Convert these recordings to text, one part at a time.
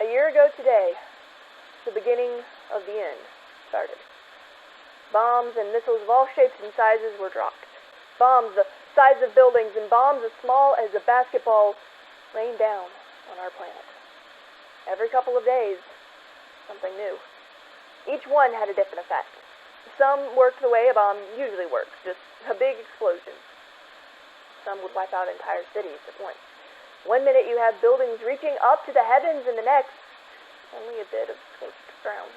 A year ago today, the beginning of the end started. Bombs and missiles of all shapes and sizes were dropped. Bombs the size of buildings and bombs as small as a basketball rained down on our planet. Every couple of days, something new. Each one had a different effect. Some worked the way a bomb usually works, just a big explosion. Some would wipe out entire cities at once. One minute you have buildings reaching up to the heavens, and the next, only a bit of scorched ground.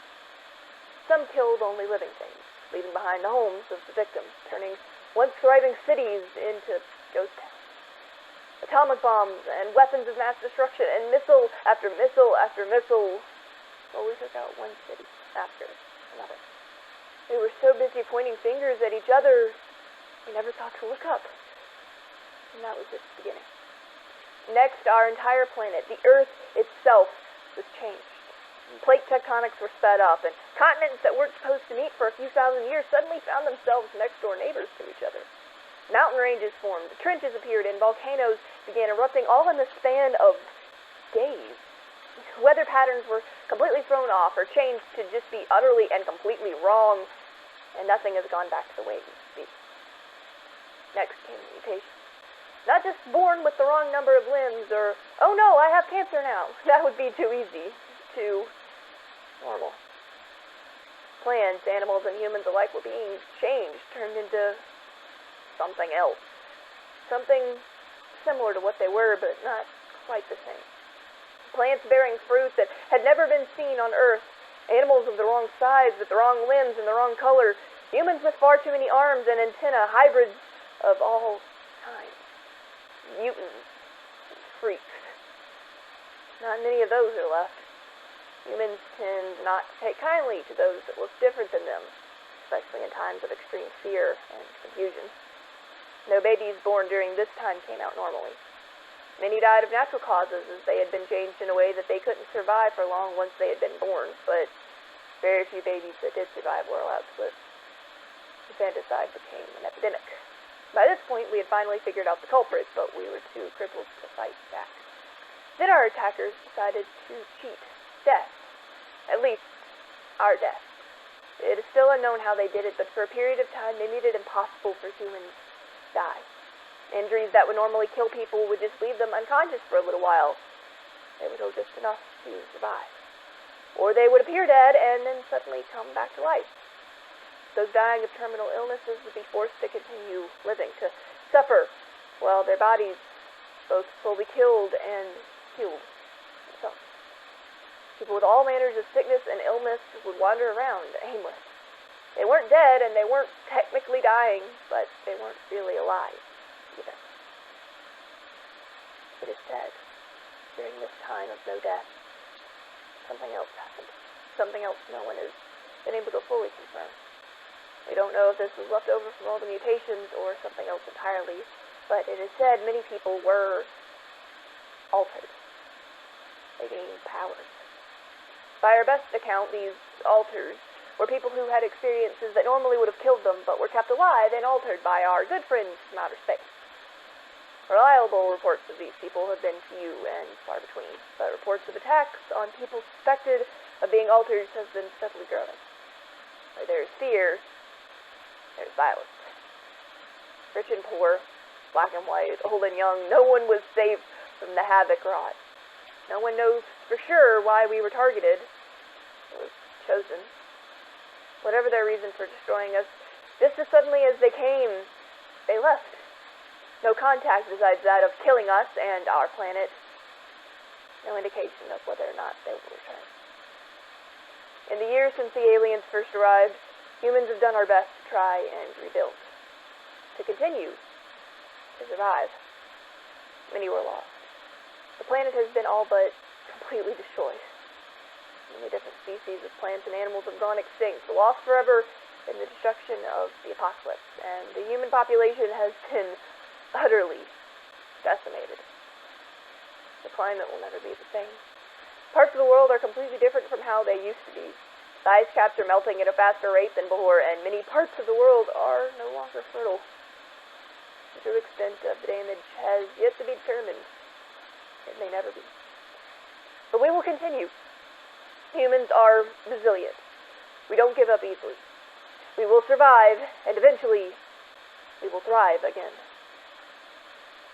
Some killed only living things, leaving behind the homes of the victims, turning once thriving cities into ghost towns. Atomic bombs and weapons of mass destruction and missile after missile after missile slowly took out one city after another. We were so busy pointing fingers at each other, we never thought to look up. And that was just the beginning. Next, our entire planet, the Earth itself, was changed. And plate tectonics were sped up, and continents that weren't supposed to meet for a few thousand years suddenly found themselves next-door neighbors to each other. Mountain ranges formed, trenches appeared, and volcanoes began erupting all in the span of days. Weather patterns were completely thrown off or changed to just be utterly and completely wrong, and nothing has gone back to the way it used to be. Next came mutations. Not just born with the wrong number of limbs, or, oh no, I have cancer now. That would be too easy. Too normal. Plants, animals, and humans alike were being changed, turned into something else. Something similar to what they were, but not quite the same. Plants bearing fruit that had never been seen on Earth. Animals of the wrong size, with the wrong limbs and the wrong color. Humans with far too many arms and antennae. Hybrids of all kinds. Mutants, freaks. Not many of those are left. Humans tend not to take kindly to those that look different than them, especially in times of extreme fear and confusion. No babies born during this time came out normally. Many died of natural causes, as they had been changed in a way that they couldn't survive for long once they had been born, but very few babies that did survive were allowed to live. Infanticide became an epidemic. By this point, we had finally figured out the culprit, but we were too crippled to fight back. Then our attackers decided to cheat death. At least, our death. It is still unknown how they did it, but for a period of time, they made it impossible for humans to die. Injuries that would normally kill people would just leave them unconscious for a little while. They would heal just enough to survive. Or they would appear dead and then suddenly come back to life. Those dying of terminal illnesses would be forced to continue living, to suffer, while their bodies both slowly killed and healed themselves. People with all manners of sickness and illness would wander around, aimless. They weren't dead, and they weren't technically dying, but they weren't really alive either. It is said, during this time of no death, something else happened. Something else no one has been able to fully confirm. We don't know if this was left over from all the mutations or something else entirely, but it is said many people were altered. They gained powers. By our best account, these alters were people who had experiences that normally would have killed them, but were kept alive and altered by our good friends from outer space. Reliable reports of these people have been few and far between, but reports of attacks on people suspected of being alters has been steadily growing. Where there is fear, there's violence. Rich and poor, black and white, old and young, no one was safe from the havoc wrought. No one knows for sure why we were targeted. It was chosen. Whatever their reason for destroying us, just as suddenly as they came, they left. No contact besides that of killing us and our planet. No indication of whether or not they will return. In the years since the aliens first arrived, humans have done our best to try and rebuild. To continue to survive. Many were lost. The planet has been all but completely destroyed. Many different species of plants and animals have gone extinct, lost forever in the destruction of the apocalypse, and the human population has been utterly decimated. The climate will never be the same. Parts of the world are completely different from how they used to be. The ice caps are melting at a faster rate than before, and many parts of the world are no longer fertile. The true extent of the damage has yet to be determined. It may never be. The But we will continue. Humans are resilient. We don't give up easily. We will survive, and eventually, we will thrive again.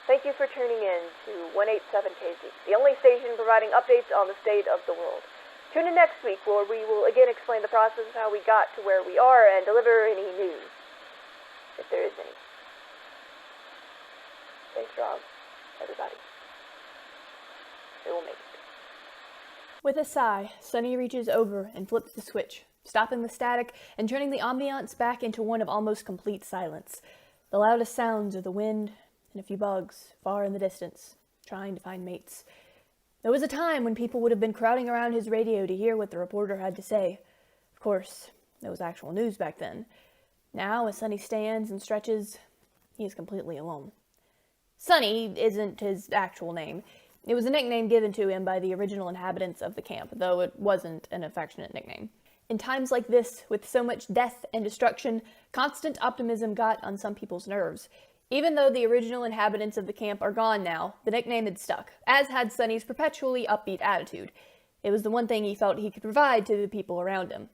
Thank you for tuning in to 187KZ, the only station providing updates on the state of the world. Tune in next week where we will again explain the process of how we got to where we are and deliver any news, if there is any. Stay strong, everybody. We will make it. With a sigh, Sunny reaches over and flips the switch, stopping the static and turning the ambiance back into one of almost complete silence. The loudest sounds are the wind and a few bugs far in the distance, trying to find mates. There was a time when people would have been crowding around his radio to hear what the reporter had to say. Of course, there was actual news back then. Now, as Sunny stands and stretches, he is completely alone. Sunny isn't his actual name. It was a nickname given to him by the original inhabitants of the camp, though it wasn't an affectionate nickname. In times like this, with so much death and destruction, constant optimism got on some people's nerves. Even though the original inhabitants of the camp are gone now, the nickname had stuck, as had Sunny's perpetually upbeat attitude. It was the one thing he felt he could provide to the people around him.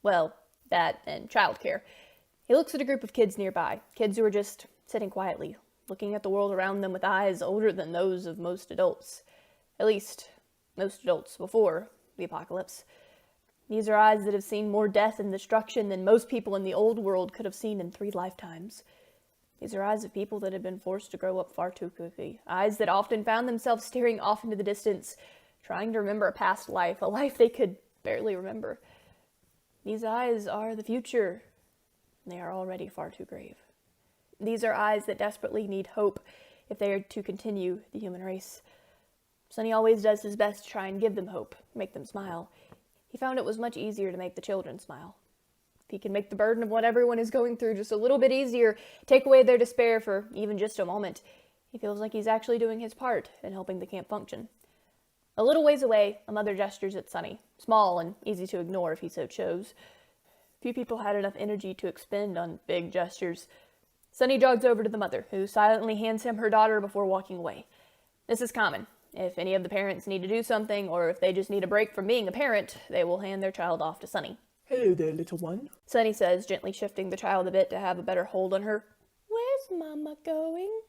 Well, that and childcare. He looks at a group of kids nearby, kids who are just sitting quietly, looking at the world around them with eyes older than those of most adults. At least, most adults before the apocalypse. These are eyes that have seen more death and destruction than most people in the old world could have seen in 3 lifetimes. These are eyes of people that had been forced to grow up far too quickly. Eyes that often found themselves staring off into the distance, trying to remember a past life, a life they could barely remember. These eyes are the future. They are already far too grave. These are eyes that desperately need hope if they are to continue the human race. Sunny always does his best to try and give them hope, make them smile. He found it was much easier to make the children smile. If he can make the burden of what everyone is going through just a little bit easier, take away their despair for even just a moment, he feels like he's actually doing his part in helping the camp function. A little ways away, a mother gestures at Sunny, small and easy to ignore if he so chose. Few people had enough energy to expend on big gestures. Sunny jogs over to the mother, who silently hands him her daughter before walking away. This is common. If any of the parents need to do something, or if they just need a break from being a parent, they will hand their child off to Sunny. "Hello there, little one," Sunny says, gently shifting the child a bit to have a better hold on her. "Where's Mama going?"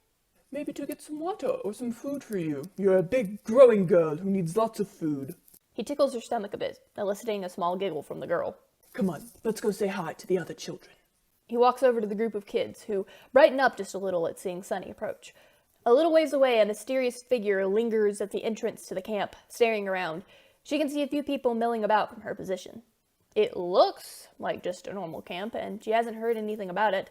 "Maybe to get some water or some food for you. You're a big, growing girl who needs lots of food." He tickles her stomach a bit, eliciting a small giggle from the girl. "Come on, let's go say hi to the other children." He walks over to the group of kids, who brighten up just a little at seeing Sunny approach. A little ways away, a mysterious figure lingers at the entrance to the camp, staring around. She can see a few people milling about from her position. It looks like just a normal camp, and she hasn't heard anything about it.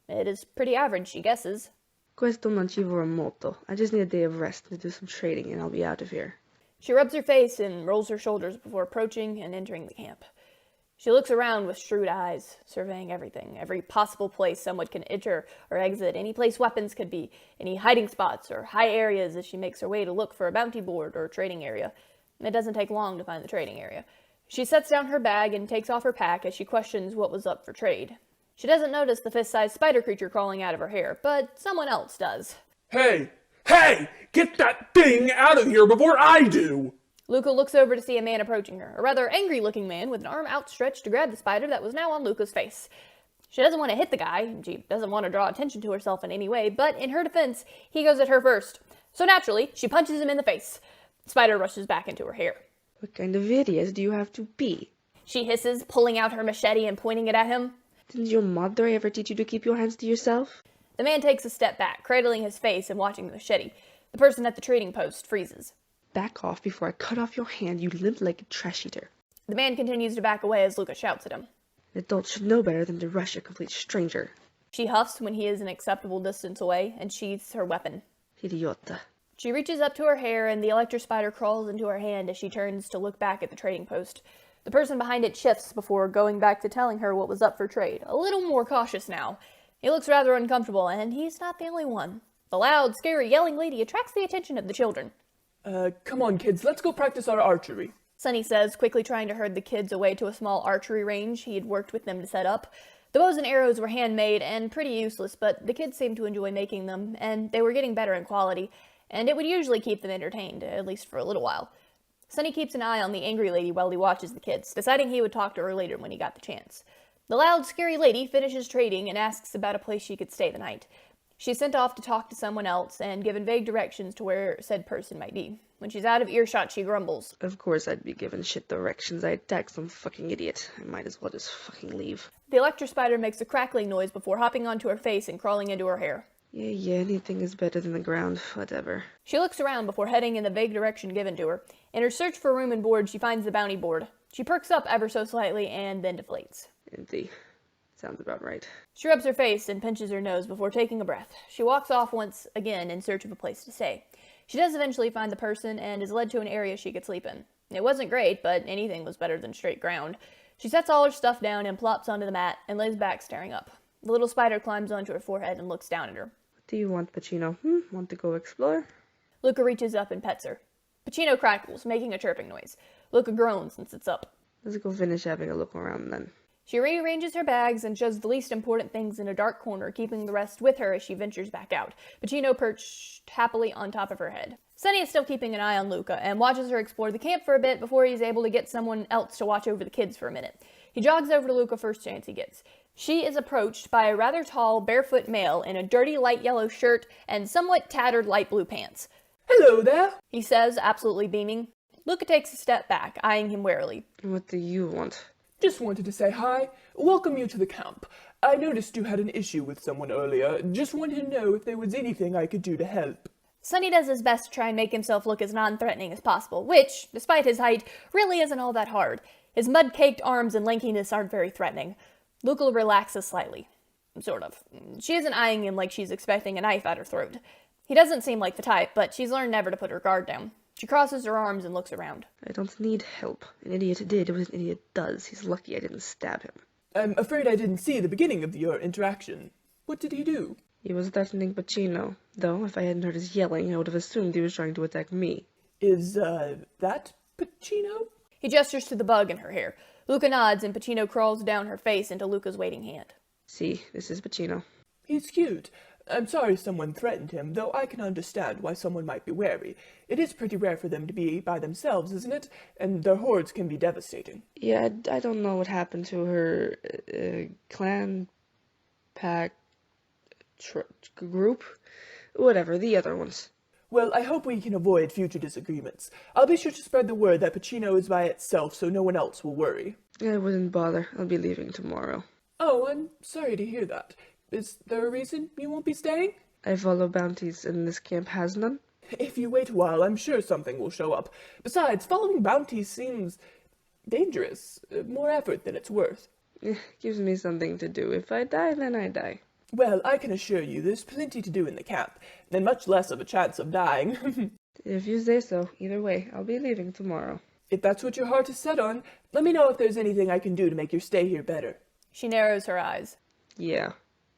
It is pretty average, she guesses. Questo non ci vorrà molto. I just need a day of rest to do some trading and I'll be out of here. She rubs her face and rolls her shoulders before approaching and entering the camp. She looks around with shrewd eyes, surveying everything, every possible place someone can enter or exit, any place weapons could be, any hiding spots or high areas as she makes her way to look for a bounty board or trading area. It doesn't take long to find the trading area. She sets down her bag and takes off her pack as she questions what was up for trade. She doesn't notice the fist-sized spider creature crawling out of her hair, but someone else does. Hey! Hey! Get that thing out of here before I do! Luca looks over to see a man approaching her, a rather angry-looking man with an arm outstretched to grab the spider that was now on Luca's face. She doesn't want to hit the guy, and she doesn't want to draw attention to herself in any way, but in her defense, he goes at her first. So naturally, she punches him in the face. The spider rushes back into her hair. What kind of idiot do you have to be? She hisses, pulling out her machete and pointing it at him. Didn't your mother ever teach you to keep your hands to yourself? The man takes a step back, cradling his face and watching the machete. The person at the trading post freezes. Back off before I cut off your hand, you limp-legged trash eater. The man continues to back away as Luca shouts at him. An adult should know better than to rush a complete stranger. She huffs when he is an acceptable distance away and sheaths her weapon. Idiota. She reaches up to her hair and the electro spider crawls into her hand as she turns to look back at the trading post. The person behind it shifts before going back to telling her what was up for trade, a little more cautious now. He looks rather uncomfortable, and he's not the only one. The loud, scary, yelling lady attracts the attention of the children. Come on, kids, let's go practice our archery." Sunny says, quickly trying to herd the kids away to a small archery range he had worked with them to set up. The bows and arrows were handmade and pretty useless, but the kids seemed to enjoy making them, and they were getting better in quality, and it would usually keep them entertained, at least for a little while. Sonny keeps an eye on the angry lady while he watches the kids, deciding he would talk to her later when he got the chance. The loud, scary lady finishes trading and asks about a place she could stay the night. She's sent off to talk to someone else and given vague directions to where said person might be. When she's out of earshot, she grumbles. Of course I'd be given shit directions. I attacked some fucking idiot. I might as well just fucking leave. The electro spider makes a crackling noise before hopping onto her face and crawling into her hair. Yeah, anything is better than the ground. Whatever. She looks around before heading in the vague direction given to her. In her search for room and board, she finds the bounty board. She perks up ever so slightly and then deflates. Empty. Sounds about right. She rubs her face and pinches her nose before taking a breath. She walks off once again in search of a place to stay. She does eventually find the person and is led to an area she could sleep in. It wasn't great, but anything was better than straight ground. She sets all her stuff down and plops onto the mat and lays back staring up. The little spider climbs onto her forehead and looks down at her. What do you want, Pacino? Want to go explore? Luca reaches up and pets her. Pacino crackles, making a chirping noise. Luca groans and sits up. Let's go finish having a look around then. She rearranges her bags and shoves the least important things in a dark corner, keeping the rest with her as she ventures back out, Pacino perched happily on top of her head. Sonny is still keeping an eye on Luca and watches her explore the camp for a bit before he's able to get someone else to watch over the kids for a minute. He jogs over to Luca first chance he gets. She is approached by a rather tall, barefoot male in a dirty light yellow shirt and somewhat tattered light blue pants. Hello there. He says, absolutely beaming. Luca takes a step back, eyeing him warily. What do you want? Just wanted to say hi. Welcome you to the camp. I noticed you had an issue with someone earlier. Just wanted to know if there was anything I could do to help. Sonny does his best to try and make himself look as non-threatening as possible, which, despite his height, really isn't all that hard. His mud-caked arms and lankiness aren't very threatening. Luca relaxes slightly. Sort of. She isn't eyeing him like she's expecting a knife at her throat. He doesn't seem like the type, but she's learned never to put her guard down. She crosses her arms and looks around. I don't need help. An idiot did what an idiot does. He's lucky I didn't stab him. I'm afraid I didn't see the beginning of your interaction. What did he do? He was threatening Pacino. Though, if I hadn't heard his yelling, I would have assumed he was trying to attack me. Is, that Pacino? He gestures to the bug in her hair. Luca nods and Pacino crawls down her face into Luca's waiting hand. See, this is Pacino. He's cute. I'm sorry someone threatened him, though I can understand why someone might be wary. It is pretty rare for them to be by themselves, isn't it? And their hordes can be devastating. Yeah, I don't know what happened to her, clan, pack, group, whatever, the other ones. Well, I hope we can avoid future disagreements. I'll be sure to spread the word that Pacino is by itself so no one else will worry. I wouldn't bother. I'll be leaving tomorrow. Oh, I'm sorry to hear that. Is there a reason you won't be staying? I follow bounties, and this camp has none. If you wait a while, I'm sure something will show up. Besides, following bounties seems dangerous. More effort than it's worth. Gives me something to do. If I die, then I die. Well, I can assure you there's plenty to do in the camp, and much less of a chance of dying. If you say so. Either way, I'll be leaving tomorrow. If that's what your heart is set on, let me know if there's anything I can do to make your stay here better. She narrows her eyes. Yeah,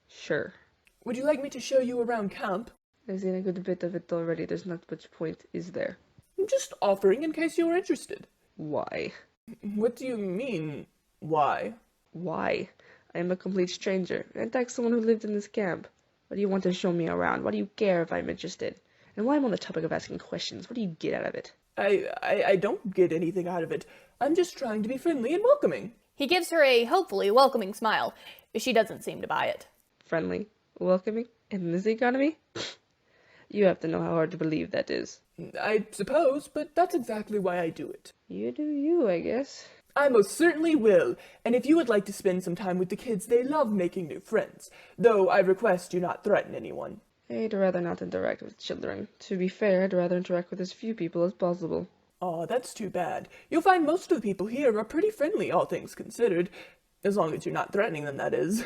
sure. Would you like me to show you around camp? I've seen a good bit of it already. There's not much point, is there? I'm just offering in case you're interested. Why? What do you mean, why? Why? I am a complete stranger. I attacked someone who lived in this camp. What do you want to show me around? Why do you care if I'm interested? And while I'm on the topic of asking questions, what do you get out of it? I don't get anything out of it. I'm just trying to be friendly and welcoming. He gives her a hopefully welcoming smile. She doesn't seem to buy it. Friendly? Welcoming? In this economy? You have to know how hard to believe that is. I suppose, but that's exactly why I do it. You do you, I guess. I most certainly will, and if you would like to spend some time with the kids, they love making new friends, though I request you not threaten anyone. I'd rather not interact with children. To be fair, I'd rather interact with as few people as possible. Aw, that's too bad. You'll find most of the people here are pretty friendly, all things considered. As long as you're not threatening them, that is.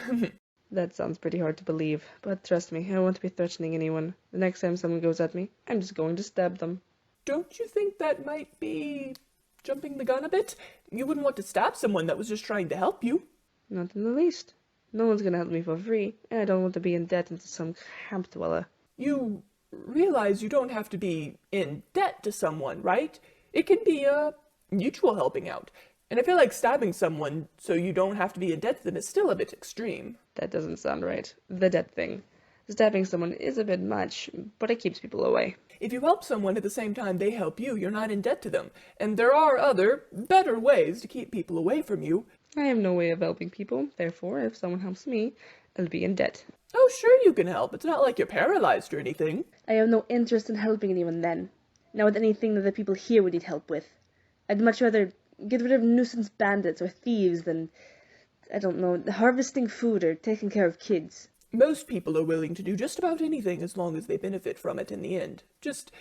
That sounds pretty hard to believe, but trust me, I won't be threatening anyone. The next time someone goes at me, I'm just going to stab them. Don't you think that might be jumping the gun a bit? You wouldn't want to stab someone that was just trying to help you. Not in the least. No one's gonna help me for free, and I don't want to be in debt into some camp dweller. You realize you don't have to be in debt to someone, right? It can be a mutual helping out. And I feel like stabbing someone so you don't have to be in debt to them is still a bit extreme. That doesn't sound right. The debt thing. Stabbing someone is a bit much, but it keeps people away. If you help someone at the same time they help you, you're not in debt to them. And there are other, better ways to keep people away from you. I have no way of helping people, therefore, if someone helps me, I'll be in debt. Oh, sure you can help. It's not like you're paralyzed or anything. I have no interest in helping anyone then. Not with anything that the people here would need help with. I'd much rather get rid of nuisance bandits or thieves than, I don't know, harvesting food or taking care of kids. Most people are willing to do just about anything as long as they benefit from it in the end. Just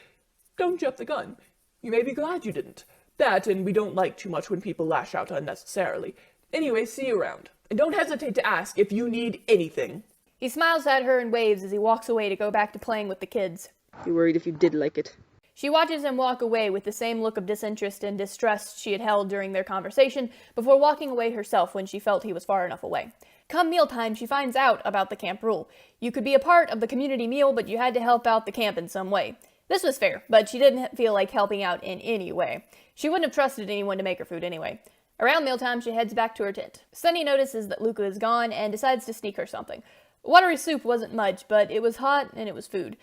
don't jump the gun. You may be glad you didn't. That, and we don't like too much when people lash out unnecessarily. Anyway, see you around. And don't hesitate to ask if you need anything. He smiles at her and waves as he walks away to go back to playing with the kids. Be worried if you did like it. She watches him walk away with the same look of disinterest and distrust she had held during their conversation before walking away herself when she felt he was far enough away. Come mealtime, she finds out about the camp rule. You could be a part of the community meal, but you had to help out the camp in some way. This was fair, but she didn't feel like helping out in any way. She wouldn't have trusted anyone to make her food anyway. Around mealtime, she heads back to her tent. Sunny notices that Luca is gone and decides to sneak her something. Watery soup wasn't much, but it was hot and it was food.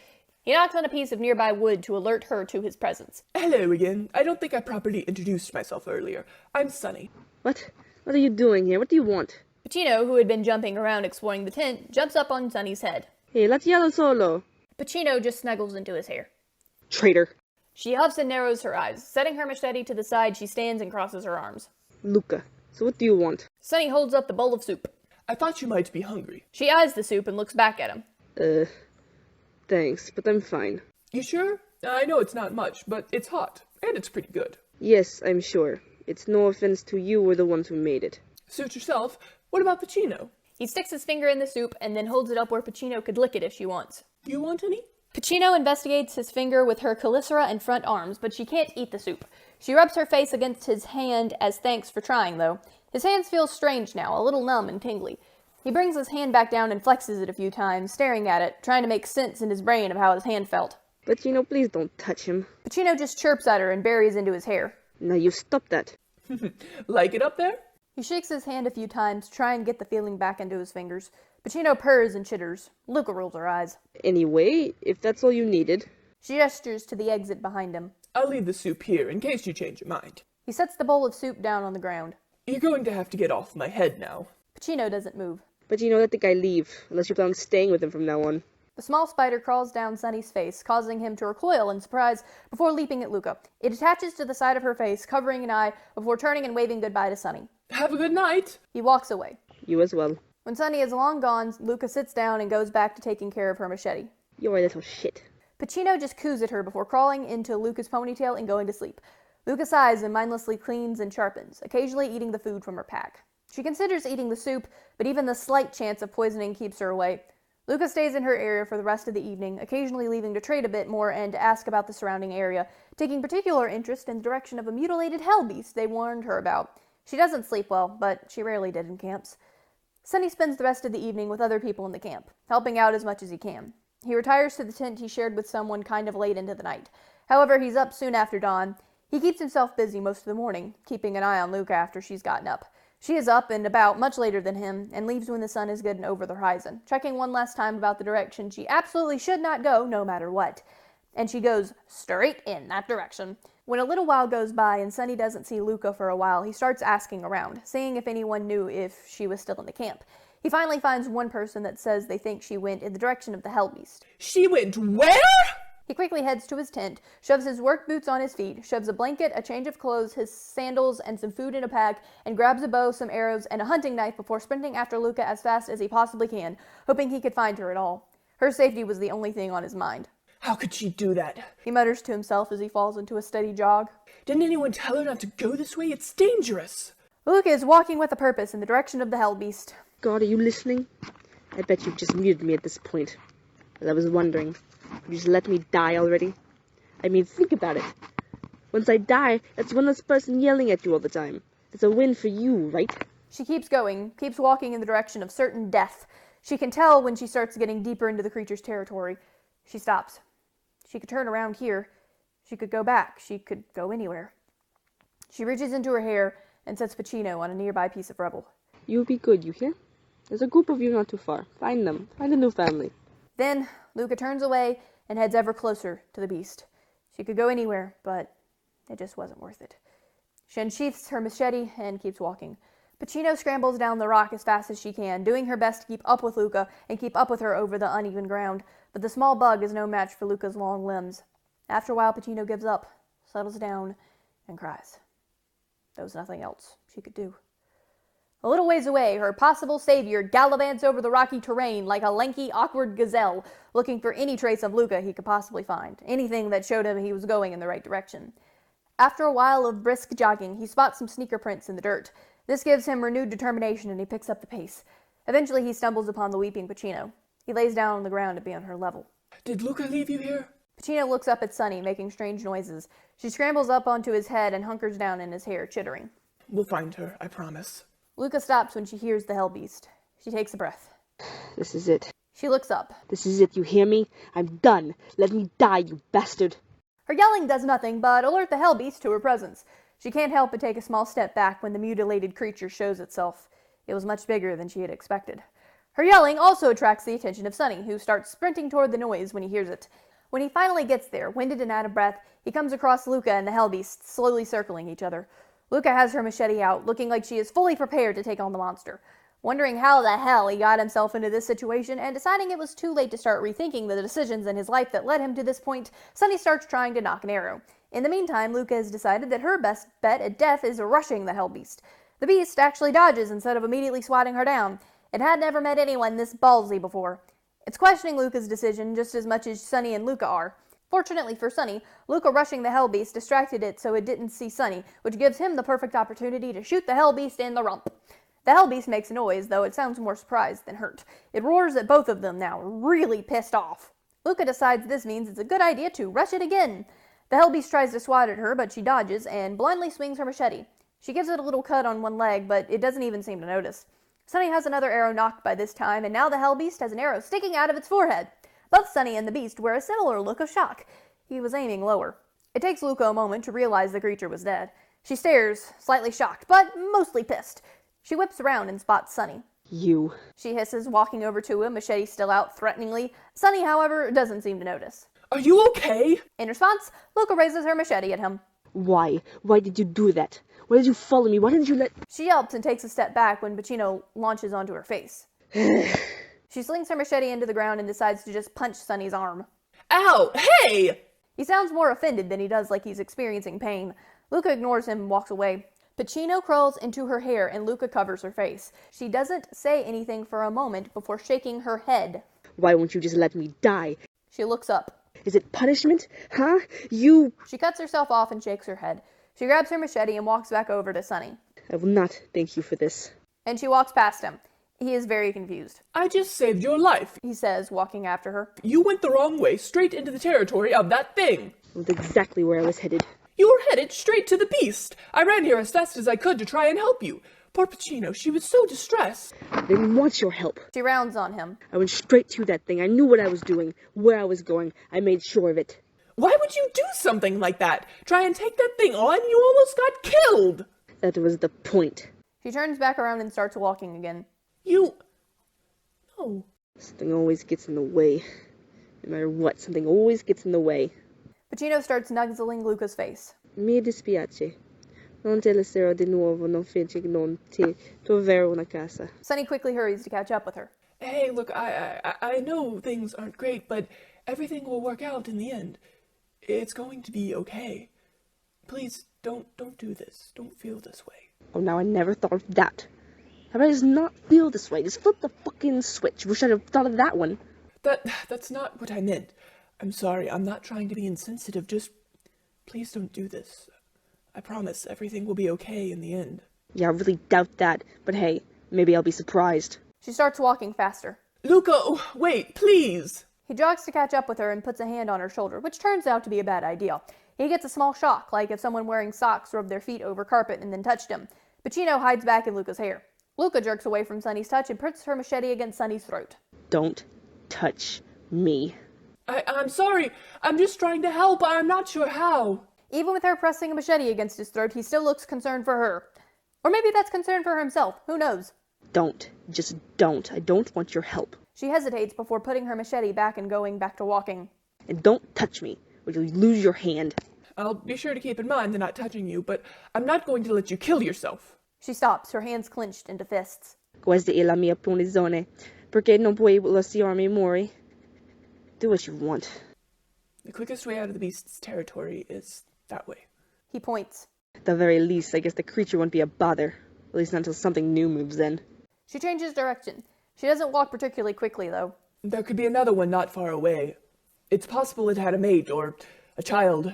He knocks on a piece of nearby wood to alert her to his presence. Hello again. I don't think I properly introduced myself earlier. I'm Sunny. What? What are you doing here? What do you want? Pacino, who had been jumping around exploring the tent, jumps up on Sunny's head. Hey, let's yellow solo. Pacino just snuggles into his hair. Traitor. She huffs and narrows her eyes. Setting her machete to the side, she stands and crosses her arms. Luca, so what do you want? Sunny holds up the bowl of soup. I thought you might be hungry. She eyes the soup and looks back at him. Thanks, but I'm fine. You sure? I know it's not much, but it's hot, and it's pretty good. Yes, I'm sure. It's no offense to you or the ones who made it. Suit yourself. What about Pacino? He sticks his finger in the soup and then holds it up where Pacino could lick it if she wants. You want any? Pacino investigates his finger with her chelicera and front arms, but she can't eat the soup. She rubs her face against his hand as thanks for trying, though. His hands feel strange now, a little numb and tingly. He brings his hand back down and flexes it a few times, staring at it, trying to make sense in his brain of how his hand felt. Pacino, please don't touch him. Pacino just chirps at her and buries into his hair. Now you stop that. Like it up there? He shakes his hand a few times, trying to get the feeling back into his fingers. Pacino purrs and chitters. Luca rolls her eyes. Anyway, if that's all you needed. She gestures to the exit behind him. I'll leave the soup here in case you change your mind. He sets the bowl of soup down on the ground. You're going to have to get off my head now. Pacino doesn't move. Pacino, let the guy leave, unless you plan on staying with him from now on. The small spider crawls down Sunny's face, causing him to recoil in surprise before leaping at Luca. It attaches to the side of her face, covering an eye, before turning and waving goodbye to Sunny. Have a good night. He walks away. You as well. When Sunny is long gone, Luca sits down and goes back to taking care of her machete. You're a little shit. Pacino just coos at her before crawling into Luca's ponytail and going to sleep. Luca sighs and mindlessly cleans and sharpens, occasionally eating the food from her pack. She considers eating the soup, but even the slight chance of poisoning keeps her away. Luca stays in her area for the rest of the evening, occasionally leaving to trade a bit more and to ask about the surrounding area, taking particular interest in the direction of a mutilated hell beast they warned her about. She doesn't sleep well, but she rarely did in camps. Sunny spends the rest of the evening with other people in the camp, helping out as much as he can. He retires to the tent he shared with someone kind of late into the night. However, he's up soon after dawn. He keeps himself busy most of the morning, keeping an eye on Luca after she's gotten up. She is up and about much later than him, and leaves when the sun is good and over the horizon, checking one last time about the direction she absolutely should not go, no matter what. And she goes straight in that direction. When a little while goes by and Sunny doesn't see Luca for a while, he starts asking around, seeing if anyone knew if she was still in the camp. He finally finds one person that says they think she went in the direction of the Hell Beast. She went where? He quickly heads to his tent, shoves his work boots on his feet, shoves a blanket, a change of clothes, his sandals, and some food in a pack, and grabs a bow, some arrows, and a hunting knife before sprinting after Luca as fast as he possibly can, hoping he could find her at all. Her safety was the only thing on his mind. How could she do that? He mutters to himself as he falls into a steady jog. Didn't anyone tell her not to go this way? It's dangerous. Luca is walking with a purpose in the direction of the Hell Beast. God, are you listening? I bet you've just muted me at this point. As I was wondering, would you just let me die already? I mean, think about it. Once I die, that's one less person yelling at you all the time. It's a win for you, right? She keeps going, keeps walking in the direction of certain death. She can tell when she starts getting deeper into the creature's territory. She stops. She could turn around here. She could go back. She could go anywhere. She reaches into her hair and sets Pacino on a nearby piece of rubble. You be good, you hear? There's a group of you not too far. Find them. Find a new family. Then Luca turns away and heads ever closer to the beast. She could go anywhere, but it just wasn't worth it. She unsheaths her machete and keeps walking. Pacino scrambles down the rock as fast as she can, doing her best to keep up with Luca and keep up with her over the uneven ground, but the small bug is no match for Luca's long limbs. After a while, Pacino gives up, settles down, and cries. There was nothing else she could do. A little ways away, her possible savior gallivants over the rocky terrain like a lanky, awkward gazelle, looking for any trace of Luca he could possibly find, anything that showed him he was going in the right direction. After a while of brisk jogging, he spots some sneaker prints in the dirt. This gives him renewed determination, and he picks up the pace. Eventually, he stumbles upon the weeping Pacino. He lays down on the ground to be on her level. Did Luca leave you here? Pacino looks up at Sunny, making strange noises. She scrambles up onto his head and hunkers down in his hair, chittering. We'll find her, I promise. Luca stops when she hears the hell beast. She takes a breath. This is it. She looks up. This is it, you hear me? I'm done. Let me die, you bastard. Her yelling does nothing but alert the hell beast to her presence. She can't help but take a small step back when the mutilated creature shows itself. It was much bigger than she had expected. Her yelling also attracts the attention of Sunny, who starts sprinting toward the noise when he hears it. When he finally gets there, winded and out of breath, he comes across Luca and the hell beast slowly circling each other. Luca has her machete out, looking like she is fully prepared to take on the monster. Wondering how the hell he got himself into this situation, and deciding it was too late to start rethinking the decisions in his life that led him to this point, Sunny starts trying to knock an arrow. In the meantime, Luca has decided that her best bet at death is rushing the hell beast. The beast actually dodges instead of immediately swatting her down. It had never met anyone this ballsy before. It's questioning Luca's decision just as much as Sunny and Luca are. Fortunately for Sunny, Luca rushing the hell beast distracted it so it didn't see Sunny, which gives him the perfect opportunity to shoot the hell beast in the rump. The hell beast makes a noise, though it sounds more surprised than hurt. It roars at both of them now, really pissed off. Luca decides this means it's a good idea to rush it again. The hell beast tries to swat at her, but she dodges and blindly swings her machete. She gives it a little cut on one leg, but it doesn't even seem to notice. Sunny has another arrow knocked by this time, and now the hell beast has an arrow sticking out of its forehead. Both Sunny and the beast wear a similar look of shock. He was aiming lower. It takes Luca a moment to realize the creature was dead. She stares, slightly shocked, but mostly pissed. She whips around and spots Sunny. You. She hisses, walking over to him, machete still out threateningly. Sunny, however, doesn't seem to notice. Are you okay? In response, Luca raises her machete at him. Why? Why did you do that? Why did you follow me? Why didn't you let... She yelps and takes a step back when Pacino launches onto her face. She slings her machete into the ground and decides to just punch Sunny's arm. Ow! Hey! He sounds more offended than he does like he's experiencing pain. Luca ignores him and walks away. Pacino crawls into her hair and Luca covers her face. She doesn't say anything for a moment before shaking her head. Why won't you just let me die? She looks up. Is it punishment? Huh? You... She cuts herself off and shakes her head. She grabs her machete and walks back over to Sunny. I will not thank you for this. And she walks past him. He is very confused. I just saved your life. He says, walking after her. You went the wrong way, straight into the territory of that thing. That was exactly where I was headed. You were headed straight to the beast. I ran here as fast as I could to try and help you. Poor Pacino, she was so distressed. I didn't want your help. She rounds on him. I went straight to that thing. I knew what I was doing, where I was going. I made sure of it. Why would you do something like that? Try and take that thing on? You almost got killed. That was the point. She turns back around and starts walking again. You... No. Something always gets in the way. No matter what, something always gets in the way. Pacino starts nuzzling Luca's face. Mi dispiace. Non te laserò di nuovo, non fece non ti troverò una casa. Sunny quickly hurries to catch up with her. Hey, look, I know things aren't great, but everything will work out in the end. It's going to be okay. Please, don't do this. Don't feel this way. Oh, now I never thought of that. How about I just not feel this way? Just flip the fucking switch. Wish I'd have thought of that one. That's not what I meant. I'm sorry, I'm not trying to be insensitive, just please don't do this. I promise everything will be okay in the end. Yeah, I really doubt that, but hey, maybe I'll be surprised. She starts walking faster. Luca, oh, wait, please! He jogs to catch up with her and puts a hand on her shoulder, which turns out to be a bad idea. He gets a small shock, like if someone wearing socks rubbed their feet over carpet and then touched him. Pacino hides back in Luca's hair. Luca jerks away from Sunny's touch and puts her machete against Sunny's throat. Don't touch me. I'm sorry, I'm just trying to help, I'm not sure how. Even with her pressing a machete against his throat, he still looks concerned for her. Or maybe that's concern for himself, who knows? Don't. Just don't. I don't want your help. She hesitates before putting her machete back and going back to walking. And don't touch me, or you'll lose your hand. I'll be sure to keep in mind the not touching you, but I'm not going to let you kill yourself. She stops, her hands clenched into fists. Questa è la mia punizione, perché non puoi lasciarmi morire. Do what you want. The quickest way out of the beast's territory is that way. He points. At the very least, I guess the creature won't be a bother. At least not until something new moves in. She changes direction. She doesn't walk particularly quickly, though. There could be another one not far away. It's possible it had a mate or a child.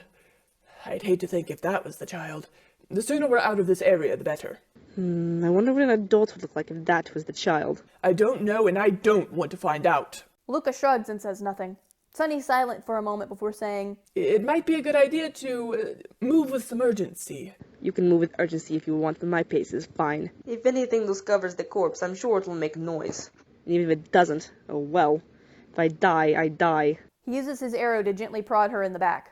I'd hate to think if that was the child. The sooner we're out of this area, the better. I wonder what an adult would look like if that was the child. I don't know, and I don't want to find out. Luca shrugs and says nothing. Sunny's silent for a moment before saying, It might be a good idea to move with some urgency. You can move with urgency if you want, but my pace is fine. If anything discovers the corpse, I'm sure it will make noise. And even if it doesn't, oh well. If I die, I die. He uses his arrow to gently prod her in the back.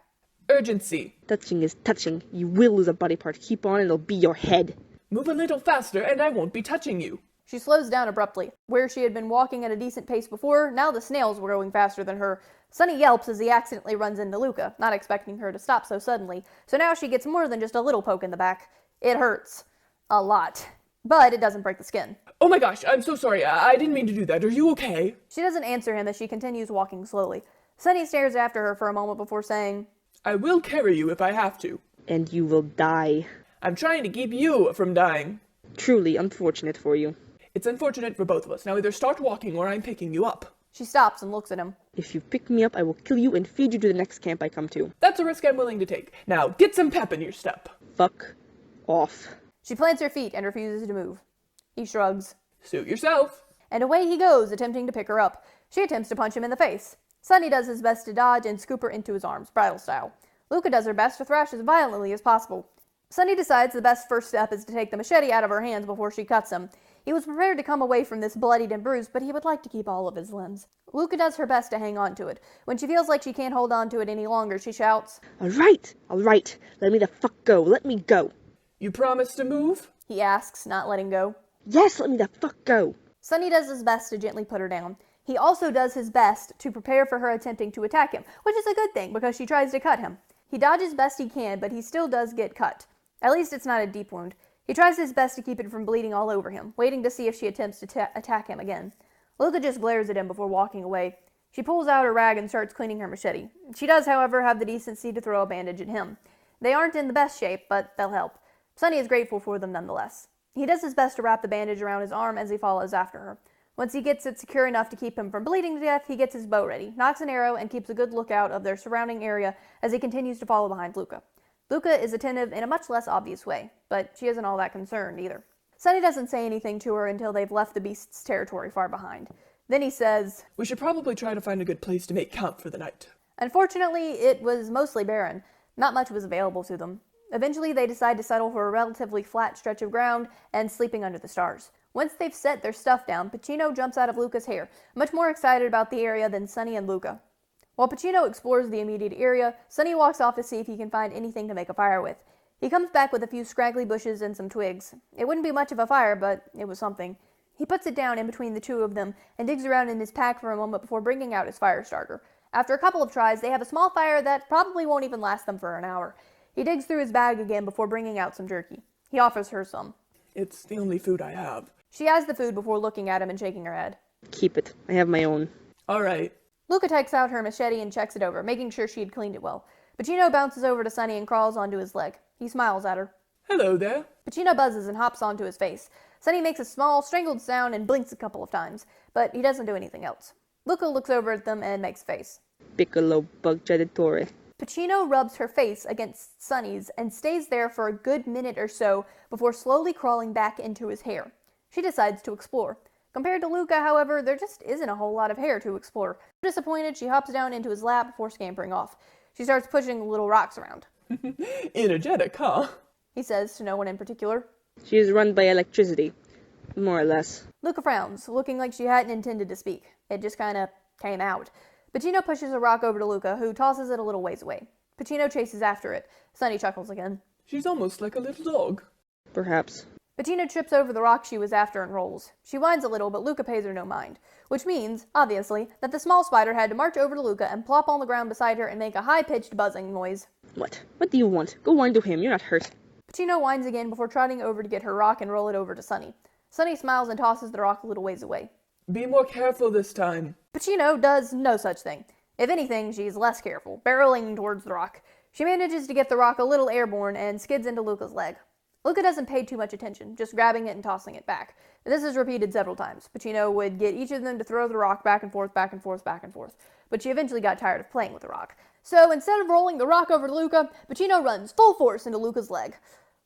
Urgency. Touching is touching. You will lose a body part. Keep on and it'll be your head. Move a little faster and I won't be touching you. She slows down abruptly. Where she had been walking at a decent pace before, now the snails were going faster than her. Sunny yelps as he accidentally runs into Luca, not expecting her to stop so suddenly. So now she gets more than just a little poke in the back. It hurts. A lot. But it doesn't break the skin. Oh my gosh, I'm so sorry. I didn't mean to do that. Are you okay? She doesn't answer him as she continues walking slowly. Sunny stares after her for a moment before saying, I will carry you if I have to. And you will die. I'm trying to keep you from dying. Truly unfortunate for you. It's unfortunate for both of us. Now either start walking or I'm picking you up. She stops and looks at him. If you pick me up, I will kill you and feed you to the next camp I come to. That's a risk I'm willing to take. Now get some pep in your step. Fuck off. She plants her feet and refuses to move. He shrugs. Suit yourself. And away he goes, attempting to pick her up. She attempts to punch him in the face. Sunny does his best to dodge and scoop her into his arms, bridal style. Luca does her best to thrash as violently as possible. Sunny decides the best first step is to take the machete out of her hands before she cuts him. He was prepared to come away from this bloodied and bruised, but he would like to keep all of his limbs. Luca does her best to hang on to it. When she feels like she can't hold on to it any longer, she shouts, All right. Let me the fuck go. Let me go. You promise to move? he asks, not letting go. Yes, let me the fuck go. Sunny does his best to gently put her down. He also does his best to prepare for her attempting to attack him, which is a good thing because she tries to cut him. He dodges best he can, but he still does get cut. At least it's not a deep wound. He tries his best to keep it from bleeding all over him, waiting to see if she attempts to attack him again. Luca just glares at him before walking away. She pulls out her rag and starts cleaning her machete. She does, however, have the decency to throw a bandage at him. They aren't in the best shape, but they'll help. Sunny is grateful for them nonetheless. He does his best to wrap the bandage around his arm as he follows after her. Once he gets it secure enough to keep him from bleeding to death, he gets his bow ready, nocks an arrow, and keeps a good lookout of their surrounding area as he continues to follow behind Luca. Luca is attentive in a much less obvious way, but she isn't all that concerned either. Sunny doesn't say anything to her until they've left the beast's territory far behind. Then he says, We should probably try to find a good place to make camp for the night. Unfortunately, it was mostly barren. Not much was available to them. Eventually, they decide to settle for a relatively flat stretch of ground and sleeping under the stars. Once they've set their stuff down, Pacino jumps out of Luca's hair, much more excited about the area than Sunny and Luca. While Pacino explores the immediate area, Sunny walks off to see if he can find anything to make a fire with. He comes back with a few scraggly bushes and some twigs. It wouldn't be much of a fire, but it was something. He puts it down in between the two of them and digs around in his pack for a moment before bringing out his fire starter. After a couple of tries, they have a small fire that probably won't even last them for an hour. He digs through his bag again before bringing out some jerky. He offers her some. It's the only food I have. She eyes the food before looking at him and shaking her head. Keep it. I have my own. All right. Luca takes out her machete and checks it over, making sure she had cleaned it well. Pacino bounces over to Sunny and crawls onto his leg. He smiles at her. Hello there. Pacino buzzes and hops onto his face. Sunny makes a small, strangled sound and blinks a couple of times, but he doesn't do anything else. Luca looks over at them and makes a face. Piccolo Buggiatore. Pacino rubs her face against Sunny's and stays there for a good minute or so before slowly crawling back into his hair. She decides to explore. Compared to Luca, however, there just isn't a whole lot of hair to explore. Disappointed, she hops down into his lap before scampering off. She starts pushing little rocks around. Energetic, huh? He says to no one in particular. She is run by electricity. More or less. Luca frowns, looking like she hadn't intended to speak. It just kinda came out. Pacino pushes a rock over to Luca, who tosses it a little ways away. Pacino chases after it. Sunny chuckles again. She's almost like a little dog. Perhaps. Pacino trips over the rock she was after and rolls. She whines a little, but Luca pays her no mind. Which means, obviously, that the small spider had to march over to Luca and plop on the ground beside her and make a high-pitched buzzing noise. What? What do you want? Go whine to him. You're not hurt. Pacino whines again before trotting over to get her rock and roll it over to Sunny. Sunny smiles and tosses the rock a little ways away. Be more careful this time. Pacino does no such thing. If anything, she's less careful, barreling towards the rock. She manages to get the rock a little airborne and skids into Luca's leg. Luca doesn't pay too much attention, just grabbing it and tossing it back. This is repeated several times. Pacino would get each of them to throw the rock back and forth, back and forth, back and forth. But she eventually got tired of playing with the rock. So instead of rolling the rock over to Luca, Pacino runs full force into Luca's leg.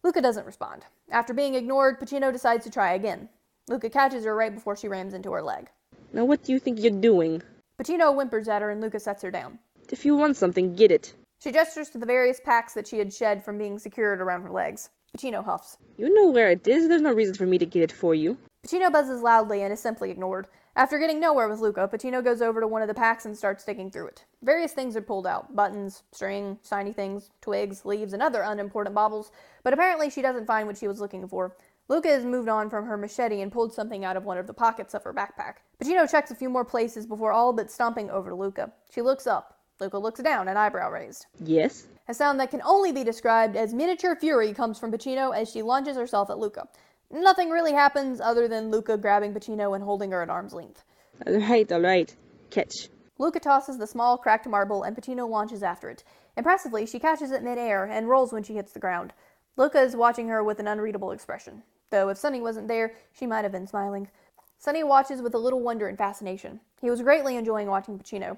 Luca doesn't respond. After being ignored, Pacino decides to try again. Luca catches her right before she rams into her leg. Now what do you think you're doing? Pacino whimpers at her and Luca sets her down. If you want something, get it. She gestures to the various packs that she had shed from being secured around her legs. Pacino huffs. You know where it is. There's no reason for me to get it for you. Pacino buzzes loudly and is simply ignored. After getting nowhere with Luca, Pacino goes over to one of the packs and starts digging through it. Various things are pulled out. Buttons, string, shiny things, twigs, leaves, and other unimportant baubles. But apparently she doesn't find what she was looking for. Luca has moved on from her machete and pulled something out of one of the pockets of her backpack. Pacino checks a few more places before all but stomping over to Luca. She looks up. Luca looks down, an eyebrow raised. Yes? A sound that can only be described as miniature fury comes from Pacino as she launches herself at Luca. Nothing really happens other than Luca grabbing Pacino and holding her at arm's length. Alright. Catch. Luca tosses the small, cracked marble, and Pacino launches after it. Impressively, she catches it mid-air and rolls when she hits the ground. Luca is watching her with an unreadable expression. Though if Sunny wasn't there, she might have been smiling. Sunny watches with a little wonder and fascination. He was greatly enjoying watching Pacino.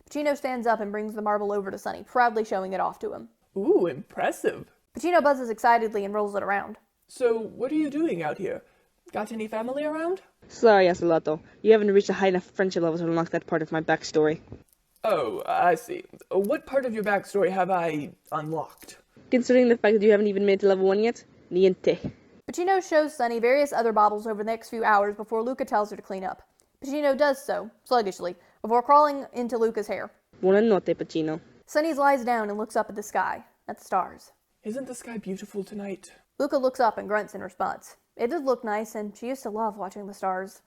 Pacino stands up and brings the marble over to Sunny, proudly showing it off to him. Ooh, impressive. Pacino buzzes excitedly and rolls it around. So, what are you doing out here? Got any family around? Sorry, Asalato. You haven't reached a high enough friendship level to unlock that part of my backstory. Oh, I see. What part of your backstory have I unlocked? Considering the fact that you haven't even made it to level 1 yet, niente. Pacino shows Sunny various other baubles over the next few hours before Luca tells her to clean up. Pacino does so, sluggishly, before crawling into Luca's hair. Buonanotte, Pacino. Sunny lies down and looks up at the sky, at the stars. Isn't the sky beautiful tonight? Luca looks up and grunts in response. It did look nice, and she used to love watching the stars.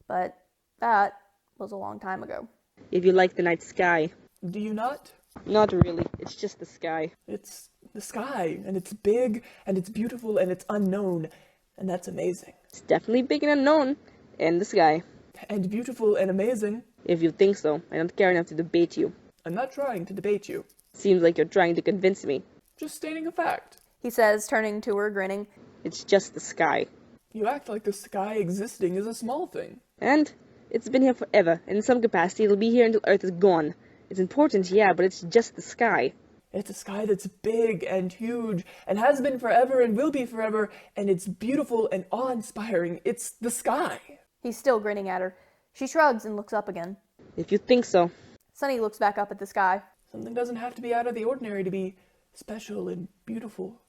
But that was a long time ago. If you like the night sky. Do you not? Not really. It's just the sky. It's the sky, and it's big, and it's beautiful, and it's unknown, and that's amazing. It's definitely big and unknown. And the sky. And beautiful and amazing. If you think so, I don't care enough to debate you. I'm not trying to debate you. Seems like you're trying to convince me. Just stating a fact. He says, turning to her, grinning. It's just the sky. You act like the sky existing is a small thing. And it's been here forever, and in some capacity it'll be here until Earth is gone. It's important, yeah, but it's just the sky. It's a sky that's big and huge, and has been forever and will be forever, and it's beautiful and awe-inspiring. It's the sky. He's still grinning at her. She shrugs and looks up again. If you think so. Sunny looks back up at the sky. Something doesn't have to be out of the ordinary to be special and beautiful.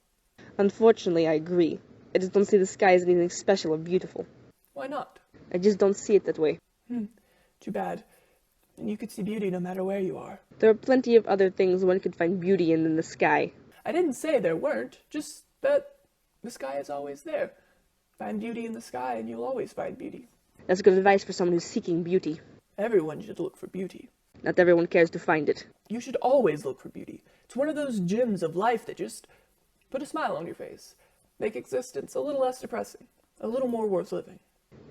Unfortunately, I agree. I just don't see the sky as anything special or beautiful. Why not? I just don't see it that way. Too bad. And you could see beauty no matter where you are. There are plenty of other things one could find beauty in than the sky. I didn't say there weren't, just that the sky is always there. Find beauty in the sky and you'll always find beauty. That's good advice for someone who's seeking beauty. Everyone should look for beauty. Not everyone cares to find it. You should always look for beauty. It's one of those gems of life that just put a smile on your face. Make existence a little less depressing. A little more worth living.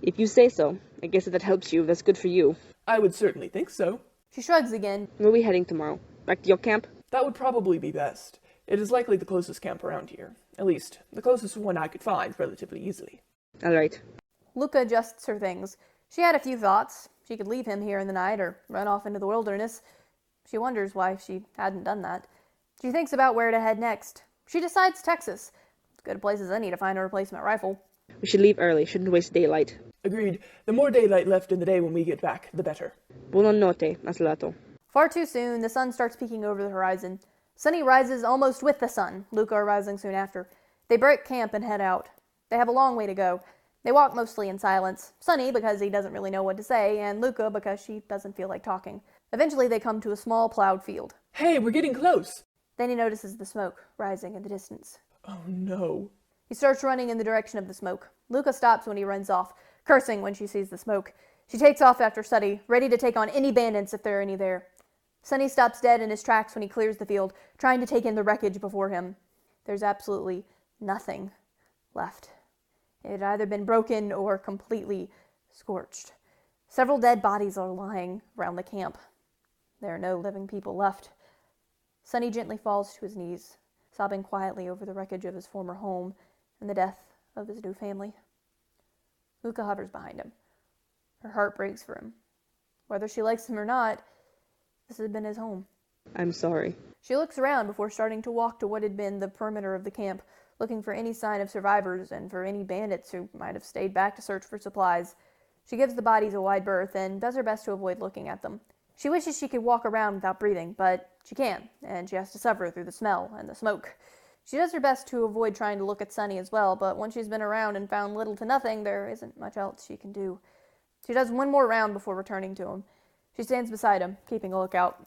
If you say so, I guess if that helps you, that's good for you. I would certainly think so. She shrugs again. Where are we heading tomorrow? Back to your camp? That would probably be best. It is likely the closest camp around here. At least, the closest one I could find relatively easily. Alright. Luca adjusts her things. She had a few thoughts. She could leave him here in the night or run off into the wilderness. She wonders why she hadn't done that. She thinks about where to head next. She decides Texas. As good a place as any to find a replacement rifle. We should leave early, shouldn't waste daylight. Agreed. The more daylight left in the day when we get back, the better. Buonanotte, Asalato. Far too soon, the sun starts peeking over the horizon. Sunny rises almost with the sun, Luca rising soon after. They break camp and head out. They have a long way to go. They walk mostly in silence. Sunny because he doesn't really know what to say, and Luca because she doesn't feel like talking. Eventually they come to a small plowed field. Hey, we're getting close! Then he notices the smoke rising in the distance. Oh no. He starts running in the direction of the smoke. Luca stops when he runs off, cursing when she sees the smoke. She takes off after Sunny, ready to take on any bandits if there are any there. Sunny stops dead in his tracks when he clears the field, trying to take in the wreckage before him. There's absolutely nothing left. It had either been broken or completely scorched. Several dead bodies are lying around the camp. There are no living people left. Sunny gently falls to his knees, sobbing quietly over the wreckage of his former home and the death of his new family. Luca hovers behind him. Her heart breaks for him. Whether she likes him or not, this had been his home. I'm sorry. She looks around before starting to walk to what had been the perimeter of the camp, looking for any sign of survivors and for any bandits who might have stayed back to search for supplies. She gives the bodies a wide berth and does her best to avoid looking at them. She wishes she could walk around without breathing, but she can't, and she has to suffer through the smell and the smoke. She does her best to avoid trying to look at Sunny as well, but once she's been around and found little to nothing, there isn't much else she can do. She does one more round before returning to him. She stands beside him, keeping a lookout.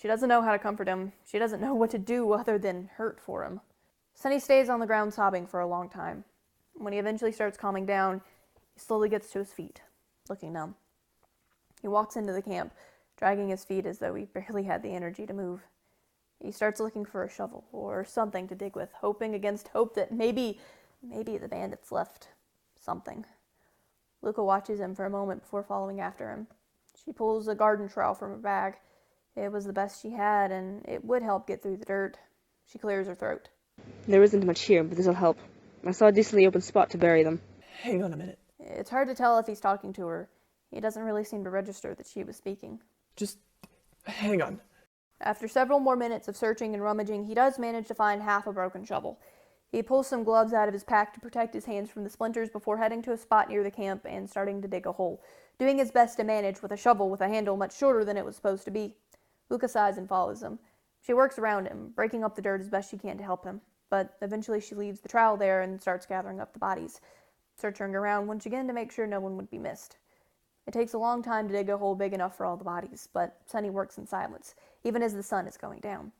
She doesn't know how to comfort him. She doesn't know what to do other than hurt for him. Sunny stays on the ground sobbing for a long time. When he eventually starts calming down, he slowly gets to his feet, looking numb. He walks into the camp, dragging his feet as though he barely had the energy to move. He starts looking for a shovel or something to dig with, hoping against hope that maybe the bandits left something. Luca watches him for a moment before following after him. She pulls a garden trowel from her bag. It was the best she had, and it would help get through the dirt. She clears her throat. There isn't much here, but this'll help. I saw a decently open spot to bury them. Hang on a minute. It's hard to tell if he's talking to her. He doesn't really seem to register that she was speaking. Just hang on. After several more minutes of searching and rummaging, he does manage to find half a broken shovel. He pulls some gloves out of his pack to protect his hands from the splinters before heading to a spot near the camp and starting to dig a hole, doing his best to manage with a shovel with a handle much shorter than it was supposed to be. Luca sighs and follows him. She works around him, breaking up the dirt as best she can to help him, but eventually she leaves the trowel there and starts gathering up the bodies, searching around once again to make sure no one would be missed. It takes a long time to dig a hole big enough for all the bodies, but Sunny works in silence, even as the sun is going down.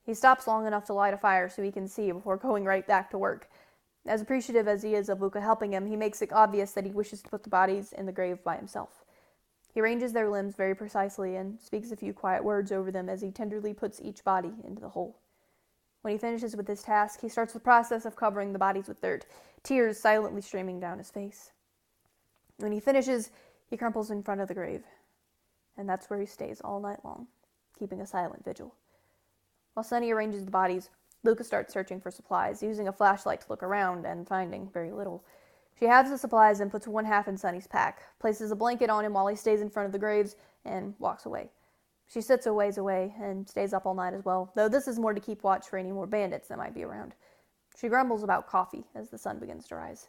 He stops long enough to light a fire so he can see before going right back to work. As appreciative as he is of Luca helping him, he makes it obvious that he wishes to put the bodies in the grave by himself. He arranges their limbs very precisely and speaks a few quiet words over them as he tenderly puts each body into the hole. When he finishes with this task, he starts the process of covering the bodies with dirt, tears silently streaming down his face. When he finishes, he crumples in front of the grave, and that's where he stays all night long, keeping a silent vigil. While Sunny arranges the bodies, Luca starts searching for supplies, using a flashlight to look around and finding very little. She halves the supplies and puts one half in Sunny's pack, places a blanket on him while he stays in front of the graves, and walks away. She sits a ways away and stays up all night as well, though this is more to keep watch for any more bandits that might be around. She grumbles about coffee as the sun begins to rise.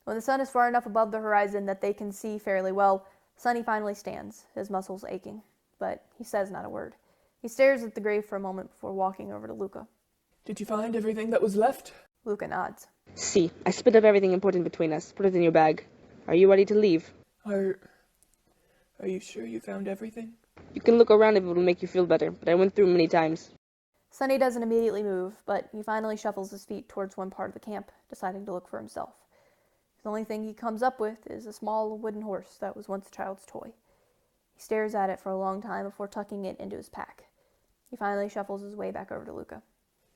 When the sun is far enough above the horizon that they can see fairly well, Sunny finally stands, his muscles aching, but he says not a word. He stares at the grave for a moment before walking over to Luca. Did you find everything that was left? Luca nods. See, I split up everything important between us. Put it in your bag. Are you ready to leave? Are you sure you found everything? You can look around if it will make you feel better, but I went through many times. Sunny doesn't immediately move, but he finally shuffles his feet towards one part of the camp, deciding to look for himself. The only thing he comes up with is a small wooden horse that was once a child's toy. He stares at it for a long time before tucking it into his pack. He finally shuffles his way back over to Luca.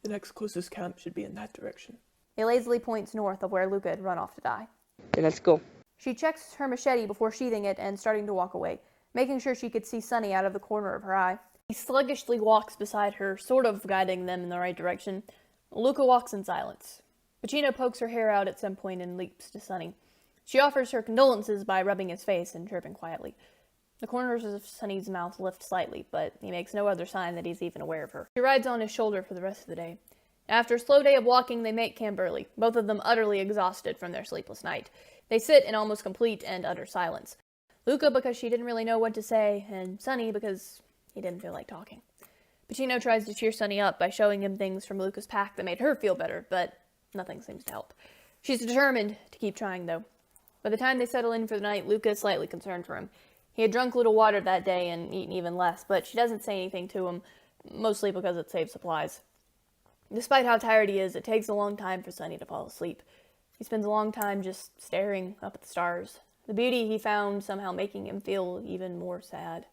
The next closest camp should be in that direction. He lazily points north of where Luca had run off to die. Then let's go. She checks her machete before sheathing it and starting to walk away, making sure she could see Sunny out of the corner of her eye. He sluggishly walks beside her, sort of guiding them in the right direction. Luca walks in silence. Pacino pokes her hair out at some point and leaps to Sunny. She offers her condolences by rubbing his face and chirping quietly. The corners of Sunny's mouth lift slightly, but he makes no other sign that he's even aware of her. She rides on his shoulder for the rest of the day. After a slow day of walking, they make camp early, both of them utterly exhausted from their sleepless night. They sit in almost complete and utter silence. Luca because she didn't really know what to say, and Sunny because he didn't feel like talking. Pacino tries to cheer Sunny up by showing him things from Luca's pack that made her feel better, but nothing seems to help. She's determined to keep trying, though. By the time they settle in for the night, Luca is slightly concerned for him. He had drunk little water that day and eaten even less, but she doesn't say anything to him, mostly because it saves supplies. Despite how tired he is, it takes a long time for Sunny to fall asleep. He spends a long time just staring up at the stars. The beauty he found somehow making him feel even more sad.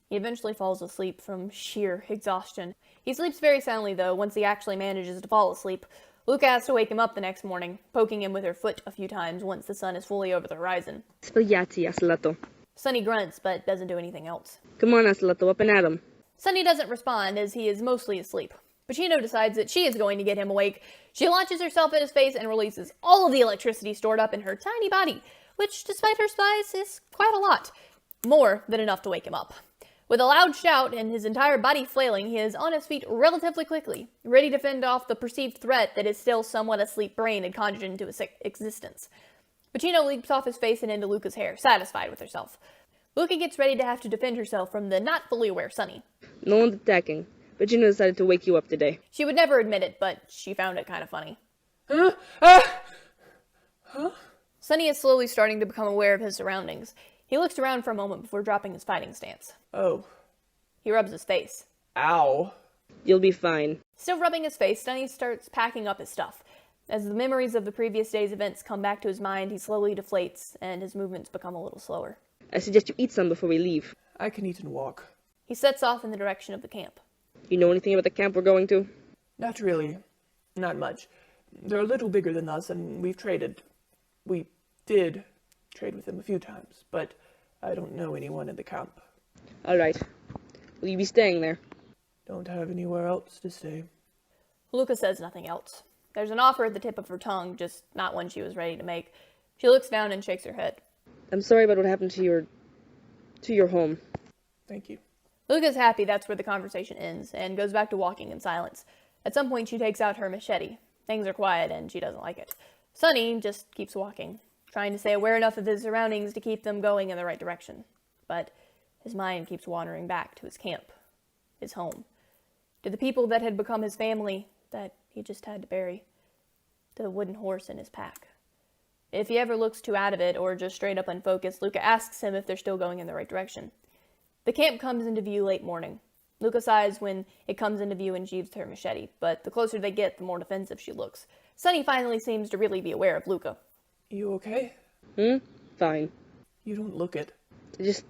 He eventually falls asleep from sheer exhaustion. He sleeps very soundly, though, once he actually manages to fall asleep. Luca has to wake him up the next morning, poking him with her foot a few times once the sun is fully over the horizon. Svegliati, Asalato. Sunny grunts, but doesn't do anything else. Come on, Asalato, up and at 'em. Sunny doesn't respond, as he is mostly asleep. Pacino decides that she is going to get him awake. She launches herself at his face and releases all of the electricity stored up in her tiny body, which, despite her size, is quite a lot. More than enough to wake him up. With a loud shout and his entire body flailing, he is on his feet relatively quickly, ready to fend off the perceived threat that his still somewhat asleep brain had conjured into his existence. Pacino leaps off his face and into Luca's hair, satisfied with herself. Luca gets ready to have to defend herself from the not fully aware Sunny. No one's attacking, but Gina decided to wake you up today. She would never admit it, but she found it kind of funny. Sunny is slowly starting to become aware of his surroundings. He looks around for a moment before dropping his fighting stance. Oh. He rubs his face. Ow. You'll be fine. Still rubbing his face, Sunny starts packing up his stuff. As the memories of the previous day's events come back to his mind, he slowly deflates, and his movements become a little slower. I suggest you eat some before we leave. I can eat and walk. He sets off in the direction of the camp. You know anything about the camp we're going to? Not really. Not much. They're a little bigger than us, and we've traded. We did trade with them a few times, but I don't know anyone in the camp. All right. Will you be staying there? Don't have anywhere else to stay. Luca says nothing else. There's an offer at the tip of her tongue, just not one she was ready to make. She looks down and shakes her head. I'm sorry about what happened to your home. Thank you. Luca's happy that's where the conversation ends, and goes back to walking in silence. At some point, she takes out her machete. Things are quiet, and she doesn't like it. Sunny just keeps walking, trying to stay aware enough of his surroundings to keep them going in the right direction. But his mind keeps wandering back to his camp, his home, to the people that had become his family that he just had to bury, to the wooden horse in his pack. If he ever looks too out of it or just straight up unfocused, Luca asks him if they're still going in the right direction. The camp comes into view late morning. Luca sighs when it comes into view and sheaves her machete, but the closer they get, the more defensive she looks. Sunny finally seems to really be aware of Luca. You okay? Fine. You don't look it. I just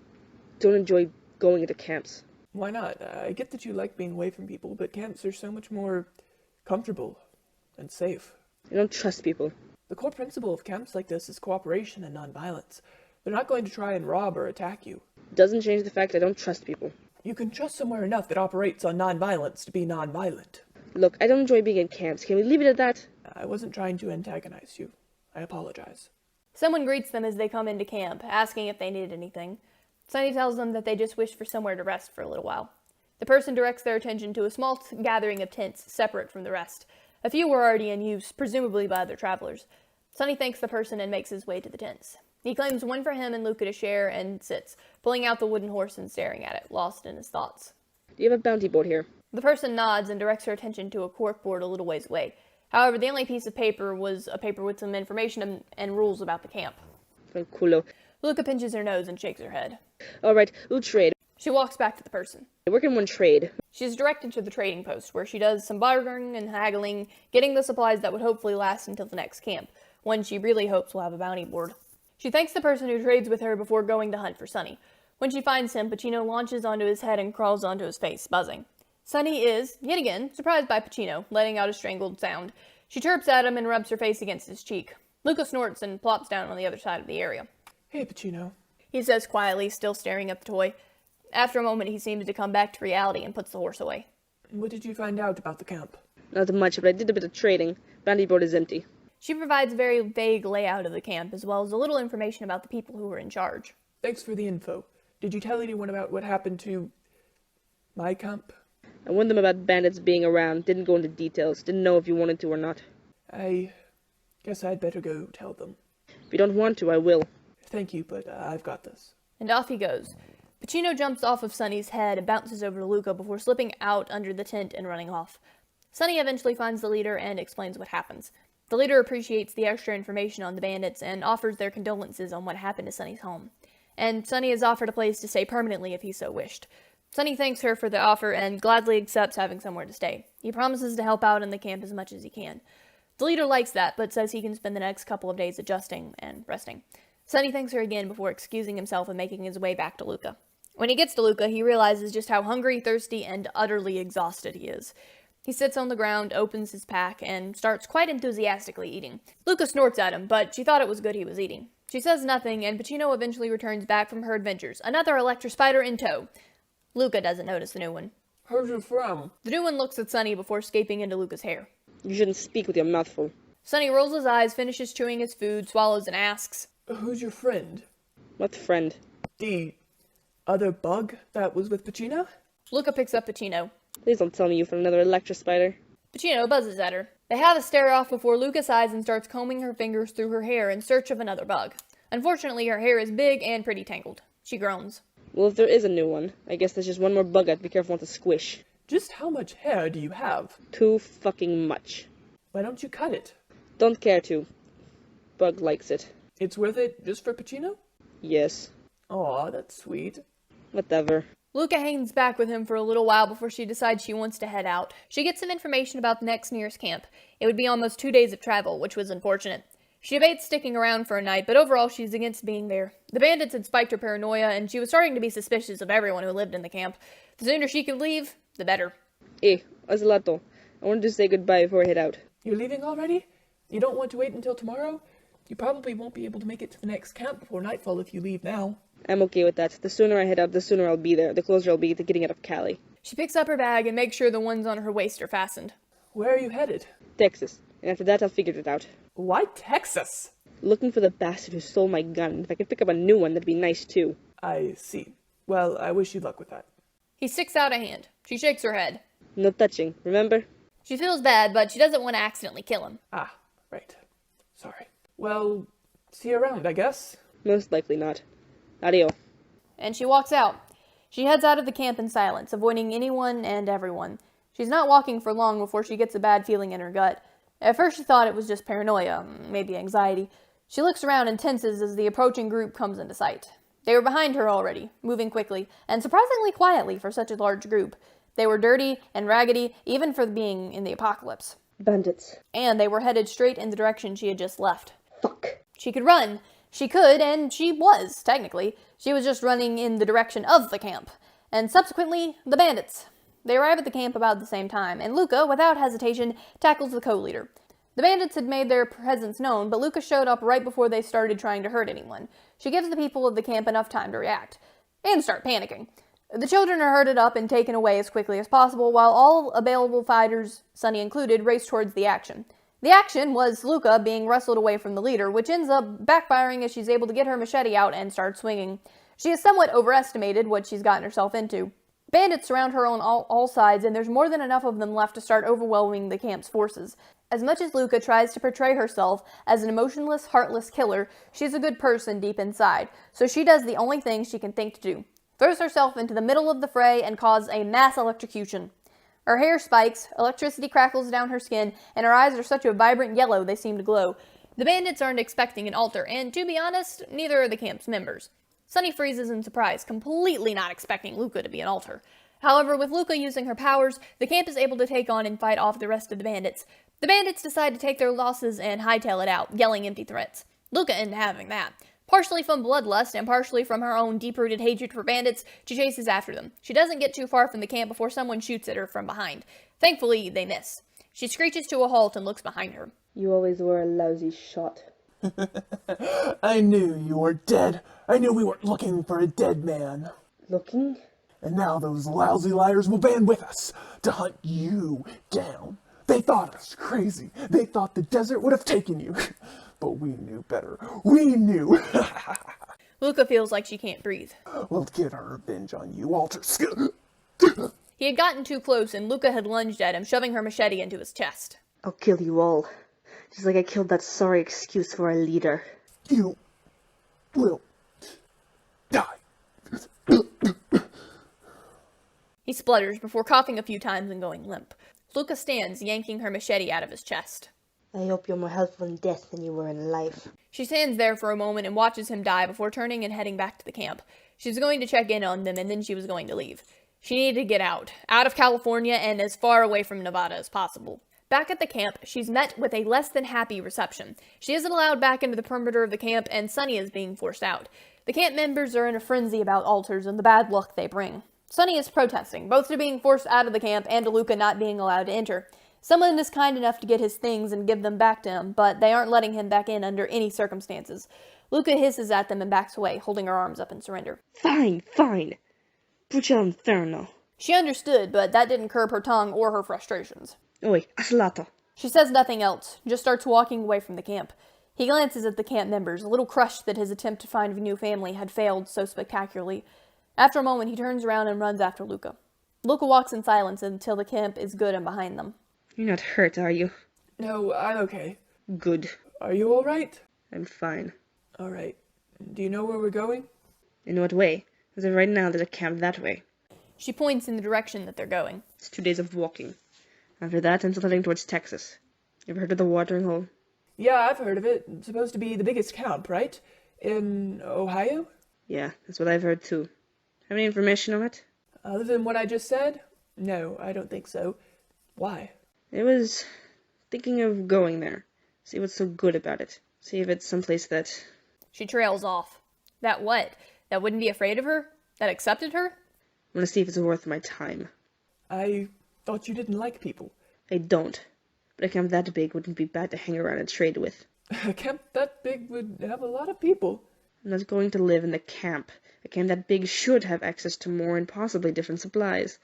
don't enjoy going into camps. Why not? I get that you like being away from people, but camps are so much more comfortable and safe. I don't trust people. The core principle of camps like this is cooperation and nonviolence. They're not going to try and rob or attack you. Doesn't change the fact I don't trust people. You can trust somewhere enough that operates on nonviolence to be nonviolent. Look, I don't enjoy being in camps. Can we leave it at that? I wasn't trying to antagonize you. I apologize. Someone greets them as they come into camp, asking if they needed anything. Sunny tells them that they just wish for somewhere to rest for a little while. The person directs their attention to a small gathering of tents separate from the rest. A few were already in use, presumably by other travelers. Sunny thanks the person and makes his way to the tents. He claims one for him and Luca to share and sits, pulling out the wooden horse and staring at it, lost in his thoughts. Do you have a bounty board here? The person nods and directs her attention to a corkboard a little ways away. However, the only piece of paper was a paper with some information and rules about the camp. Fanculo. Luca pinches her nose and shakes her head. All right, we'll trade. She walks back to the person. I work in one trade. She's directed to the trading post, where she does some bargaining and haggling, getting the supplies that would hopefully last until the next camp, one she really hopes will have a bounty board. She thanks the person who trades with her before going to hunt for Sunny. When she finds him, Pacino launches onto his head and crawls onto his face, buzzing. Sunny is, yet again, surprised by Pacino, letting out a strangled sound. She chirps at him and rubs her face against his cheek. Luca snorts and plops down on the other side of the area. Hey, Pacino. He says quietly, still staring at the toy. After a moment, he seems to come back to reality and puts the horse away. What did you find out about the camp? Not much, but I did a bit of trading. Bounty board is empty. She provides a very vague layout of the camp, as well as a little information about the people who were in charge. Thanks for the info. Did you tell anyone about what happened to my camp? I warned them about bandits being around. Didn't go into details. Didn't know if you wanted to or not. I guess I'd better go tell them. If you don't want to, I will. Thank you, but I've got this. And off he goes. Pacino jumps off of Sunny's head and bounces over to Luca before slipping out under the tent and running off. Sunny eventually finds the leader and explains what happens. The leader appreciates the extra information on the bandits and offers their condolences on what happened to Sunny's home. And Sunny is offered a place to stay permanently if he so wished. Sunny thanks her for the offer and gladly accepts having somewhere to stay. He promises to help out in the camp as much as he can. The leader likes that, but says he can spend the next couple of days adjusting and resting. Sonny thanks her again before excusing himself and making his way back to Luca. When he gets to Luca, he realizes just how hungry, thirsty, and utterly exhausted he is. He sits on the ground, opens his pack, and starts quite enthusiastically eating. Luca snorts at him, but she thought it was good he was eating. She says nothing, and Pacino eventually returns back from her adventures, another Electrospider in tow. Luca doesn't notice the new one. Where's it from? The new one looks at Sonny before escaping into Luca's hair. You shouldn't speak with your mouth full. Sonny rolls his eyes, finishes chewing his food, swallows, and asks, Who's your friend? What friend? The other bug that was with Pacino? Luca picks up Pacino. Please don't tell me you found another Electrospider. Pacino buzzes at her. They have a stare-off before Luca sighs and starts combing her fingers through her hair in search of another bug. Unfortunately, her hair is big and pretty tangled. She groans. Well, if there is a new one, I guess there's just one more bug I'd be careful not to squish. Just how much hair do you have? Too fucking much. Why don't you cut it? Don't care to. Bug likes it. It's worth it just for Pacino? Yes. Aw, that's sweet. Whatever. Luca hangs back with him for a little while before she decides she wants to head out. She gets some information about the next nearest camp. It would be almost 2 days of travel, which was unfortunate. She debates sticking around for a night, but overall she's against being there. The bandits had spiked her paranoia, and she was starting to be suspicious of everyone who lived in the camp. The sooner she could leave, the better. Azalato, I wanted to say goodbye before I head out. You're leaving already? You don't want to wait until tomorrow? You probably won't be able to make it to the next camp before nightfall if you leave now. I'm okay with that. The sooner I head out, the sooner I'll be there. The closer I'll be to getting out of Cali. She picks up her bag and makes sure the ones on her waist are fastened. Where are you headed? Texas. And after that, I'll figure it out. Why Texas? Looking for the bastard who stole my gun. If I could pick up a new one, that'd be nice too. I see. Well, I wish you luck with that. He sticks out a hand. She shakes her head. No touching, remember? She feels bad, but she doesn't want to accidentally kill him. Ah, right. Sorry. Well, see you around, I guess. Most likely not. Adio. And she walks out. She heads out of the camp in silence, avoiding anyone and everyone. She's not walking for long before she gets a bad feeling in her gut. At first she thought it was just paranoia, maybe anxiety. She looks around and tenses as the approaching group comes into sight. They were behind her already, moving quickly, and surprisingly quietly for such a large group. They were dirty and raggedy, even for being in the apocalypse. Bandits. And they were headed straight in the direction she had just left. Fuck. She could run. She could, and she was, technically. She was just running in the direction of the camp. And subsequently, the bandits. They arrive at the camp about the same time, and Luca, without hesitation, tackles the co-leader. The bandits had made their presence known, but Luca showed up right before they started trying to hurt anyone. She gives the people of the camp enough time to react, and start panicking. The children are herded up and taken away as quickly as possible, while all available fighters, Sonny included, race towards the action. The action was Luca being wrestled away from the leader, which ends up backfiring as she's able to get her machete out and start swinging. She has somewhat overestimated what she's gotten herself into. Bandits surround her on all sides, and there's more than enough of them left to start overwhelming the camp's forces. As much as Luca tries to portray herself as an emotionless, heartless killer, she's a good person deep inside, so she does the only thing she can think to do. Throws herself into the middle of the fray and causes a mass electrocution. Her hair spikes, electricity crackles down her skin, and her eyes are such a vibrant yellow they seem to glow. The bandits aren't expecting an altar, and to be honest, neither are the camp's members. Sonny freezes in surprise, completely not expecting Luca to be an altar. However, with Luca using her powers, the camp is able to take on and fight off the rest of the bandits. The bandits decide to take their losses and hightail it out, yelling empty threats. Luca isn't having that. Partially from bloodlust and partially from her own deep-rooted hatred for bandits, she chases after them. She doesn't get too far from the camp before someone shoots at her from behind. Thankfully, they miss. She screeches to a halt and looks behind her. You always were a lousy shot. I knew you were dead. I knew we weren't looking for a dead man. Looking? And now those lousy liars will band with us to hunt you down. They thought us crazy. They thought the desert would have taken you. But we knew better. We knew. Luca feels like she can't breathe. We'll get our revenge on you, Alter. He had gotten too close, and Luca had lunged at him, shoving her machete into his chest. I'll kill you all. Just like I killed that sorry excuse for a leader. You will die. He splutters before coughing a few times and going limp. Luca stands, yanking her machete out of his chest. I hope you're more helpful in death than you were in life. She stands there for a moment and watches him die before turning and heading back to the camp. She was going to check in on them, and then she was going to leave. She needed to get out of California and as far away from Nevada as possible. Back at the camp, she's met with a less than happy reception. She isn't allowed back into the perimeter of the camp, and Sunny is being forced out. The camp members are in a frenzy about altars and the bad luck they bring. Sunny is protesting, both to being forced out of the camp and to Luca not being allowed to enter. Someone is kind enough to get his things and give them back to him, but they aren't letting him back in under any circumstances. Luca hisses at them and backs away, holding her arms up in surrender. Fine, fine. Put you on Inferno. She understood, but that didn't curb her tongue or her frustrations. Oi, asalato. She says nothing else, just starts walking away from the camp. He glances at the camp members, a little crushed that his attempt to find a new family had failed so spectacularly. After a moment, he turns around and runs after Luca. Luca walks in silence until the camp is good and behind them. You're not hurt, are you? No, I'm okay. Good. Are you all right? I'm fine. All right. Do you know where we're going? In what way? As of right now, there's a camp that way. She points in the direction that they're going. It's 2 days of walking. After that, I'm still heading towards Texas. You ever heard of the watering hole? Yeah, I've heard of it. It's supposed to be the biggest camp, right? In Ohio? Yeah, that's what I've heard too. Have any information on it? Other than what I just said? No, I don't think so. Why? I was thinking of going there. See what's so good about it. See if it's someplace that... She trails off. That what? That wouldn't be afraid of her? That accepted her? I want to see if it's worth my time. I thought you didn't like people. I don't. But a camp that big wouldn't be bad to hang around and trade with. A camp that big would have a lot of people. I'm not going to live in the camp. A camp that big should have access to more and possibly different supplies.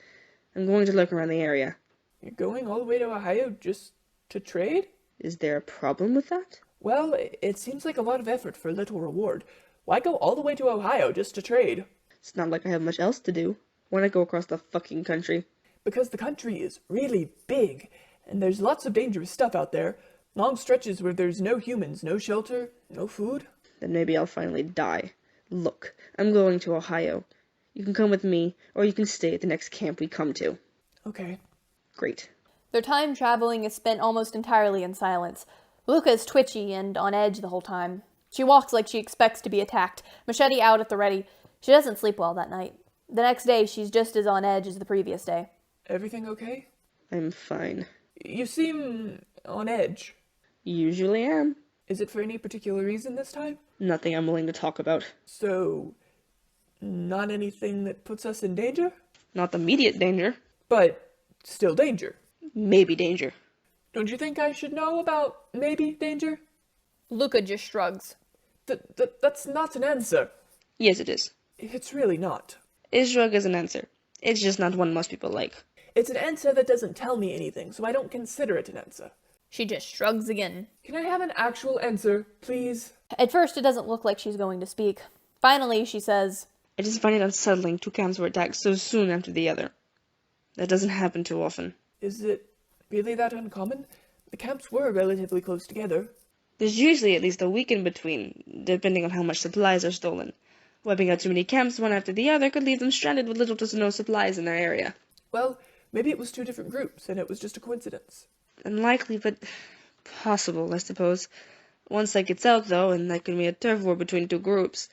I'm going to look around the area. You're going all the way to Ohio just to trade? Is there a problem with that? Well, it seems like a lot of effort for little reward. Why go all the way to Ohio just to trade? It's not like I have much else to do. Why not go across the fucking country? Because the country is really big, and there's lots of dangerous stuff out there. Long stretches where there's no humans, no shelter, no food. Then maybe I'll finally die. Look, I'm going to Ohio. You can come with me, or you can stay at the next camp we come to. Okay. Great. Their time traveling is spent almost entirely in silence. Luca is twitchy and on edge the whole time. She walks like she expects to be attacked, machete out at the ready. She doesn't sleep well that night. The next day, she's just as on edge as the previous day. Everything okay? I'm fine. You seem on edge. Usually am. Is it for any particular reason this time? Nothing I'm willing to talk about. So, not anything that puts us in danger? Not immediate danger. But still danger. Maybe danger. Don't you think I should know about maybe danger? Luca just shrugs. That's not an answer. Yes, it is. It's really not. A shrug is an answer. It's just not one most people like. It's an answer that doesn't tell me anything, so I don't consider it an answer. She just shrugs again. Can I have an actual answer, please? At first, it doesn't look like she's going to speak. Finally, she says, I just find it unsettling 2 camps were attacked so soon after the other. That doesn't happen too often. Is it really that uncommon? The camps were relatively close together. There's usually at least a week in between, depending on how much supplies are stolen. Wiping out too many camps one after the other could leave them stranded with little to no supplies in their area. Well, maybe it was 2 different groups, and it was just a coincidence. Unlikely, but possible, I suppose. Once that gets out, though, and that can be a turf war between 2 groups,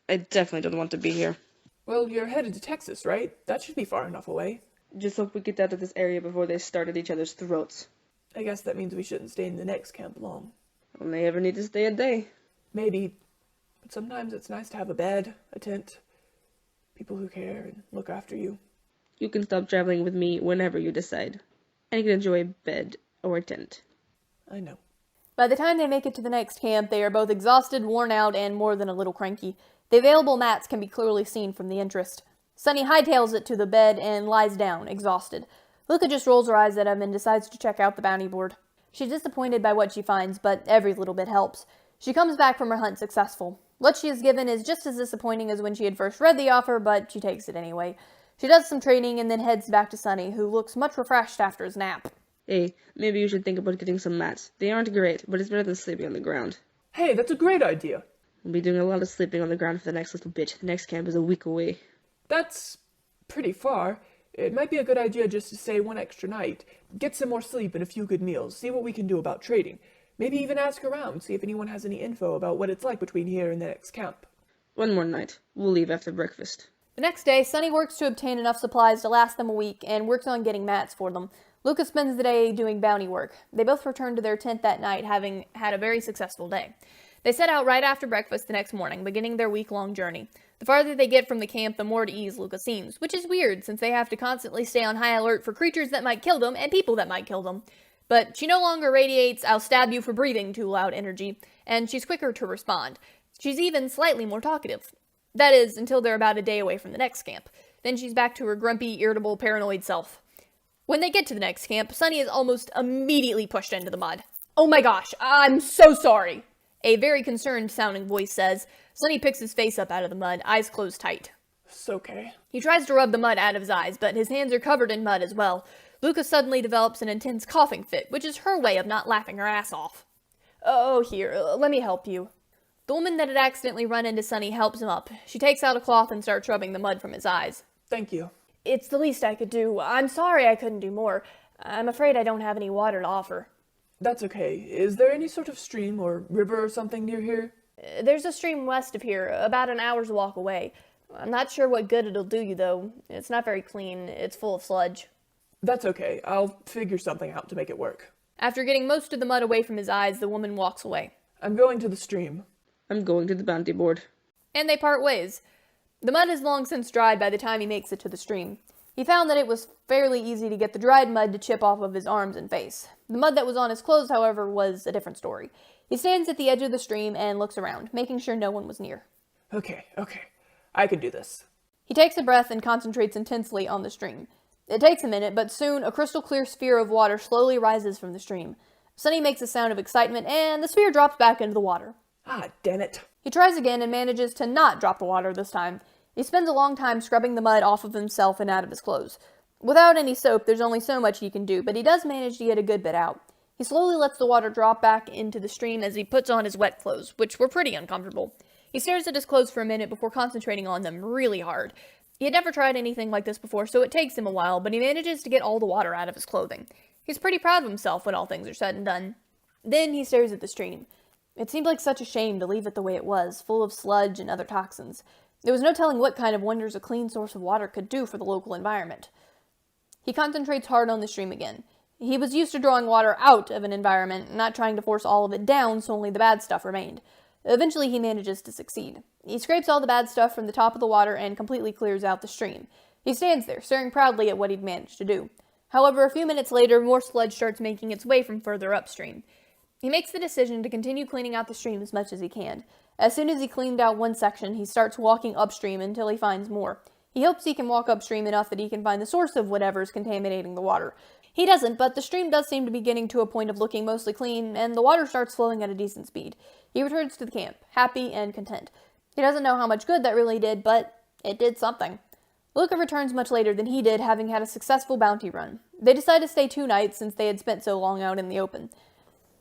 I definitely don't want to be here. Well, you're headed to Texas, right? That should be far enough away. Just hope we get out of this area before they start at each other's throats. I guess that means we shouldn't stay in the next camp long. Only ever need to stay a day. Maybe, but sometimes it's nice to have a bed, a tent, people who care and look after you. You can stop traveling with me whenever you decide. And you can enjoy a bed or a tent. I know. By the time they make it to the next camp, they are both exhausted, worn out, and more than a little cranky. The available mats can be clearly seen from the interest. Sunny hightails it to the bed and lies down, exhausted. Luca just rolls her eyes at him and decides to check out the bounty board. She's disappointed by what she finds, but every little bit helps. She comes back from her hunt successful. What she is given is just as disappointing as when she had first read the offer, but she takes it anyway. She does some trading and then heads back to Sunny, who looks much refreshed after his nap. Hey, maybe you should think about getting some mats. They aren't great, but it's better than sleeping on the ground. Hey, that's a great idea. We'll be doing a lot of sleeping on the ground for the next little bit. The next camp is a week away. That's pretty far. It might be a good idea just to stay 1 extra night, get some more sleep and a few good meals, see what we can do about trading. Maybe even ask around, see if anyone has any info about what it's like between here and the next camp. 1 more night. We'll leave after breakfast. The next day, Sunny works to obtain enough supplies to last them a week and works on getting mats for them. Luca spends the day doing bounty work. They both return to their tent that night, having had a very successful day. They set out right after breakfast the next morning, beginning their week-long journey. The farther they get from the camp, the more at ease Luca seems, which is weird since they have to constantly stay on high alert for creatures that might kill them and people that might kill them. But she no longer radiates "I'll stab you for breathing too loud" energy, and she's quicker to respond. She's even slightly more talkative. That is, until they're about a day away from the next camp. Then she's back to her grumpy, irritable, paranoid self. When they get to the next camp, Sunny is almost immediately pushed into the mud. "Oh my gosh, I'm so sorry," a very concerned-sounding voice says. Sunny picks his face up out of the mud, eyes closed tight. It's okay. He tries to rub the mud out of his eyes, but his hands are covered in mud as well. Luca suddenly develops an intense coughing fit, which is her way of not laughing her ass off. "Oh, here, let me help you." The woman that had accidentally run into Sunny helps him up. She takes out a cloth and starts rubbing the mud from his eyes. Thank you. "It's the least I could do. I'm sorry I couldn't do more. I'm afraid I don't have any water to offer." That's okay. Is there any sort of stream or river or something near here? "There's a stream west of here, about an hour's walk away. I'm not sure what good it'll do you, though. It's not very clean. It's full of sludge." That's okay. I'll figure something out to make it work. After getting most of the mud away from his eyes, the woman walks away. I'm going to the stream. I'm going to the bounty board. And they part ways. The mud has long since dried by the time he makes it to the stream. He found that it was fairly easy to get the dried mud to chip off of his arms and face. The mud that was on his clothes, however, was a different story. He stands at the edge of the stream and looks around, making sure no one was near. Okay. I can do this. He takes a breath and concentrates intensely on the stream. It takes a minute, but soon a crystal clear sphere of water slowly rises from the stream. Sunny makes a sound of excitement, and the sphere drops back into the water. Ah, damn it. He tries again and manages to not drop the water this time. He spends a long time scrubbing the mud off of himself and out of his clothes. Without any soap, there's only so much he can do, but he does manage to get a good bit out. He slowly lets the water drop back into the stream as he puts on his wet clothes, which were pretty uncomfortable. He stares at his clothes for a minute before concentrating on them really hard. He had never tried anything like this before, so it takes him a while, but he manages to get all the water out of his clothing. He's pretty proud of himself when all things are said and done. Then he stares at the stream. It seemed like such a shame to leave it the way it was, full of sludge and other toxins. There was no telling what kind of wonders a clean source of water could do for the local environment. He concentrates hard on the stream again. He was used to drawing water out of an environment, not trying to force all of it down so only the bad stuff remained. Eventually he manages to succeed. He scrapes all the bad stuff from the top of the water and completely clears out the stream. He stands there, staring proudly at what he'd managed to do. However, a few minutes later, more sludge starts making its way from further upstream. He makes the decision to continue cleaning out the stream as much as he can. As soon as he cleaned out one section, he starts walking upstream until he finds more. He hopes he can walk upstream enough that he can find the source of whatever is contaminating the water. He doesn't, but the stream does seem to be getting to a point of looking mostly clean, and the water starts flowing at a decent speed. He returns to the camp, happy and content. He doesn't know how much good that really did, but it did something. Luca returns much later than he did, having had a successful bounty run. They decide to stay 2 nights since they had spent so long out in the open.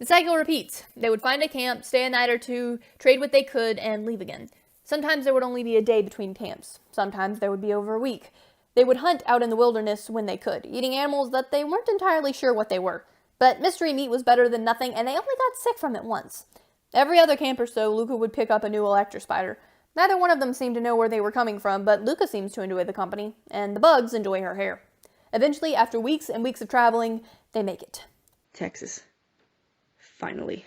The cycle repeats. They would find a camp, stay a night or two, trade what they could, and leave again. Sometimes there would only be a day between camps. Sometimes there would be over a week. They would hunt out in the wilderness when they could, eating animals that they weren't entirely sure what they were. But mystery meat was better than nothing, and they only got sick from it once. Every other camp or so, Luca would pick up a new electro spider. Neither one of them seemed to know where they were coming from, but Luca seems to enjoy the company, and the bugs enjoy her hair. Eventually, after weeks and weeks of traveling, they make it. Texas. Finally.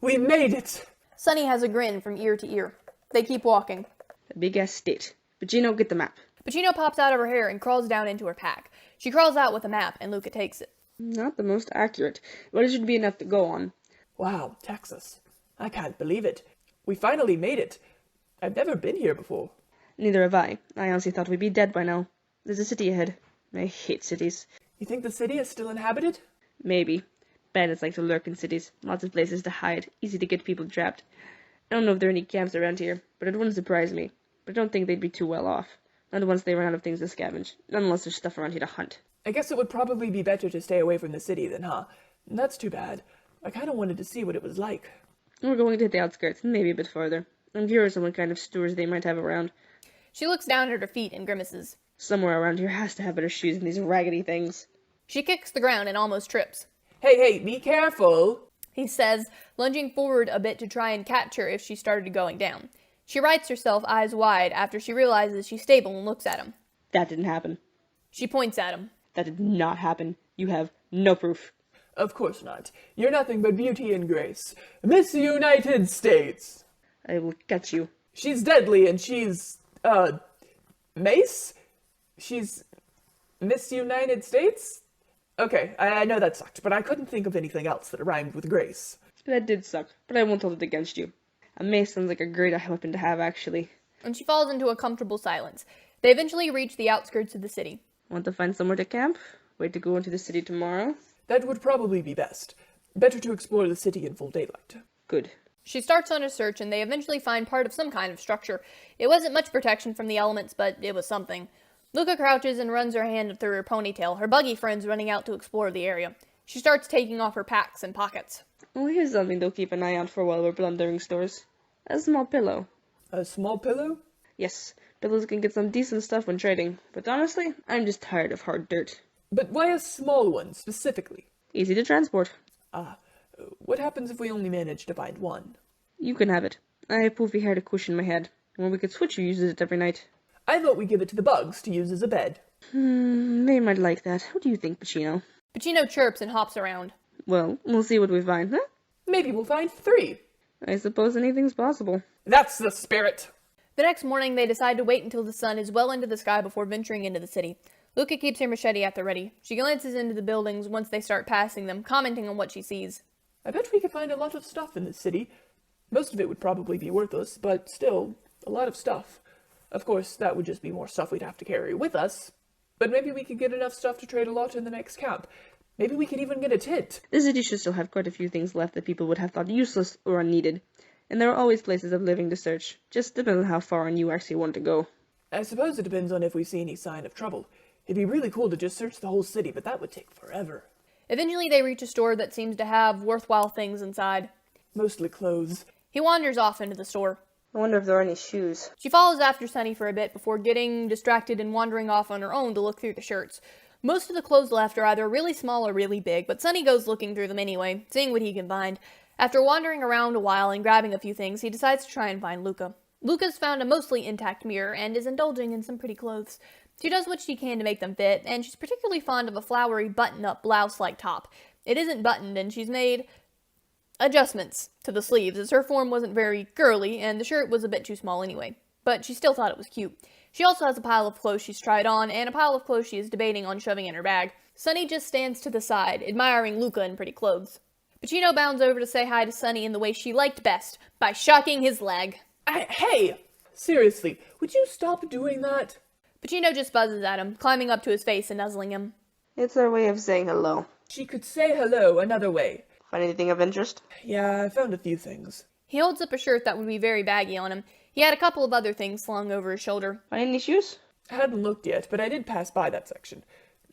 We made it! Sunny has a grin from ear to ear. They keep walking. A big-ass state. But Gino, get the map. Pacino pops out of her hair and crawls down into her pack. She crawls out with a map, and Luca takes it. Not the most accurate, but it should be enough to go on. Wow, Texas. I can't believe it. We finally made it. I've never been here before. Neither have I. I honestly thought we'd be dead by now. There's a city ahead. I hate cities. You think the city is still inhabited? Maybe. Bandits like to lurk in cities. Lots of places to hide. Easy to get people trapped. I don't know if there are any camps around here, but it wouldn't surprise me. But I don't think they'd be too well off. Not once they run out of things to scavenge. Not unless there's stuff around here to hunt. I guess it would probably be better to stay away from the city then, huh? That's too bad. I kinda wanted to see what it was like. We're going to hit the outskirts, maybe a bit farther. I'm curious on what kind of stores they might have around. She looks down at her feet and grimaces. Somewhere around here has to have better shoes than these raggedy things. She kicks the ground and almost trips. Hey, be careful! He says, lunging forward a bit to try and catch her if she started going down. She rights herself, eyes wide, after she realizes she's stable and looks at him. That didn't happen. She points at him. That did not happen. You have No proof. Of course not. You're nothing but beauty and grace. Miss United States! I will catch you. She's deadly and she's, Mace? She's Miss United States? Okay, I know that sucked, but I couldn't think of anything else that rhymed with grace. That did suck, but I won't hold it against you. A mace sounds like a great weapon to have, actually. And she falls into a comfortable silence. They eventually reach the outskirts of the city. Want to find somewhere to camp? Wait to go into the city tomorrow? That would probably be best. Better to explore the city in full daylight. Good. She starts on a search, and they eventually find part of some kind of structure. It wasn't much protection from the elements, but it was something. Luca crouches and runs her hand through her ponytail, her buggy friends running out to explore the area. She starts taking off her packs and pockets. Oh, here's something to keep an eye out for while we're plundering stores. A small pillow. A small pillow? Yes, pillows can get some decent stuff when trading, but honestly, I'm just tired of hard dirt. But why a small one, specifically? Easy to transport. What happens if we only manage to find one? You can have it. I have poofy hair to cushion my head. When we could switch who uses it every night. I thought we'd give it to the bugs to use as a bed. They might like that. What do you think, Pacino? Pacino chirps and hops around. Well, we'll see what we find, huh? Maybe we'll find 3. I suppose anything's possible. That's the spirit! The next morning, they decide to wait until the sun is well into the sky before venturing into the city. Luca keeps her machete at the ready. She glances into the buildings once they start passing them, commenting on what she sees. I bet we could find a lot of stuff in this city. Most of it would probably be worthless, but still, a lot of stuff. Of course, that would just be more stuff we'd have to carry with us. But maybe we could get enough stuff to trade a lot in the next camp. Maybe we could even get a tent. The city should still have quite a few things left that people would have thought useless or unneeded. And there are always places of living to search. Just depends on how far on you actually want to go. I suppose it depends on if we see any sign of trouble. It'd be really cool to just search the whole city, but that would take forever. Eventually, they reach a store that seems to have worthwhile things inside. Mostly clothes. He wanders off into the store. I wonder if there are any shoes. She follows after Sunny for a bit before getting distracted and wandering off on her own to look through the shirts. Most of the clothes left are either really small or really big, but Sunny goes looking through them anyway, seeing what he can find. After wandering around a while and grabbing a few things, he decides to try and find Luca. Luca's found a mostly intact mirror and is indulging in some pretty clothes. She does what she can to make them fit, and she's particularly fond of a flowery button-up blouse-like top. It isn't buttoned, and she's made adjustments to the sleeves, as her form wasn't very girly, and the shirt was a bit too small anyway. But she still thought it was cute. She also has a pile of clothes she's tried on, and a pile of clothes she is debating on shoving in her bag. Sunny just stands to the side, admiring Luca in pretty clothes. Pacino bounds over to say hi to Sunny in the way she liked best, by shocking his leg. Hey! Seriously, would you stop doing that? Pacino just buzzes at him, climbing up to his face and nuzzling him. It's our way of saying hello. She could say hello another way. Find anything of interest? Yeah, I found a few things. He holds up a shirt that would be very baggy on him. He had a couple of other things slung over his shoulder. Find any shoes? I hadn't looked yet, but I did pass by that section.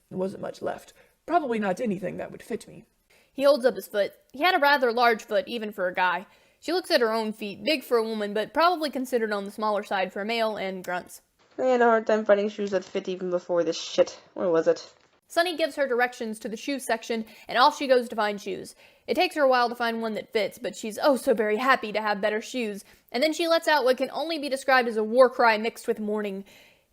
There wasn't much left. Probably not anything that would fit me. He holds up his foot. He had a rather large foot, even for a guy. She looks at her own feet, big for a woman, but probably considered on the smaller side for a male, and grunts. I had a hard time finding shoes that fit even before this shit. Where was it? Sunny gives her directions to the shoe section, and off she goes to find shoes. It takes her a while to find one that fits, but she's oh so very happy to have better shoes. And then she lets out what can only be described as a war cry mixed with mourning.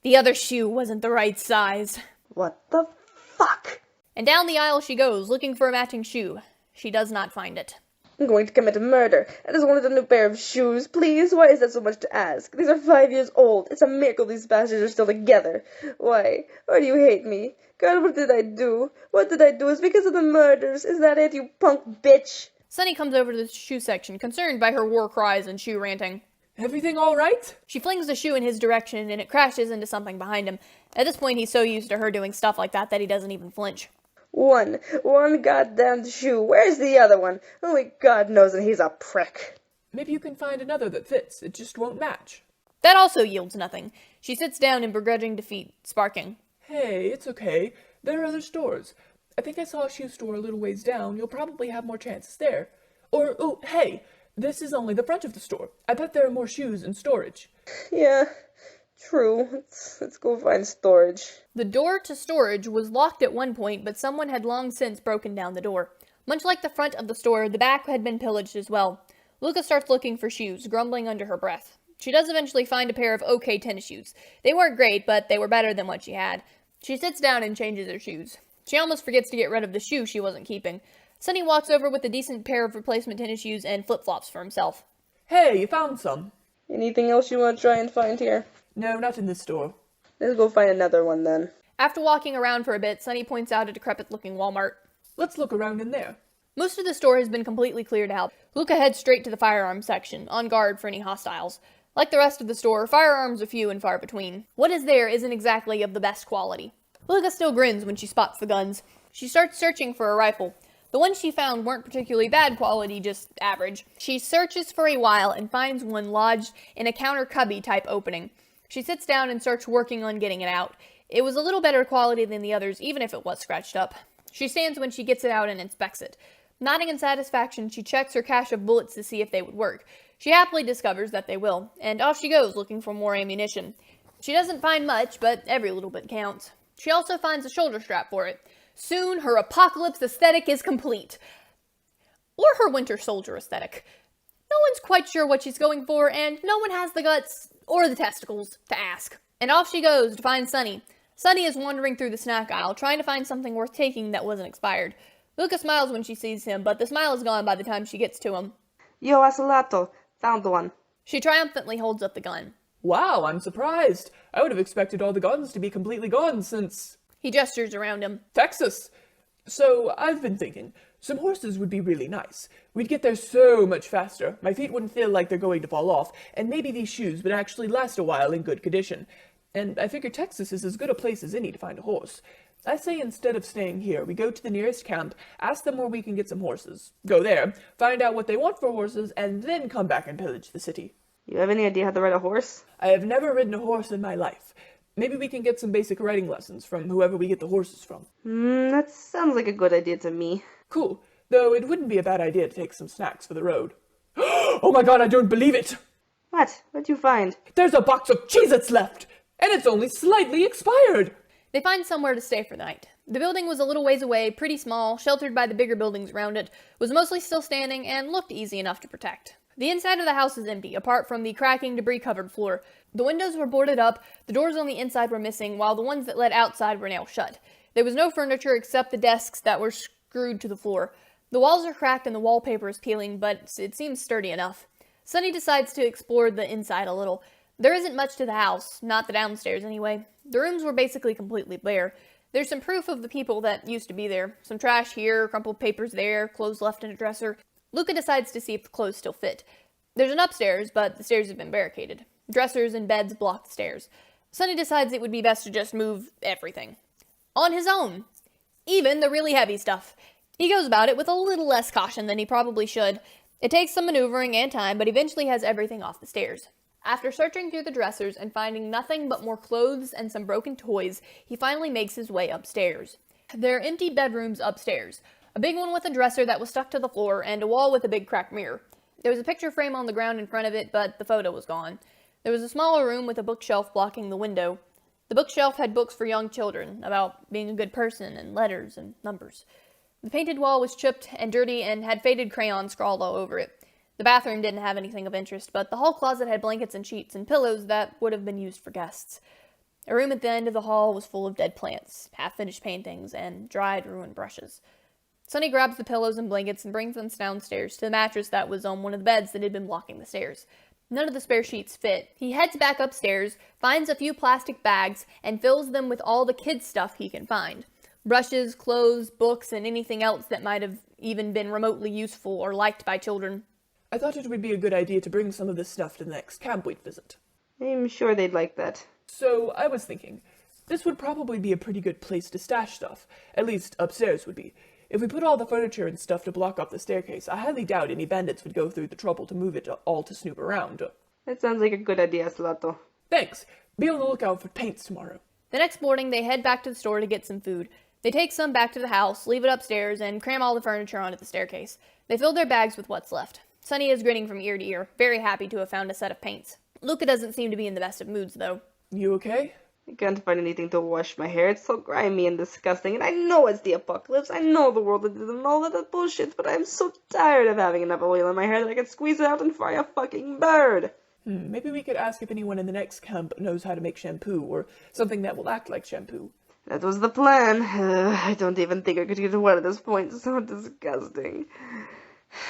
The other shoe wasn't the right size. What the fuck? And down the aisle she goes, looking for a matching shoe. She does not find it. I'm going to commit a murder. I just wanted a new pair of shoes, please. Why is that so much to ask? These are 5 years old. It's a miracle these bastards are still together. Why? Why do you hate me? God, what did I do? What did I do? It's because of the murders. Is that it, you punk bitch? Sunny comes over to the shoe section, concerned by her war cries and shoe ranting. Everything all right? She flings the shoe in his direction, and it crashes into something behind him. At this point, he's so used to her doing stuff like that he doesn't even flinch. One goddamn shoe. Where's the other one? Only God knows that he's a prick. Maybe you can find another that fits. It just won't match. That also yields nothing. She sits down in begrudging defeat, sparking. Hey, it's okay. There are other stores. I think I saw a shoe store a little ways down. You'll probably have more chances there. Or, oh, hey, this is only the front of the store. I bet there are more shoes in storage. Yeah, true. Let's go find storage. The door to storage was locked at one point, but someone had long since broken down the door. Much like the front of the store, the back had been pillaged as well. Luca starts looking for shoes, grumbling under her breath. She does eventually find a pair of okay tennis shoes. They weren't great, but they were better than what she had. She sits down and changes her shoes. She almost forgets to get rid of the shoe she wasn't keeping. Sunny walks over with a decent pair of replacement tennis shoes and flip-flops for himself. Hey, you found some. Anything else you want to try and find here? No, not in this store. Let's go find another one then. After walking around for a bit, Sunny points out a decrepit-looking Walmart. Let's look around in there. Most of the store has been completely cleared out. Luca heads straight to the firearms section, on guard for any hostiles. Like the rest of the store, firearms are few and far between. What is there isn't exactly of the best quality. Luca still grins when she spots the guns. She starts searching for a rifle. The ones she found weren't particularly bad quality, just average. She searches for a while and finds one lodged in a counter cubby type opening. She sits down and starts working on getting it out. It was a little better quality than the others, even if it was scratched up. She stands when she gets it out and inspects it. Nodding in satisfaction, she checks her cache of bullets to see if they would work. She happily discovers that they will, and off she goes looking for more ammunition. She doesn't find much, but every little bit counts. She also finds a shoulder strap for it. Soon, her apocalypse aesthetic is complete. Or her winter soldier aesthetic. No one's quite sure what she's going for, and no one has the guts, or the testicles, to ask. And off she goes to find Sunny. Sunny is wandering through the snack aisle, trying to find something worth taking that wasn't expired. Luca smiles when she sees him, but the smile is gone by the time she gets to him. Yo, Asolato. Found one. She triumphantly holds up the gun. Wow, I'm surprised. I would have expected all the guns to be completely gone since... He gestures around him. Texas. So, I've been thinking, some horses would be really nice. We'd get there so much faster. My feet wouldn't feel like they're going to fall off, and maybe these shoes would actually last a while in good condition. And I figure Texas is as good a place as any to find a horse. I say instead of staying here, we go to the nearest camp, ask them where we can get some horses, go there, find out what they want for horses, and then come back and pillage the city. You have any idea how to ride a horse? I have never ridden a horse in my life. Maybe we can get some basic riding lessons from whoever we get the horses from. That sounds like a good idea to me. Cool. Though it wouldn't be a bad idea to take some snacks for the road. Oh my god, I don't believe it! What? What'd you find? There's a box of Cheez-Its left! And it's only slightly expired! They find somewhere to stay for the night. The building was a little ways away, pretty small, sheltered by the bigger buildings around it, was mostly still standing, and looked easy enough to protect. The inside of the house is empty, apart from the cracking, debris-covered floor. The windows were boarded up, the doors on the inside were missing, while the ones that led outside were nailed shut. There was no furniture except the desks that were screwed to the floor. The walls are cracked and the wallpaper is peeling, but it seems sturdy enough. Sunny decides to explore the inside a little. There isn't much to the house, not the downstairs anyway. The rooms were basically completely bare. There's some proof of the people that used to be there. Some trash here, crumpled papers there, clothes left in a dresser. Luca decides to see if the clothes still fit. There's an upstairs, but the stairs have been barricaded. Dressers and beds block the stairs. Sunny decides it would be best to just move everything. On his own. Even the really heavy stuff. He goes about it with a little less caution than he probably should. It takes some maneuvering and time, but eventually has everything off the stairs. After searching through the dressers and finding nothing but more clothes and some broken toys, he finally makes his way upstairs. There are empty bedrooms upstairs. A big one with a dresser that was stuck to the floor, and a wall with a big cracked mirror. There was a picture frame on the ground in front of it, but the photo was gone. There was a smaller room with a bookshelf blocking the window. The bookshelf had books for young children, about being a good person and letters and numbers. The painted wall was chipped and dirty and had faded crayons scrawled all over it. The bathroom didn't have anything of interest, but the hall closet had blankets and sheets and pillows that would have been used for guests. A room at the end of the hall was full of dead plants, half-finished paintings, and dried, ruined brushes. Sunny grabs the pillows and blankets and brings them downstairs to the mattress that was on one of the beds that had been blocking the stairs. None of the spare sheets fit. He heads back upstairs, finds a few plastic bags, and fills them with all the kids' stuff he can find. Brushes, clothes, books, and anything else that might have even been remotely useful or liked by children. I thought it would be a good idea to bring some of this stuff to the next camp we'd visit. I'm sure they'd like that. So, I was thinking, this would probably be a pretty good place to stash stuff. At least, upstairs would be. If we put all the furniture and stuff to block off the staircase, I highly doubt any bandits would go through the trouble to move it all to snoop around. That sounds like a good idea, Slato. Thanks. Be on the lookout for paints tomorrow. The next morning, they head back to the store to get some food. They take some back to the house, leave it upstairs, and cram all the furniture onto the staircase. They fill their bags with what's left. Sunny is grinning from ear to ear, very happy to have found a set of paints. Luca doesn't seem to be in the best of moods, though. You okay? I can't find anything to wash my hair. It's so grimy and disgusting, and I know it's the apocalypse. I know the world is and all that bullshit, but I'm so tired of having enough oil in my hair that I could squeeze it out and fry a fucking bird. Maybe we could ask if anyone in the next camp knows how to make shampoo, or something that will act like shampoo. That was the plan. I don't even think I could get wet at this point. So disgusting.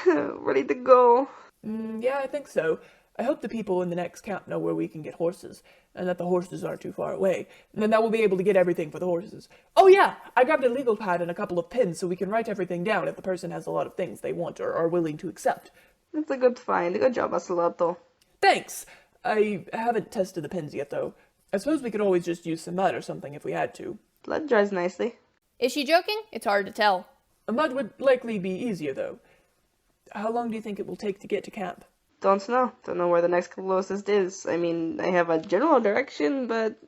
Ready to go. Yeah, I think so. I hope the people in the next camp know where we can get horses, and that the horses aren't too far away. And then that we'll be able to get everything for the horses. Oh yeah, I grabbed a legal pad and a couple of pins so we can write everything down if the person has a lot of things they want or are willing to accept. That's a good find. Good job, Oceloto. Thanks! I haven't tested the pins yet, though. I suppose we could always just use some mud or something if we had to. Blood dries nicely. Is she joking? It's hard to tell. A mud would likely be easier, though. How long do you think it will take to get to camp? Don't know. Don't know where the next closest is. I mean, I have a general direction, but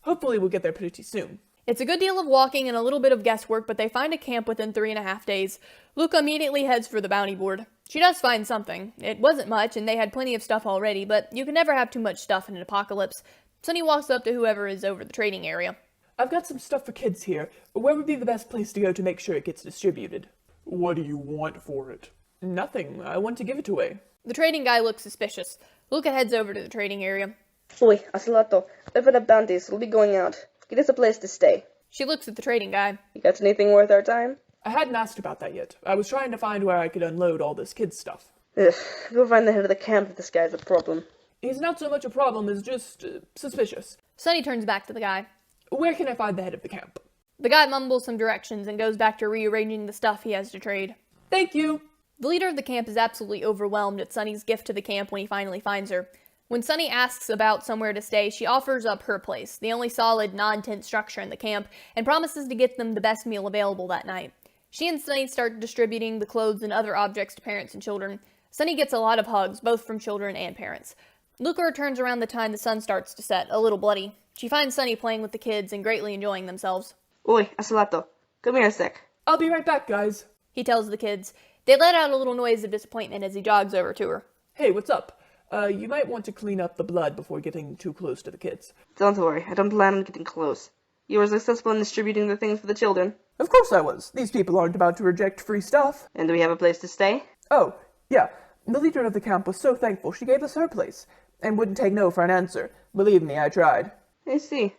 Hopefully we'll get there pretty soon. It's a good deal of walking and a little bit of guesswork, but they find a camp within 3.5 days. Luca immediately heads for the bounty board. She does find something. It wasn't much, and they had plenty of stuff already, but you can never have too much stuff in an apocalypse. Sunny walks up to whoever is over the trading area. I've got some stuff for kids here. Where would be the best place to go to make sure it gets distributed? What do you want for it? Nothing. I want to give it away. The trading guy looks suspicious. Luca heads over to the trading area. Oi, Oceloto. Open up bounties. We'll be going out. Get us a place to stay. She looks at the trading guy. You got anything worth our time? I hadn't asked about that yet. I was trying to find where I could unload all this kids' stuff. Ugh, go find the head of the camp if this guy's a problem. He's not so much a problem as just suspicious. Sunny turns back to the guy. Where can I find the head of the camp? The guy mumbles some directions and goes back to rearranging the stuff he has to trade. Thank you. The leader of the camp is absolutely overwhelmed at Sunny's gift to the camp when he finally finds her. When Sunny asks about somewhere to stay, she offers up her place, the only solid, non-tent structure in the camp, and promises to get them the best meal available that night. She and Sunny start distributing the clothes and other objects to parents and children. Sunny gets a lot of hugs, both from children and parents. Luca returns around the time the sun starts to set, a little bloody. She finds Sunny playing with the kids and greatly enjoying themselves. Oi, Oceloto. Come here a sec. I'll be right back, guys. He tells the kids. They let out a little noise of disappointment as he jogs over to her. Hey, what's up? You might want to clean up the blood before getting too close to the kids. Don't worry. I don't plan on getting close. You were successful in distributing the things for the children. Of course I was. These people aren't about to reject free stuff. And do we have a place to stay? Oh, yeah. The leader of the camp was so thankful she gave us her place, and wouldn't take no for an answer. Believe me, I tried. I see.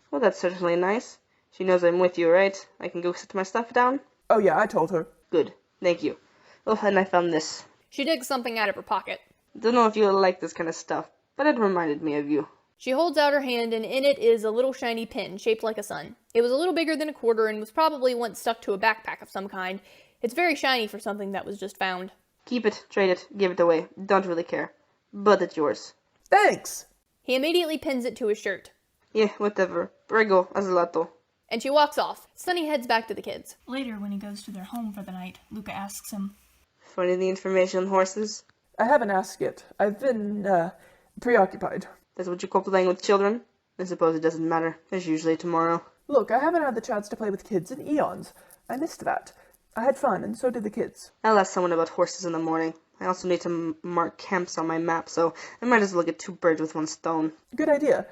Well, that's certainly nice. She knows I'm with you, right? I can go sit my stuff down? Oh yeah, I told her. Good. Thank you. Oh, and I found this. She digs something out of her pocket. Don't know if you'll like this kind of stuff, but it reminded me of you. She holds out her hand, and in it is a little shiny pin shaped like a sun. It was a little bigger than a quarter and was probably once stuck to a backpack of some kind. It's very shiny for something that was just found. Keep it, trade it, give it away. Don't really care. But it's yours. Thanks! He immediately pins it to his shirt. Yeah, whatever. Prego, Oceloto. And she walks off. Sunny heads back to the kids. Later, when he goes to their home for the night, Luca asks him, Find any information on horses? I haven't asked yet. I've been, preoccupied. That's what you call playing with children? I suppose it doesn't matter. There's usually tomorrow. Look, I haven't had the chance to play with kids in eons. I missed that. I had fun, and so did the kids. I'll ask someone about horses in the morning. I also need to mark camps on my map, so I might as well get 2 birds with 1 stone. Good idea.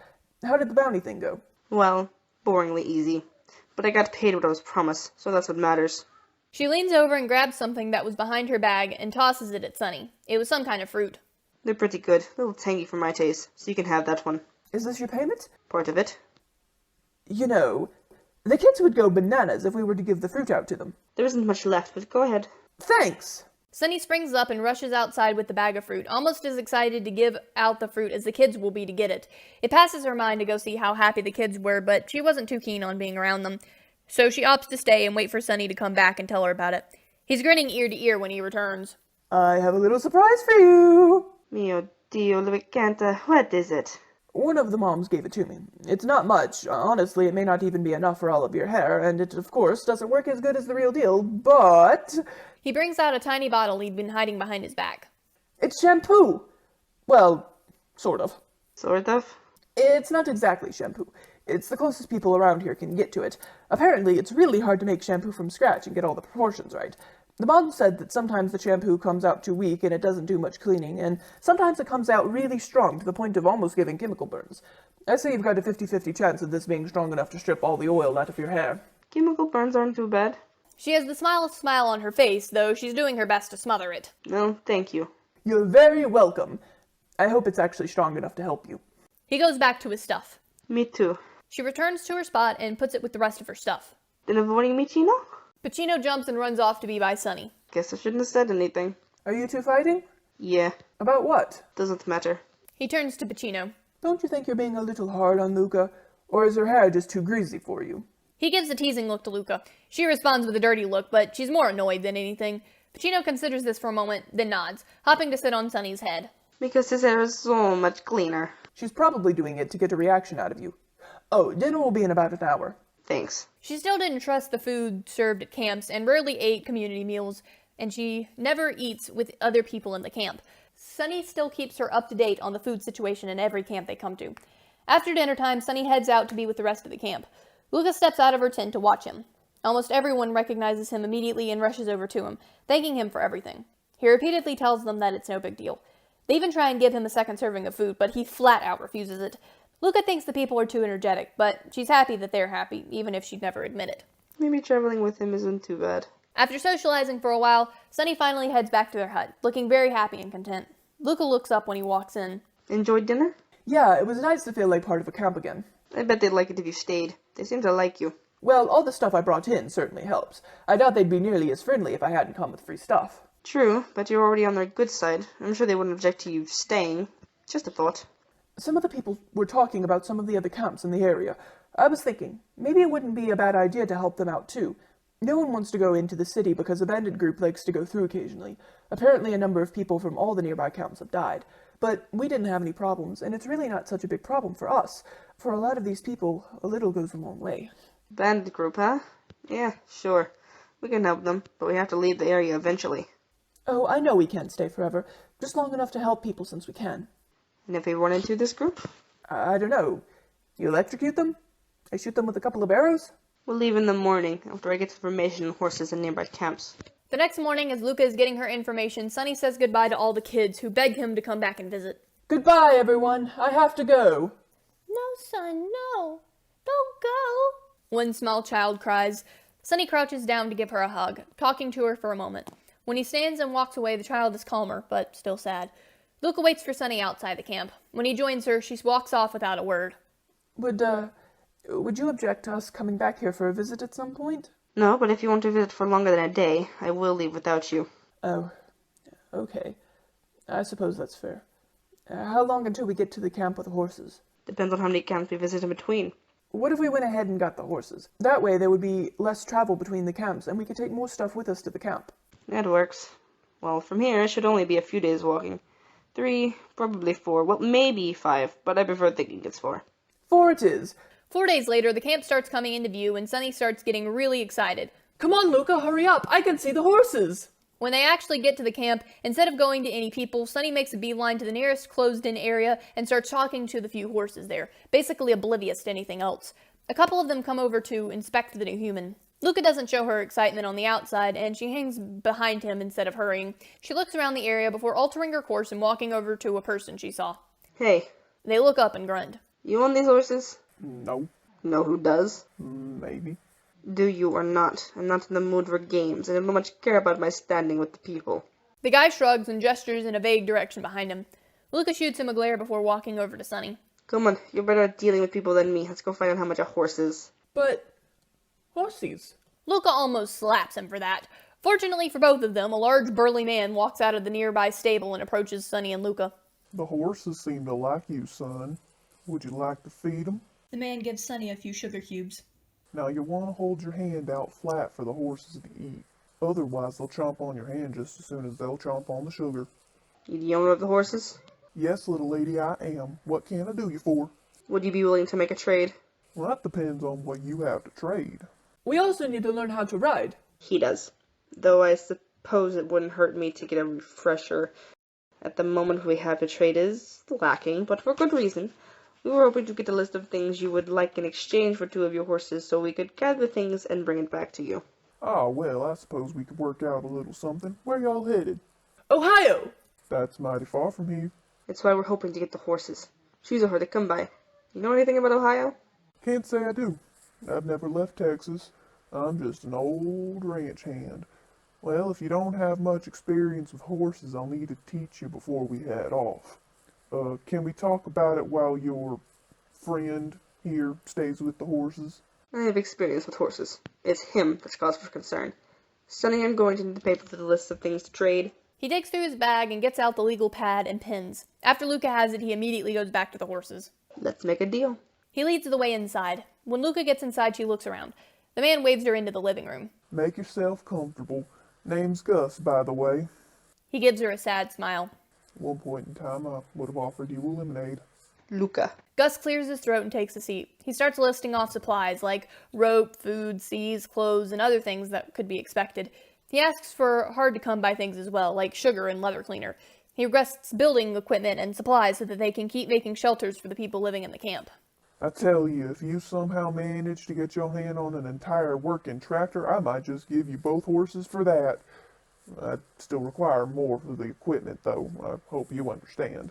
How did the bounty thing go? Well, boringly easy. But I got paid what I was promised, so that's what matters. She leans over and grabs something that was behind her bag and tosses it at Sunny. It was some kind of fruit. They're pretty good. A little tangy for my taste, so you can have that one. Is this your payment? Part of it. You know, the kids would go bananas if we were to give the fruit out to them. There isn't much left, but go ahead. Thanks! Sunny springs up and rushes outside with the bag of fruit, almost as excited to give out the fruit as the kids will be to get it. It passes her mind to go see how happy the kids were, but she wasn't too keen on being around them. So she opts to stay and wait for Sunny to come back and tell her about it. He's grinning ear to ear when he returns. I have a little surprise for you! Mio Dio Luicanta, what is it? One of the moms gave it to me. It's not much. Honestly, it may not even be enough for all of your hair, and it, of course, doesn't work as good as the real deal, but... He brings out a tiny bottle he'd been hiding behind his back. It's shampoo! Well, sort of. Sort of. It's not exactly shampoo. It's the closest people around here can get to it. Apparently, it's really hard to make shampoo from scratch and get all the proportions right. The mom said that sometimes the shampoo comes out too weak and it doesn't do much cleaning, and sometimes it comes out really strong to the point of almost giving chemical burns. I say you've got a 50-50 chance of this being strong enough to strip all the oil out of your hair. Chemical burns aren't too bad. She has the smilest smile on her face, though she's doing her best to smother it. No, thank you. You're very welcome. I hope it's actually strong enough to help you. He goes back to his stuff. Me too. She returns to her spot and puts it with the rest of her stuff. Then avoiding me, Chino? Pacino jumps and runs off to be by Sunny. Guess I shouldn't have said anything. Are you two fighting? Yeah, About what? doesn't matter. He turns to Pacino. Don't you think you're being a little hard on Luca? Or is her hair just too greasy for you? He gives a teasing look to Luca. She responds with a dirty look, but she's more annoyed than anything. Pacino considers this for a moment, then nods, hopping to sit on Sunny's head. Because his hair is so much cleaner. She's probably doing it to get a reaction out of you. Oh, dinner will be in about an hour. Thanks. She still didn't trust the food served at camps and rarely ate community meals, and she never eats with other people in the camp. Sunny still keeps her up to date on the food situation in every camp they come to. After dinner time, Sunny heads out to be with the rest of the camp. Luca steps out of her tent to watch him. Almost everyone recognizes him immediately and rushes over to him, thanking him for everything. He repeatedly tells them that it's no big deal. They even try and give him a second serving of food, but he flat out refuses it. Luca thinks the people are too energetic, but she's happy that they're happy, even if she'd never admit it. Maybe traveling with him isn't too bad. After socializing for a while, Sunny finally heads back to their hut, looking very happy and content. Luca looks up when he walks in. Enjoyed dinner? Yeah, it was nice to feel like part of a camp again. I bet they'd like it if you stayed. They seem to like you. Well, all the stuff I brought in certainly helps. I doubt they'd be nearly as friendly if I hadn't come with free stuff. True, but you're already on their good side. I'm sure they wouldn't object to you staying. Just a thought. Some of the people were talking about some of the other camps in the area. I was thinking, maybe it wouldn't be a bad idea to help them out too. No one wants to go into the city because a bandit group likes to go through occasionally. Apparently a number of people from all the nearby camps have died. But we didn't have any problems, and it's really not such a big problem for us. For a lot of these people, a little goes a long way. Bandit group, huh? Yeah, sure. We can help them, but we have to leave the area eventually. Oh, I know we can't stay forever. Just long enough to help people since we can. And if we run into this group? I don't know. You electrocute them? I shoot them with a couple of arrows? We'll leave in the morning, after I get information on horses in nearby camps. The next morning, as Luca is getting her information, Sunny says goodbye to all the kids who beg him to come back and visit. Goodbye, everyone. I have to go. No, son, no. Don't go. One small child cries. Sunny crouches down to give her a hug, talking to her for a moment. When he stands and walks away, the child is calmer, but still sad. Luca waits for Sunny outside the camp. When he joins her, she walks off without a word. Would you object to us coming back here for a visit at some point? No, but if you want to visit for longer than a day, I will leave without you. Oh, okay. I suppose that's fair. How long until we get to the camp with the horses? Depends on how many camps we visit in between. What if we went ahead and got the horses? That way there would be less travel between the camps, and we could take more stuff with us to the camp. That works. Well, from here, it should only be a few days walking. 3, probably 4, well, maybe 5, but I prefer thinking it's 4. 4 it is. 4 days later, the camp starts coming into view, and Sunny starts getting really excited. Come on, Luca, hurry up. I can see the horses. When they actually get to the camp, instead of going to any people, Sunny makes a beeline to the nearest closed-in area and starts talking to the few horses there, basically oblivious to anything else. A couple of them come over to inspect the new human. Luca doesn't show her excitement on the outside, and she hangs behind him instead of hurrying. She looks around the area before altering her course and walking over to a person she saw. Hey. They look up and grunt. You own these horses? No, Know who does? maybe. Do you or not? I'm not in the mood for games, and I don't much care about my standing with the people. The guy shrugs and gestures in a vague direction behind him. Luca shoots him a glare before walking over to Sunny. Come on, you're better at dealing with people than me. Let's go find out how much a horse is. But horses. Luca almost slaps him for that. Fortunately for both of them, a large burly man walks out of the nearby stable and approaches Sunny and Luca. The horses seem to like you, son. Would you like to feed them? The man gives Sunny a few sugar cubes. Now you want to hold your hand out flat for the horses to eat. Otherwise they'll chomp on your hand just as soon as they'll chomp on the sugar. You the owner of the horses? Yes, little lady, I am. What can I do you for? Would you be willing to make a trade? Well, that depends on what you have to trade. We also need to learn how to ride. He does. Though I suppose it wouldn't hurt me to get a refresher. At the moment we have to trade is lacking, but for good reason. We were hoping to get a list of things you would like in exchange for 2 of your horses so we could gather things and bring it back to you. Ah, well, I suppose we could work out a little something. Where y'all headed? Ohio! That's mighty far from here. That's why we're hoping to get the horses. Shoes are hard to come by. You know anything about Ohio? Can't say I do. I've never left Texas. I'm just an old ranch hand. Well, if you don't have much experience with horses, I'll need to teach you before we head off. Can we talk about it while your friend Here, stays with the horses. I have experience with horses. It's him that's cause for concern. Sonny, I'm going to need the paper for the list of things to trade. He digs through his bag and gets out the legal pad and pins. After Luca has it, he immediately goes back to the horses. Let's make a deal. He leads the way inside. When Luca gets inside, she looks around. The man waves her into the living room. Make yourself comfortable. Name's Gus, by the way. He gives her a sad smile. At one point in time, I would have offered you a lemonade. Luca. Gus clears his throat and takes a seat. He starts listing off supplies like rope, food, seeds, clothes, and other things that could be expected. He asks for hard-to-come-by things as well, like sugar and leather cleaner. He requests building equipment and supplies so that they can keep making shelters for the people living in the camp. I tell you, if you somehow manage to get your hand on an entire working tractor, I might just give you both horses for that. I'd still require more for the equipment, though. I hope you understand.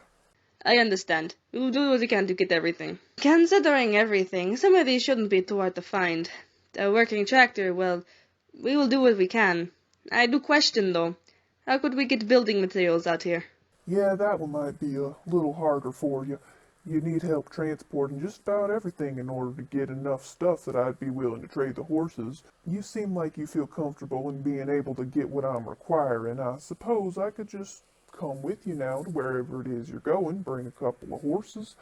I understand. We will do what we can to get everything. Considering everything, some of these shouldn't be too hard to find. A working tractor, well, we will do what we can. I do question, though. How could we get building materials out here? Yeah, that one might be a little harder for you. You need help transporting just about everything in order to get enough stuff that I'd be willing to trade the horses. You seem like you feel comfortable in being able to get what I'm requiring. I suppose I could just come with you now to wherever it is you're going, bring a couple of horses.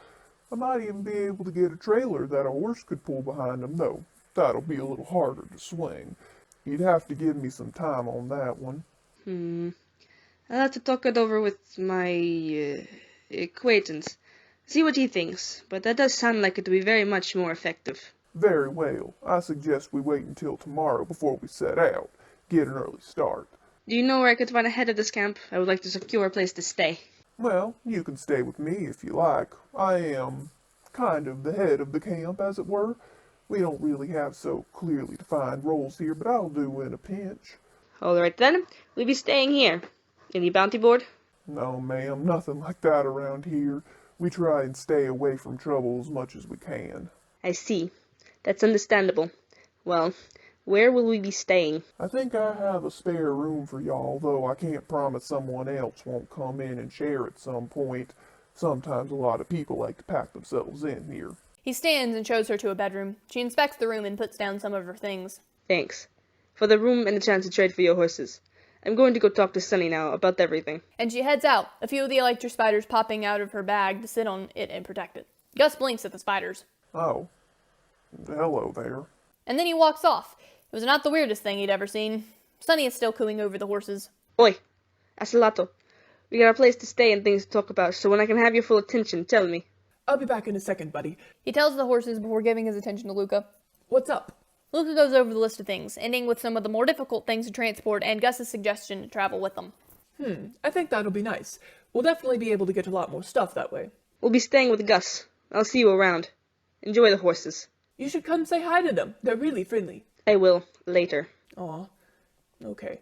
I might even be able to get a trailer that a horse could pull behind them, though that'll be a little harder to swing. You'd have to give me some time on that one. I'll have to talk it over with my acquaintance. See what he thinks, but that does sound like it would be very much more effective. Very well. I suggest we wait until tomorrow before we set out. Get an early start. Do you know where I could find a head of this camp? I would like to secure a place to stay. Well, you can stay with me if you like. I am kind of the head of the camp, as it were. We don't really have so clearly defined roles here, but I'll do in a pinch. All right then, we'll be staying here. Any bounty board? No, ma'am, nothing like that around here. We try and stay away from trouble as much as we can. I see. That's understandable. Well, where will we be staying? I think I have a spare room for y'all, though I can't promise someone else won't come in and share at some point. Sometimes a lot of people like to pack themselves in here. He stands and shows her to a bedroom. She inspects the room and puts down some of her things. Thanks. For the room and the chance to trade for your horses. I'm going to go talk to Sonny now about everything. And she heads out, a few of the electro spiders popping out of her bag to sit on it and protect it. Gus blinks at the spiders. Oh. Hello there. And then he walks off. It was not the weirdest thing he'd ever seen. Sonny is still cooing over the horses. Oi, Asalato. We got a place to stay and things to talk about, so when I can have your full attention, tell me. I'll be back in a second, buddy. He tells the horses before giving his attention to Luca. What's up? Luca goes over the list of things, ending with some of the more difficult things to transport and Gus's suggestion to travel with them. I think that'll be nice. We'll definitely be able to get a lot more stuff that way. We'll be staying with Gus. I'll see you around. Enjoy the horses. You should come say hi to them. They're really friendly. I will, later. Aw. Okay.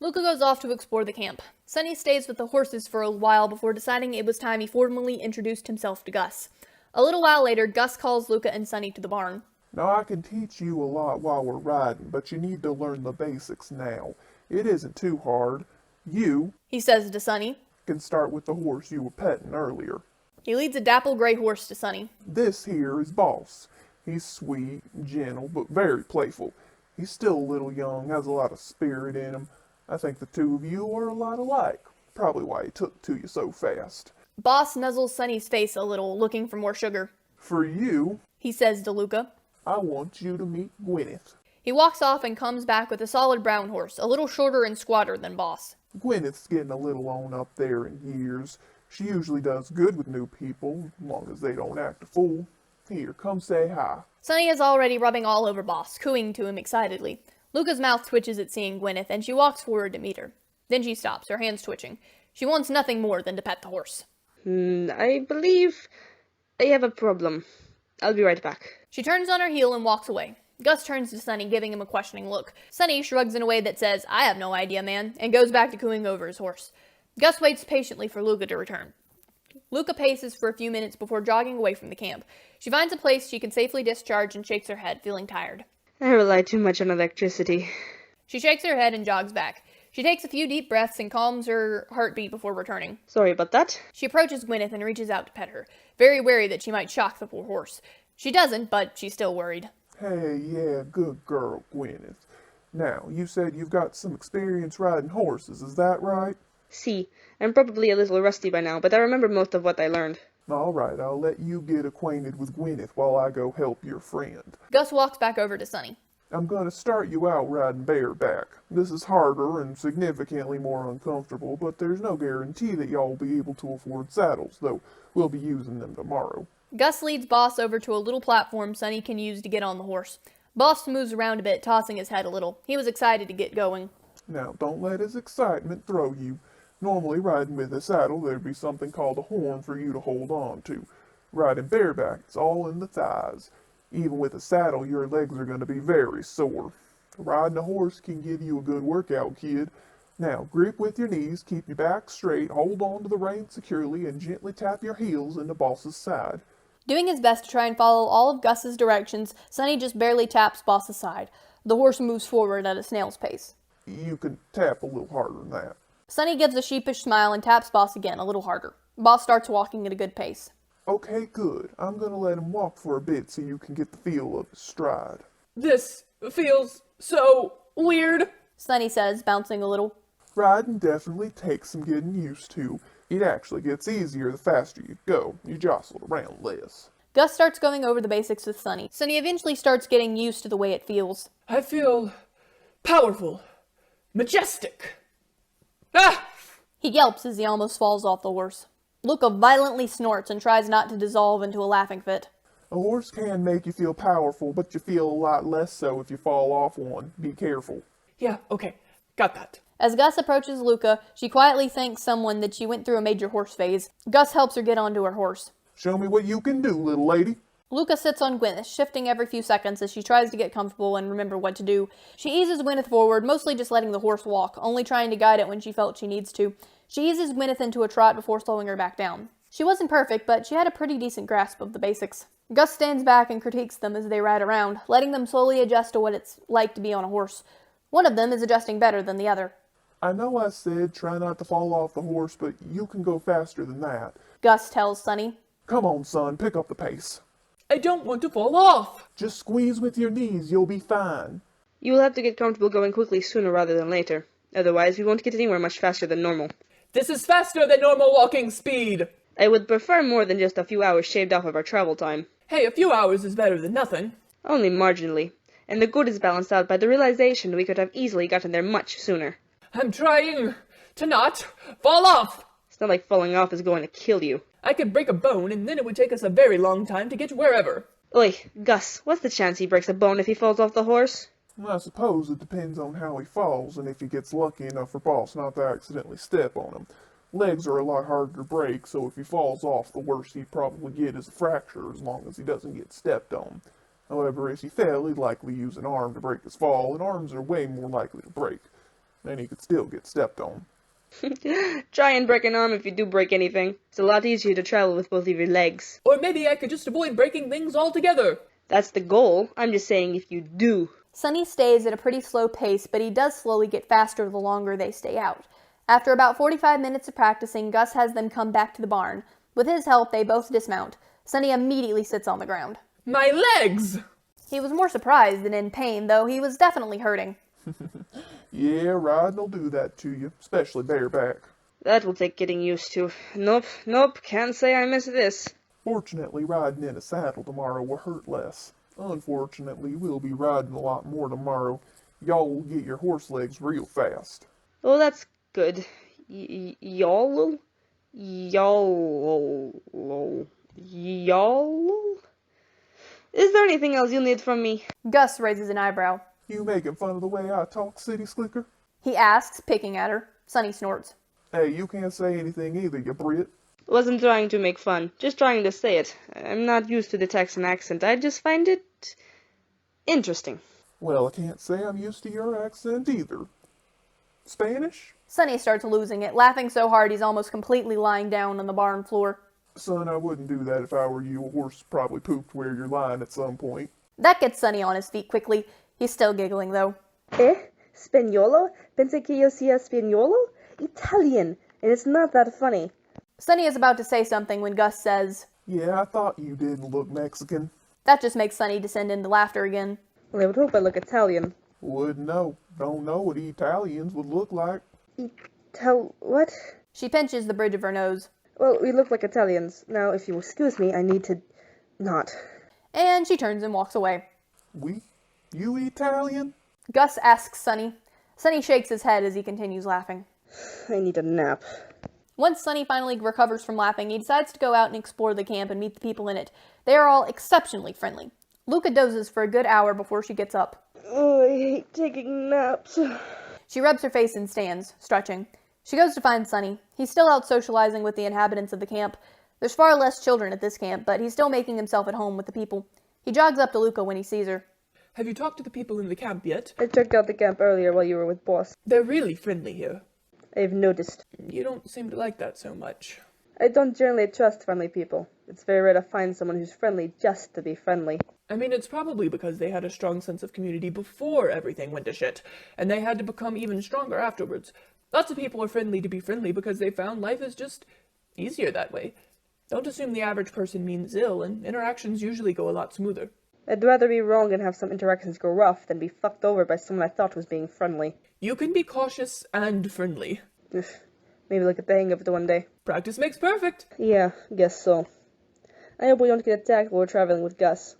Luca goes off to explore the camp. Sonny stays with the horses for a while before deciding it was time he formally introduced himself to Gus. A little while later, Gus calls Luca and Sonny to the barn. Now, I can teach you a lot while we're riding, but you need to learn the basics now. It isn't too hard. You, He says to Sonny. can start with the horse you were petting earlier. He leads a dapple gray horse to Sonny. This here is Boss. He's sweet, gentle, but very playful. He's still a little young, has a lot of spirit in him. I think the two of you are a lot alike. Probably why he took to you so fast. Boss nuzzles Sonny's face a little, looking for more sugar. For you, He says to Luca. I want you to meet Gwyneth. He walks off and comes back with a solid brown horse, a little shorter and squatter than Boss. Gwyneth's getting a little on up there in years. She usually does good with new people, as long as they don't act a fool. Here, come say hi. Sonny is already rubbing all over Boss, cooing to him excitedly. Luca's mouth twitches at seeing Gwyneth, and she walks forward to meet her. Then she stops, her hands twitching. She wants nothing more than to pet the horse. I believe I have a problem. I'll be right back. She turns on her heel and walks away. Gus turns to Sonny, giving him a questioning look. Sonny shrugs in a way that says, I have no idea, man, and goes back to cooing over his horse. Gus waits patiently for Luca to return. Luca paces for a few minutes before jogging away from the camp. She finds a place she can safely discharge and shakes her head, feeling tired. I rely too much on electricity. She shakes her head and jogs back. She takes a few deep breaths and calms her heartbeat before returning. Sorry about that. She approaches Gwyneth and reaches out to pet her, very wary that she might shock the poor horse. She doesn't, but she's still worried. Hey, yeah, good girl, Gwyneth. Now, you said you've got some experience riding horses, is that right? See, I'm probably a little rusty by now, but I remember most of what I learned. All right, I'll let you get acquainted with Gwyneth while I go help your friend. Gus walks back over to Sunny. I'm going to start you out riding bareback. This is harder and significantly more uncomfortable, but there's no guarantee that y'all will be able to afford saddles, though we'll be using them tomorrow. Gus leads Boss over to a little platform Sunny can use to get on the horse. Boss moves around a bit, tossing his head a little. He was excited to get going. Now, don't let his excitement throw you. Normally, riding with a saddle, there'd be something called a horn for you to hold on to. Riding bareback, it's all in the thighs. Even with a saddle, your legs are going to be very sore. Riding a horse can give you a good workout, kid. Now, grip with your knees, keep your back straight, hold on to the reins securely, and gently tap your heels into Boss's side. Doing his best to try and follow all of Gus's directions, Sunny just barely taps Boss's side. The horse moves forward at a snail's pace. You can tap a little harder than that. Sunny gives a sheepish smile and taps Boss again, a little harder. Boss starts walking at a good pace. Okay, good. I'm going to let him walk for a bit so you can get the feel of his stride. This feels so weird. Sunny says, bouncing a little. Riding definitely takes some getting used to. It actually gets easier the faster you go. You jostle around less. Gus starts going over the basics with Sunny. Sunny eventually starts getting used to the way it feels. I feel powerful, majestic. Ah! He yelps as he almost falls off the horse. Luca violently snorts and tries not to dissolve into a laughing fit. A horse can make you feel powerful, but you feel a lot less so if you fall off one. Be careful. Yeah, okay, got that. As Gus approaches Luca, she quietly thanks someone that she went through a major horse phase. Gus helps her get onto her horse. Show me what you can do, little lady. Luca sits on Gwyneth, shifting every few seconds as she tries to get comfortable and remember what to do. She eases Gwyneth forward, mostly just letting the horse walk, only trying to guide it when she felt she needs to. She eases Gwyneth into a trot before slowing her back down. She wasn't perfect, but she had a pretty decent grasp of the basics. Gus stands back and critiques them as they ride around, letting them slowly adjust to what it's like to be on a horse. One of them is adjusting better than the other. I know I said try not to fall off the horse, but you can go faster than that. Gus tells Sunny. Come on, son, pick up the pace. I don't want to fall off. Just squeeze with your knees, you'll be fine. You will have to get comfortable going quickly sooner rather than later. Otherwise, we won't get anywhere much faster than normal. This is faster than normal walking speed. I would prefer more than just a few hours shaved off of our travel time. Hey, a few hours is better than nothing. Only marginally. And the good is balanced out by the realization we could have easily gotten there much sooner. I'm trying to not fall off. It's not like falling off is going to kill you. I could break a bone, and then it would take us a very long time to get wherever. Oi, Gus, what's the chance he breaks a bone if he falls off the horse? Well, I suppose it depends on how he falls and if he gets lucky enough for Boss not to accidentally step on him. Legs are a lot harder to break, so if he falls off, the worst he'd probably get is a fracture as long as he doesn't get stepped on. However, if he fell, he'd likely use an arm to break his fall, and arms are way more likely to break. Then he could still get stepped on. Try and break an arm if you do break anything. It's a lot easier to travel with both of your legs. Or maybe I could just avoid breaking things altogether. That's the goal. I'm just saying if you do. Sunny stays at a pretty slow pace, but he does slowly get faster the longer they stay out. After about 45 minutes of practicing, Gus has them come back to the barn. With his help, they both dismount. Sunny immediately sits on the ground. My legs! He was more surprised than in pain, though he was definitely hurting. Yeah, riding'll do that to you, especially bareback. That will take getting used to. Nope, can't say I miss this. Fortunately, riding in a saddle tomorrow will hurt less. Unfortunately, we'll be riding a lot more tomorrow. Y'all will get your horse legs real fast. Oh, that's good. Y'all? Y'all? Is there anything else you need from me? Gus raises an eyebrow. You making fun of the way I talk, city slicker? He asks, picking at her. Sunny snorts. Hey, you can't say anything either, you Brit. Wasn't trying to make fun, just trying to say it. I'm not used to the Texan accent, I just find it interesting. Well, I can't say I'm used to your accent either. Spanish? Sunny starts losing it, laughing so hard he's almost completely lying down on the barn floor. Son, I wouldn't do that if I were you. A horse probably pooped where you're lying at some point. That gets Sunny on his feet quickly. He's still giggling, though. Spagnolo? Pensé que yo sea spagnolo? Italian, and it's not that funny. Sunny is about to say something when Gus says, Yeah, I thought you didn't look Mexican. That just makes Sunny descend into laughter again. Well, I would hope I look Italian. Wouldn't know. Don't know what Italians would look like. What? She pinches the bridge of her nose. Well, we look like Italians. Now, if you excuse me, I need to not. And she turns and walks away. You Italian? Gus asks Sunny. Sunny shakes his head as he continues laughing. I need a nap. Once Sunny finally recovers from laughing, he decides to go out and explore the camp and meet the people in it. They are all exceptionally friendly. Luca dozes for a good hour before she gets up. Oh, I hate taking naps. She rubs her face and stands, stretching. She goes to find Sunny. He's still out socializing with the inhabitants of the camp. There's far less children at this camp, but he's still making himself at home with the people. He jogs up to Luca when he sees her. Have you talked to the people in the camp yet? I checked out the camp earlier while you were with Boss. They're really friendly here. I've noticed. You don't seem to like that so much. I don't generally trust friendly people. It's very rare to find someone who's friendly just to be friendly. I mean, it's probably because they had a strong sense of community before everything went to shit, and they had to become even stronger afterwards. Lots of people are friendly to be friendly because they found life is just easier that way. Don't assume the average person means ill, and interactions usually go a lot smoother. I'd rather be wrong and have some interactions go rough than be fucked over by someone I thought was being friendly. You can be cautious and friendly. Maybe look at the hang of it one day. Practice makes perfect. Yeah, guess so. I hope we don't get attacked while we're traveling with Gus.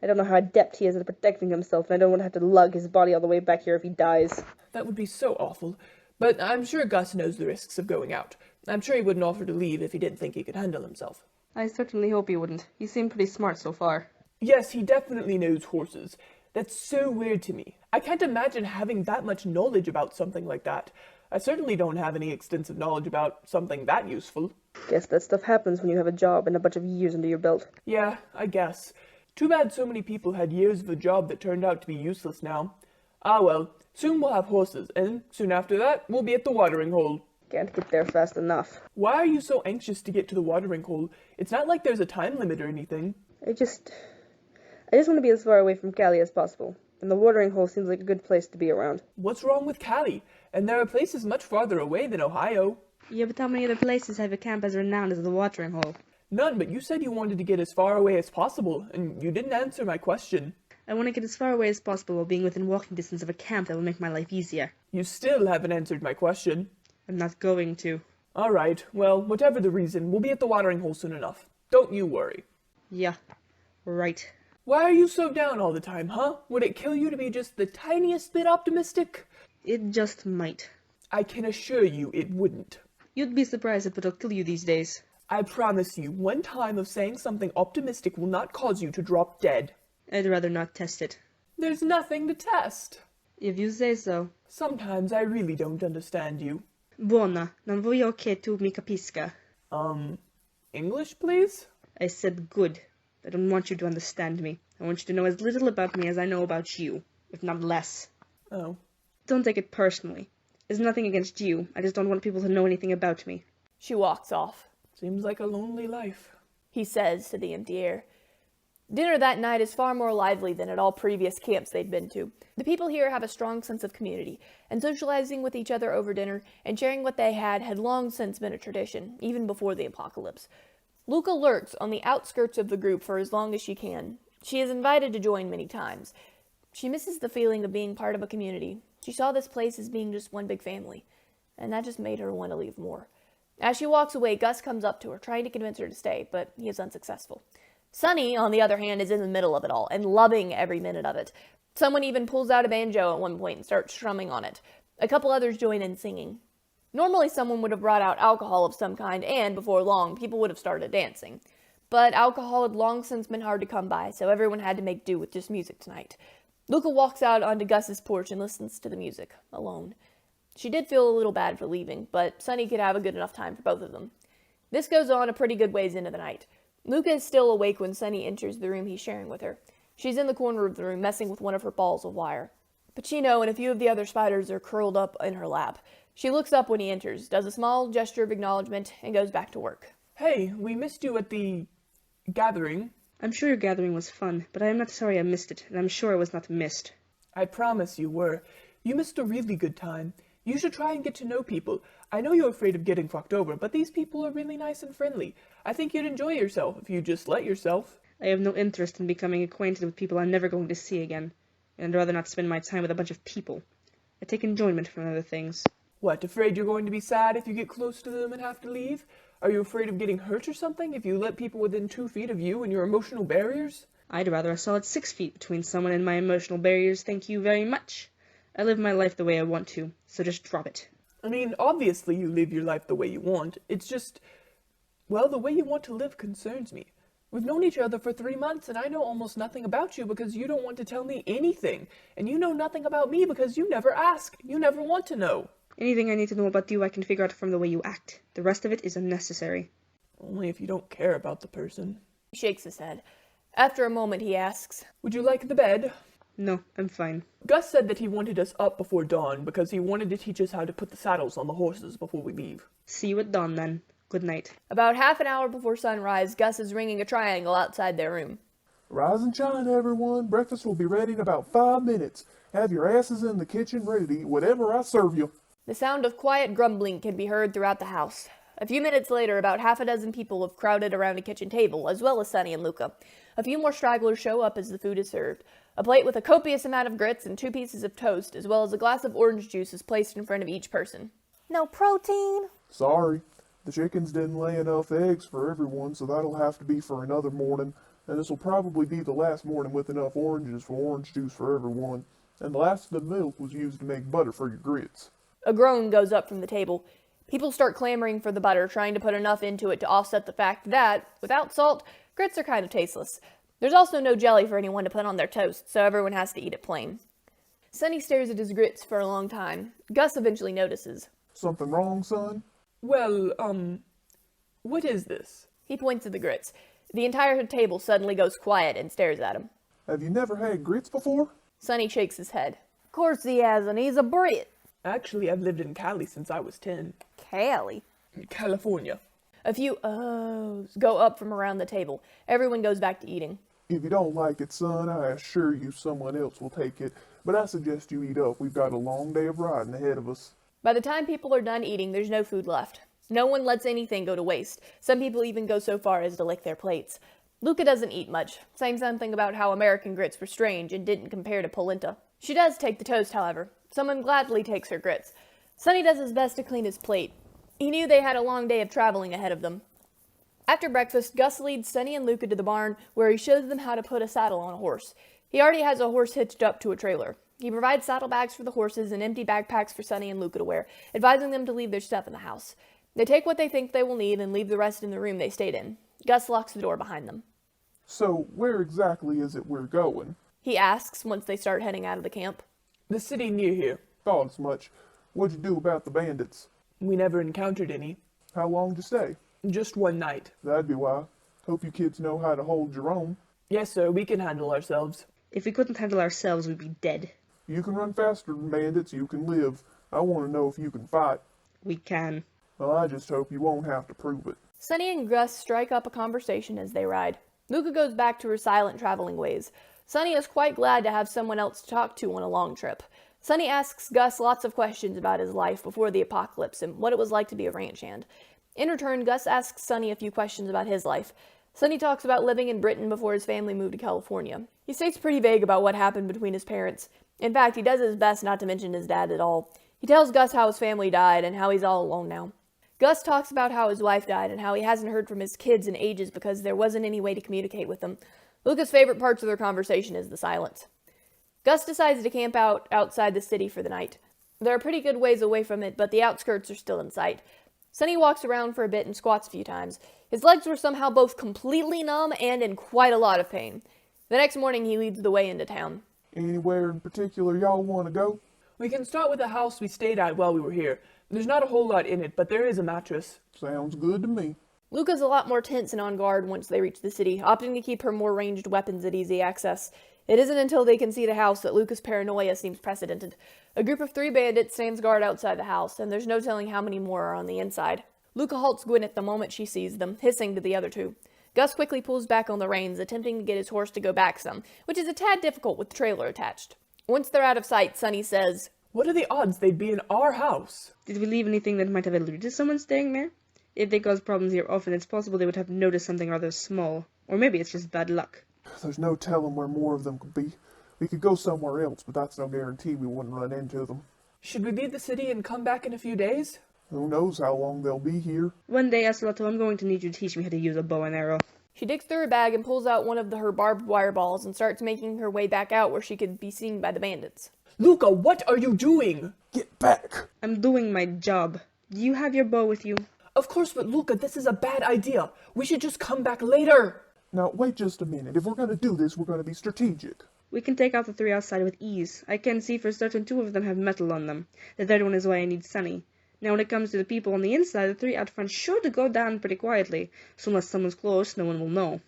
I don't know how adept he is at protecting himself, and I don't want to have to lug his body all the way back here if he dies. That would be so awful. But I'm sure Gus knows the risks of going out. I'm sure he wouldn't offer to leave if he didn't think he could handle himself. I certainly hope he wouldn't. He seemed pretty smart so far. Yes, he definitely knows horses. That's so weird to me. I can't imagine having that much knowledge about something like that. I certainly don't have any extensive knowledge about something that useful. Guess that stuff happens when you have a job and a bunch of years under your belt. Yeah, I guess. Too bad so many people had years of a job that turned out to be useless now. Ah well, soon we'll have horses, and soon after that, we'll be at the watering hole. Can't get there fast enough. Why are you so anxious to get to the watering hole? It's not like there's a time limit or anything. I just want to be as far away from Cali as possible, and the watering hole seems like a good place to be around. What's wrong with Cali? And there are places much farther away than Ohio. Yeah, but how many other places have a camp as renowned as the watering hole? None, but you said you wanted to get as far away as possible, and you didn't answer my question. I want to get as far away as possible while being within walking distance of a camp that will make my life easier. You still haven't answered my question. I'm not going to. Alright, well, whatever the reason, we'll be at the watering hole soon enough. Don't you worry. Yeah, right. Why are you so down all the time, huh? Would it kill you to be just the tiniest bit optimistic? It just might. I can assure you it wouldn't. You'd be surprised at what'll kill you these days. I promise you, one time of saying something optimistic will not cause you to drop dead. I'd rather not test it. There's nothing to test. If you say so. Sometimes I really don't understand you. Buona, non voglio che tu mi capisca. English, please? I said good. I don't want you to understand me. I want you to know as little about me as I know about you, if not less. Oh. Don't take it personally. There's nothing against you. I just don't want people to know anything about me. She walks off. Seems like a lonely life. He says to the empty air. Dinner that night is far more lively than at all previous camps they'd been to. The people here have a strong sense of community, and socializing with each other over dinner and sharing what they had long since been a tradition, even before the apocalypse. Luca lurks on the outskirts of the group for as long as she can. She is invited to join many times. She misses the feeling of being part of a community. She saw this place as being just one big family, and that just made her want to leave more. As she walks away, Gus comes up to her, trying to convince her to stay, but he is unsuccessful. Sunny, on the other hand, is in the middle of it all, and loving every minute of it. Someone even pulls out a banjo at one point and starts strumming on it. A couple others join in singing. Normally someone would have brought out alcohol of some kind, and before long, people would have started dancing. But alcohol had long since been hard to come by, so everyone had to make do with just music tonight. Luca walks out onto Gus's porch and listens to the music, alone. She did feel a little bad for leaving, but Sunny could have a good enough time for both of them. This goes on a pretty good ways into the night. Luca is still awake when Sunny enters the room he's sharing with her. She's in the corner of the room, messing with one of her balls of wire. Pacino and a few of the other spiders are curled up in her lap. She looks up when he enters, does a small gesture of acknowledgement, and goes back to work. Hey, we missed you at the gathering. I'm sure your gathering was fun, but I am not sorry I missed it, and I'm sure I was not missed. I promise you were. You missed a really good time. You should try and get to know people. I know you're afraid of getting fucked over, but these people are really nice and friendly. I think you'd enjoy yourself if you just let yourself. I have no interest in becoming acquainted with people I'm never going to see again, and I'd rather not spend my time with a bunch of people. I take enjoyment from other things. What, afraid you're going to be sad if you get close to them and have to leave? Are you afraid of getting hurt or something if you let people within 2 feet of you and your emotional barriers? I'd rather a solid 6 feet between someone and my emotional barriers, thank you very much. I live my life the way I want to, so just drop it. I mean, obviously you live your life the way you want. It's just, well, the way you want to live concerns me. We've known each other for 3 months, and I know almost nothing about you because you don't want to tell me anything. And you know nothing about me because you never ask. You never want to know. Anything I need to know about you I can figure out from the way you act. The rest of it is unnecessary. Only if you don't care about the person. He shakes his head. After a moment, he asks, Would you like the bed? No, I'm fine. Gus said that he wanted us up before dawn because he wanted to teach us how to put the saddles on the horses before we leave. See you at dawn, then. Good night. About half an hour before sunrise, Gus is ringing a triangle outside their room. Rise and shine, everyone. Breakfast will be ready in about 5 minutes. Have your asses in the kitchen ready to eat whatever I serve you. The sound of quiet grumbling can be heard throughout the house. A few minutes later, about half a dozen people have crowded around a kitchen table, as well as Sonny and Luca. A few more stragglers show up as the food is served. A plate with a copious amount of grits and 2 pieces of toast, as well as a glass of orange juice, is placed in front of each person. No protein? Sorry, the chickens didn't lay enough eggs for everyone, so that'll have to be for another morning. And this will probably be the last morning with enough oranges for orange juice for everyone. And the last of the milk was used to make butter for your grits. A groan goes up from the table. People start clamoring for the butter, trying to put enough into it to offset the fact that, without salt, grits are kind of tasteless. There's also no jelly for anyone to put on their toast, so everyone has to eat it plain. Sonny stares at his grits for a long time. Gus eventually notices. Something wrong, son? Well, what is this? He points at the grits. The entire table suddenly goes quiet and stares at him. Have you never had grits before? Sonny shakes his head. Of course he hasn't. He's a Brit. Actually, I've lived in Cali since I was 10. Cali. California. A few ohs go up from around the table. Everyone goes back to eating. If you don't like it, son, I assure you someone else will take it. But I suggest you eat up. We've got a long day of riding ahead of us. By the time people are done eating, there's no food left. No one lets anything go to waste. Some people even go so far as to lick their plates. Luca doesn't eat much, saying something about how American grits were strange and didn't compare to polenta. She does take the toast, however. Someone gladly takes her grits. Sonny does his best to clean his plate. He knew they had a long day of traveling ahead of them. After breakfast, Gus leads Sonny and Luca to the barn, where he shows them how to put a saddle on a horse. He already has a horse hitched up to a trailer. He provides saddlebags for the horses and empty backpacks for Sonny and Luca to wear, advising them to leave their stuff in the house. They take what they think they will need and leave the rest in the room they stayed in. Gus locks the door behind them. So, where exactly is it we're going? He asks once they start heading out of the camp. The city near here. Thought as much. What'd you do about the bandits? We never encountered any. How long'd you stay? Just one night. That'd be why. Hope you kids know how to hold your own. Yes, sir, we can handle ourselves. If we couldn't handle ourselves, we'd be dead. You can run faster than bandits, you can live. I want to know if you can fight. We can. Well, I just hope you won't have to prove it. Sonny and Gus strike up a conversation as they ride. Luca goes back to her silent traveling ways. Sonny is quite glad to have someone else to talk to on a long trip. Sonny asks Gus lots of questions about his life before the apocalypse and what it was like to be a ranch hand. In return, Gus asks Sonny a few questions about his life. Sonny talks about living in Britain before his family moved to California. He stays pretty vague about what happened between his parents. In fact, he does his best not to mention his dad at all. He tells Gus how his family died and how he's all alone now. Gus talks about how his wife died and how he hasn't heard from his kids in ages because there wasn't any way to communicate with them. Luca's favorite parts of their conversation is the silence. Gus decides to camp out outside the city for the night. They're a pretty good ways away from it, but the outskirts are still in sight. Sonny walks around for a bit and squats a few times. His legs were somehow both completely numb and in quite a lot of pain. The next morning, he leads the way into town. Anywhere in particular y'all want to go? We can start with the house we stayed at while we were here. There's not a whole lot in it, but there is a mattress. Sounds good to me. Luca's a lot more tense and on guard once they reach the city, opting to keep her more ranged weapons at easy access. It isn't until they can see the house that Luca's paranoia seems precedented. A group of 3 bandits stands guard outside the house, and there's no telling how many more are on the inside. Luca halts Gwyneth the moment she sees them, hissing to the other 2. Gus quickly pulls back on the reins, attempting to get his horse to go back some, which is a tad difficult with the trailer attached. Once they're out of sight, Sonny says, What are the odds they'd be in our house? Did we leave anything that might have alluded to someone staying there? If they cause problems here often, it's possible they would have noticed something rather small. Or maybe it's just bad luck. There's no telling where more of them could be. We could go somewhere else, but that's no guarantee we wouldn't run into them. Should we leave the city and come back in a few days? Who knows how long they'll be here? One day, Oceloto, I'm going to need you to teach me how to use a bow and arrow. She digs through her bag and pulls out one of her barbed wire balls and starts making her way back out where she could be seen by the bandits. Luca, what are you doing? Get back! I'm doing my job. Do you have your bow with you? Of course, but Luca, this is a bad idea. We should just come back later. Now, wait just a minute. If we're gonna do this, we're gonna be strategic. We can take out the 3 outside with ease. I can see for certain 2 of them have metal on them. The third one is why I need Sunny. Now when it comes to the people on the inside, the 3 out front should go down pretty quietly. So unless someone's close, no one will know.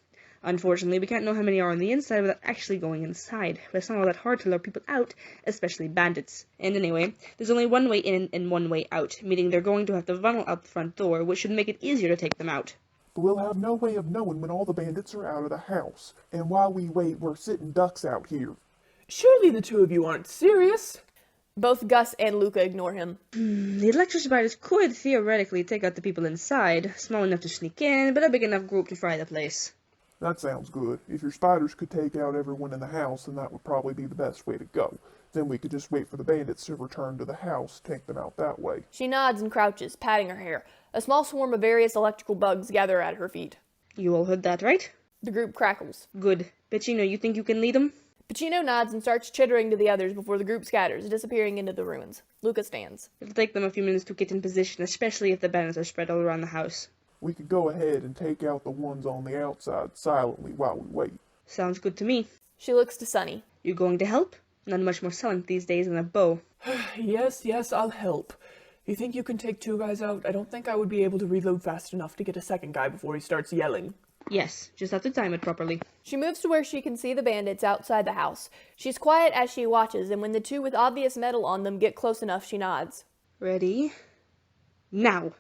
Unfortunately, we can't know how many are on the inside without actually going inside. But it's not all that hard to lure people out, especially bandits. And anyway, there's only one way in and one way out, meaning they're going to have to funnel out the front door, which should make it easier to take them out. But we'll have no way of knowing when all the bandits are out of the house. And while we wait, we're sitting ducks out here. Surely the 2 of you aren't serious. Both Gus and Luca ignore him. The electric spiders could theoretically take out the people inside, small enough to sneak in, but a big enough group to fry the place. That sounds good. If your spiders could take out everyone in the house, then that would probably be the best way to go. Then we could just wait for the bandits to return to the house, take them out that way. She nods and crouches, patting her hair. A small swarm of various electrical bugs gather at her feet. You all heard that, right? The group crackles. Good. Pacino, you think you can lead them? Pacino nods and starts chittering to the others before the group scatters, disappearing into the ruins. Luca stands. It'll take them a few minutes to get in position, especially if the bandits are spread all around the house. We could go ahead and take out the ones on the outside silently while we wait. Sounds good to me. She looks to Sunny. You going to help? Not much more silent these days than a bow. Yes, I'll help. You think you can take 2 guys out? I don't think I would be able to reload fast enough to get a second guy before he starts yelling. Yes, just have to time it properly. She moves to where she can see the bandits outside the house. She's quiet as she watches, and when the 2 with obvious metal on them get close enough, she nods. Ready? Now!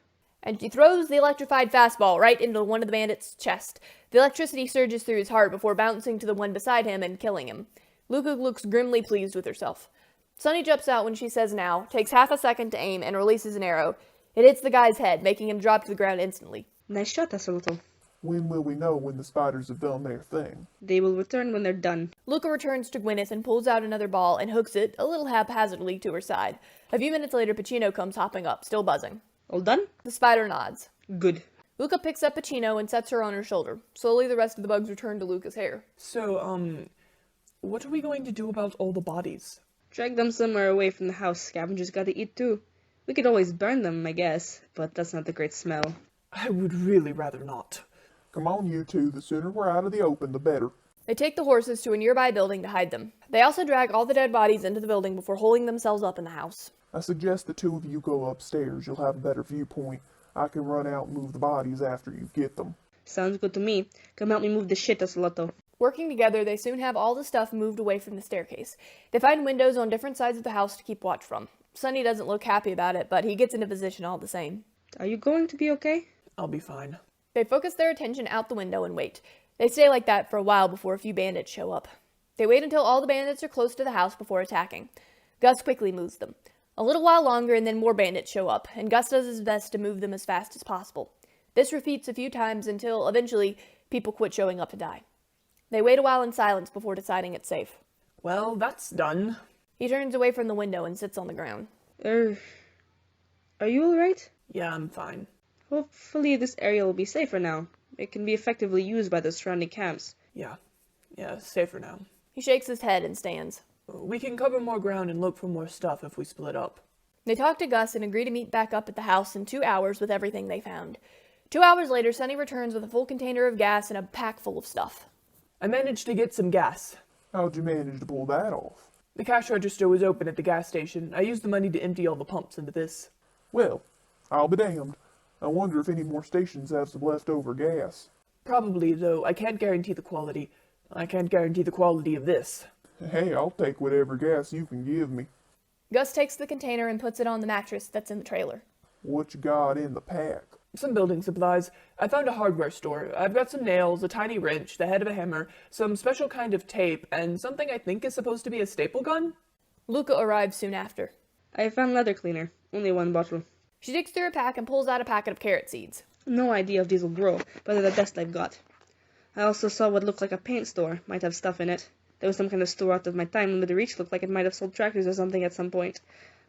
And she throws the electrified fastball right into one of the bandits' chest. The electricity surges through his heart before bouncing to the one beside him and killing him. Luca looks grimly pleased with herself. Sunny jumps out when she says now, takes half a second to aim, and releases an arrow. It hits the guy's head, making him drop to the ground instantly. Nice shot, Oceloto. When will we know when the spiders have done their thing? They will return when they're done. Luca returns to Gwyneth and pulls out another ball and hooks it, a little haphazardly, to her side. A few minutes later, Pacino comes hopping up, still buzzing. All done? The spider nods. Good. Luca picks up Pacino and sets her on her shoulder. Slowly, the rest of the bugs return to Luca's hair. So, what are we going to do about all the bodies? Drag them somewhere away from the house. Scavengers gotta eat too. We could always burn them, I guess, but that's not a great smell. I would really rather not. Come on, you 2. The sooner we're out of the open, the better. They take the horses to a nearby building to hide them. They also drag all the dead bodies into the building before holding themselves up in the house. I suggest the 2 of you go upstairs. You'll have a better viewpoint. I can run out and move the bodies after you get them. Sounds good to me. Come help me move the shit, Oceloto. Working together, they soon have all the stuff moved away from the staircase. They find windows on different sides of the house to keep watch from. Sunny doesn't look happy about it, but he gets into position all the same. Are you going to be okay? I'll be fine. They focus their attention out the window and wait. They stay like that for a while before a few bandits show up. They wait until all the bandits are close to the house before attacking. Gus quickly moves them. A little while longer and then more bandits show up, and Gus does his best to move them as fast as possible. This repeats a few times until, eventually, people quit showing up to die. They wait a while in silence before deciding it's safe. Well, that's done. He turns away from the window and sits on the ground. Are you alright? Yeah, I'm fine. Hopefully this area will be safer now. It can be effectively used by the surrounding camps. Yeah, safer now. He shakes his head and stands. We can cover more ground and look for more stuff if we split up. They talk to Gus and agree to meet back up at the house in 2 hours with everything they found. 2 hours later, Sunny returns with a full container of gas and a pack full of stuff. I managed to get some gas. How'd you manage to pull that off? The cash register was open at the gas station. I used the money to empty all the pumps into this. Well, I'll be damned. I wonder if any more stations have some leftover gas. Probably, though I can't guarantee the quality. I can't guarantee the quality of this. Hey, I'll take whatever gas you can give me. Gus takes the container and puts it on the mattress that's in the trailer. What you got in the pack? Some building supplies. I found a hardware store. I've got some nails, a tiny wrench, the head of a hammer, some special kind of tape, and something I think is supposed to be a staple gun. Luca arrives soon after. I found leather cleaner. Only 1 bottle. She digs through her pack and pulls out a packet of carrot seeds. No idea if these will grow, but they're the best I've got. I also saw what looked like a paint store. Might have stuff in it. There was some kind of store out of my time limit reach. Looked like it might have sold tractors or something at some point.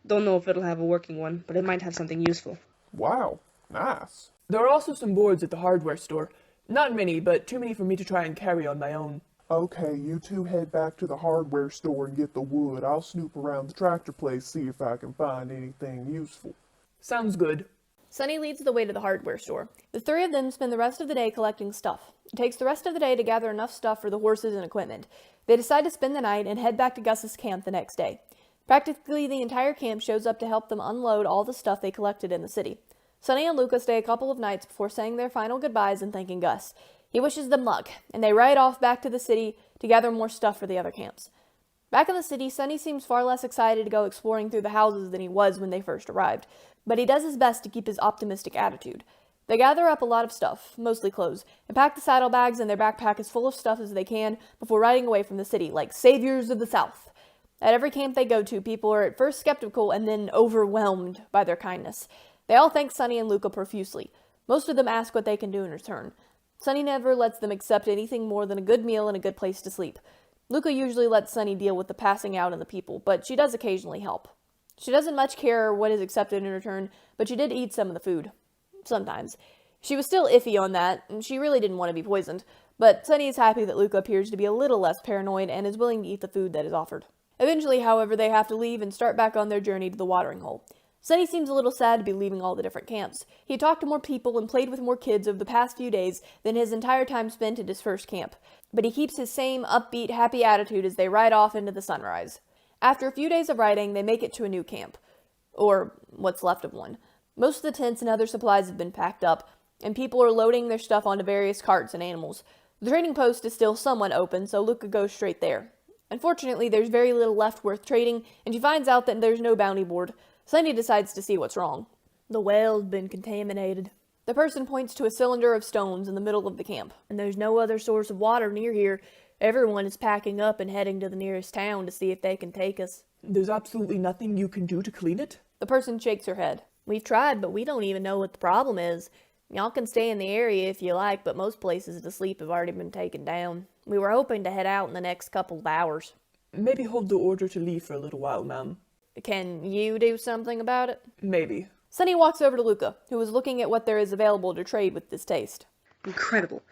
Don't know if it'll have a working one, but it might have something useful. Wow, nice. There are also some boards at the hardware store. Not many, but too many for me to try and carry on my own. Okay, you two head back to the hardware store and get the wood. I'll snoop around the tractor place, see if I can find anything useful. Sounds good. Sunny leads the way to the hardware store. The three of them spend the rest of the day collecting stuff. It takes the rest of the day to gather enough stuff for the horses and equipment. They decide to spend the night and head back to Gus's camp the next day. Practically the entire camp shows up to help them unload all the stuff they collected in the city. Sunny and Luca stay a couple of nights before saying their final goodbyes and thanking Gus. He wishes them luck, and they ride off back to the city to gather more stuff for the other camps. Back in the city, Sunny seems far less excited to go exploring through the houses than he was when they first arrived, but he does his best to keep his optimistic attitude. They gather up a lot of stuff, mostly clothes, and pack the saddlebags in their backpack as full of stuff as they can before riding away from the city, like saviors of the South. At every camp they go to, people are at first skeptical and then overwhelmed by their kindness. They all thank Sunny and Luca profusely. Most of them ask what they can do in return. Sunny never lets them accept anything more than a good meal and a good place to sleep. Luca usually lets Sunny deal with the passing out and the people, but she does occasionally help. She doesn't much care what is accepted in return, but she did eat some of the food. Sometimes. She was still iffy on that, and she really didn't want to be poisoned, but Sunny is happy that Luca appears to be a little less paranoid and is willing to eat the food that is offered. Eventually, however, they have to leave and start back on their journey to the watering hole. Sunny seems a little sad to be leaving all the different camps. He talked to more people and played with more kids over the past few days than his entire time spent at his first camp, but he keeps his same upbeat, happy attitude as they ride off into the sunrise. After a few days of riding, they make it to a new camp. Or what's left of one. Most of the tents and other supplies have been packed up, and people are loading their stuff onto various carts and animals. The trading post is still somewhat open, so Luca goes straight there. Unfortunately, there's very little left worth trading, and she finds out that there's no bounty board. Sunny decides to see what's wrong. The well's been contaminated. The person points to a cylinder of stones in the middle of the camp, and there's no other source of water near here. Everyone is packing up and heading to the nearest town to see if they can take us. There's absolutely nothing you can do to clean it? The person shakes her head. We've tried, but we don't even know what the problem is. Y'all can stay in the area if you like, but most places to sleep have already been taken down. We were hoping to head out in the next couple of hours. Maybe hold the order to leave for a little while, ma'am. Can you do something about it? Maybe. Sunny walks over to Luca, who is looking at what there is available to trade with this taste. Incredible.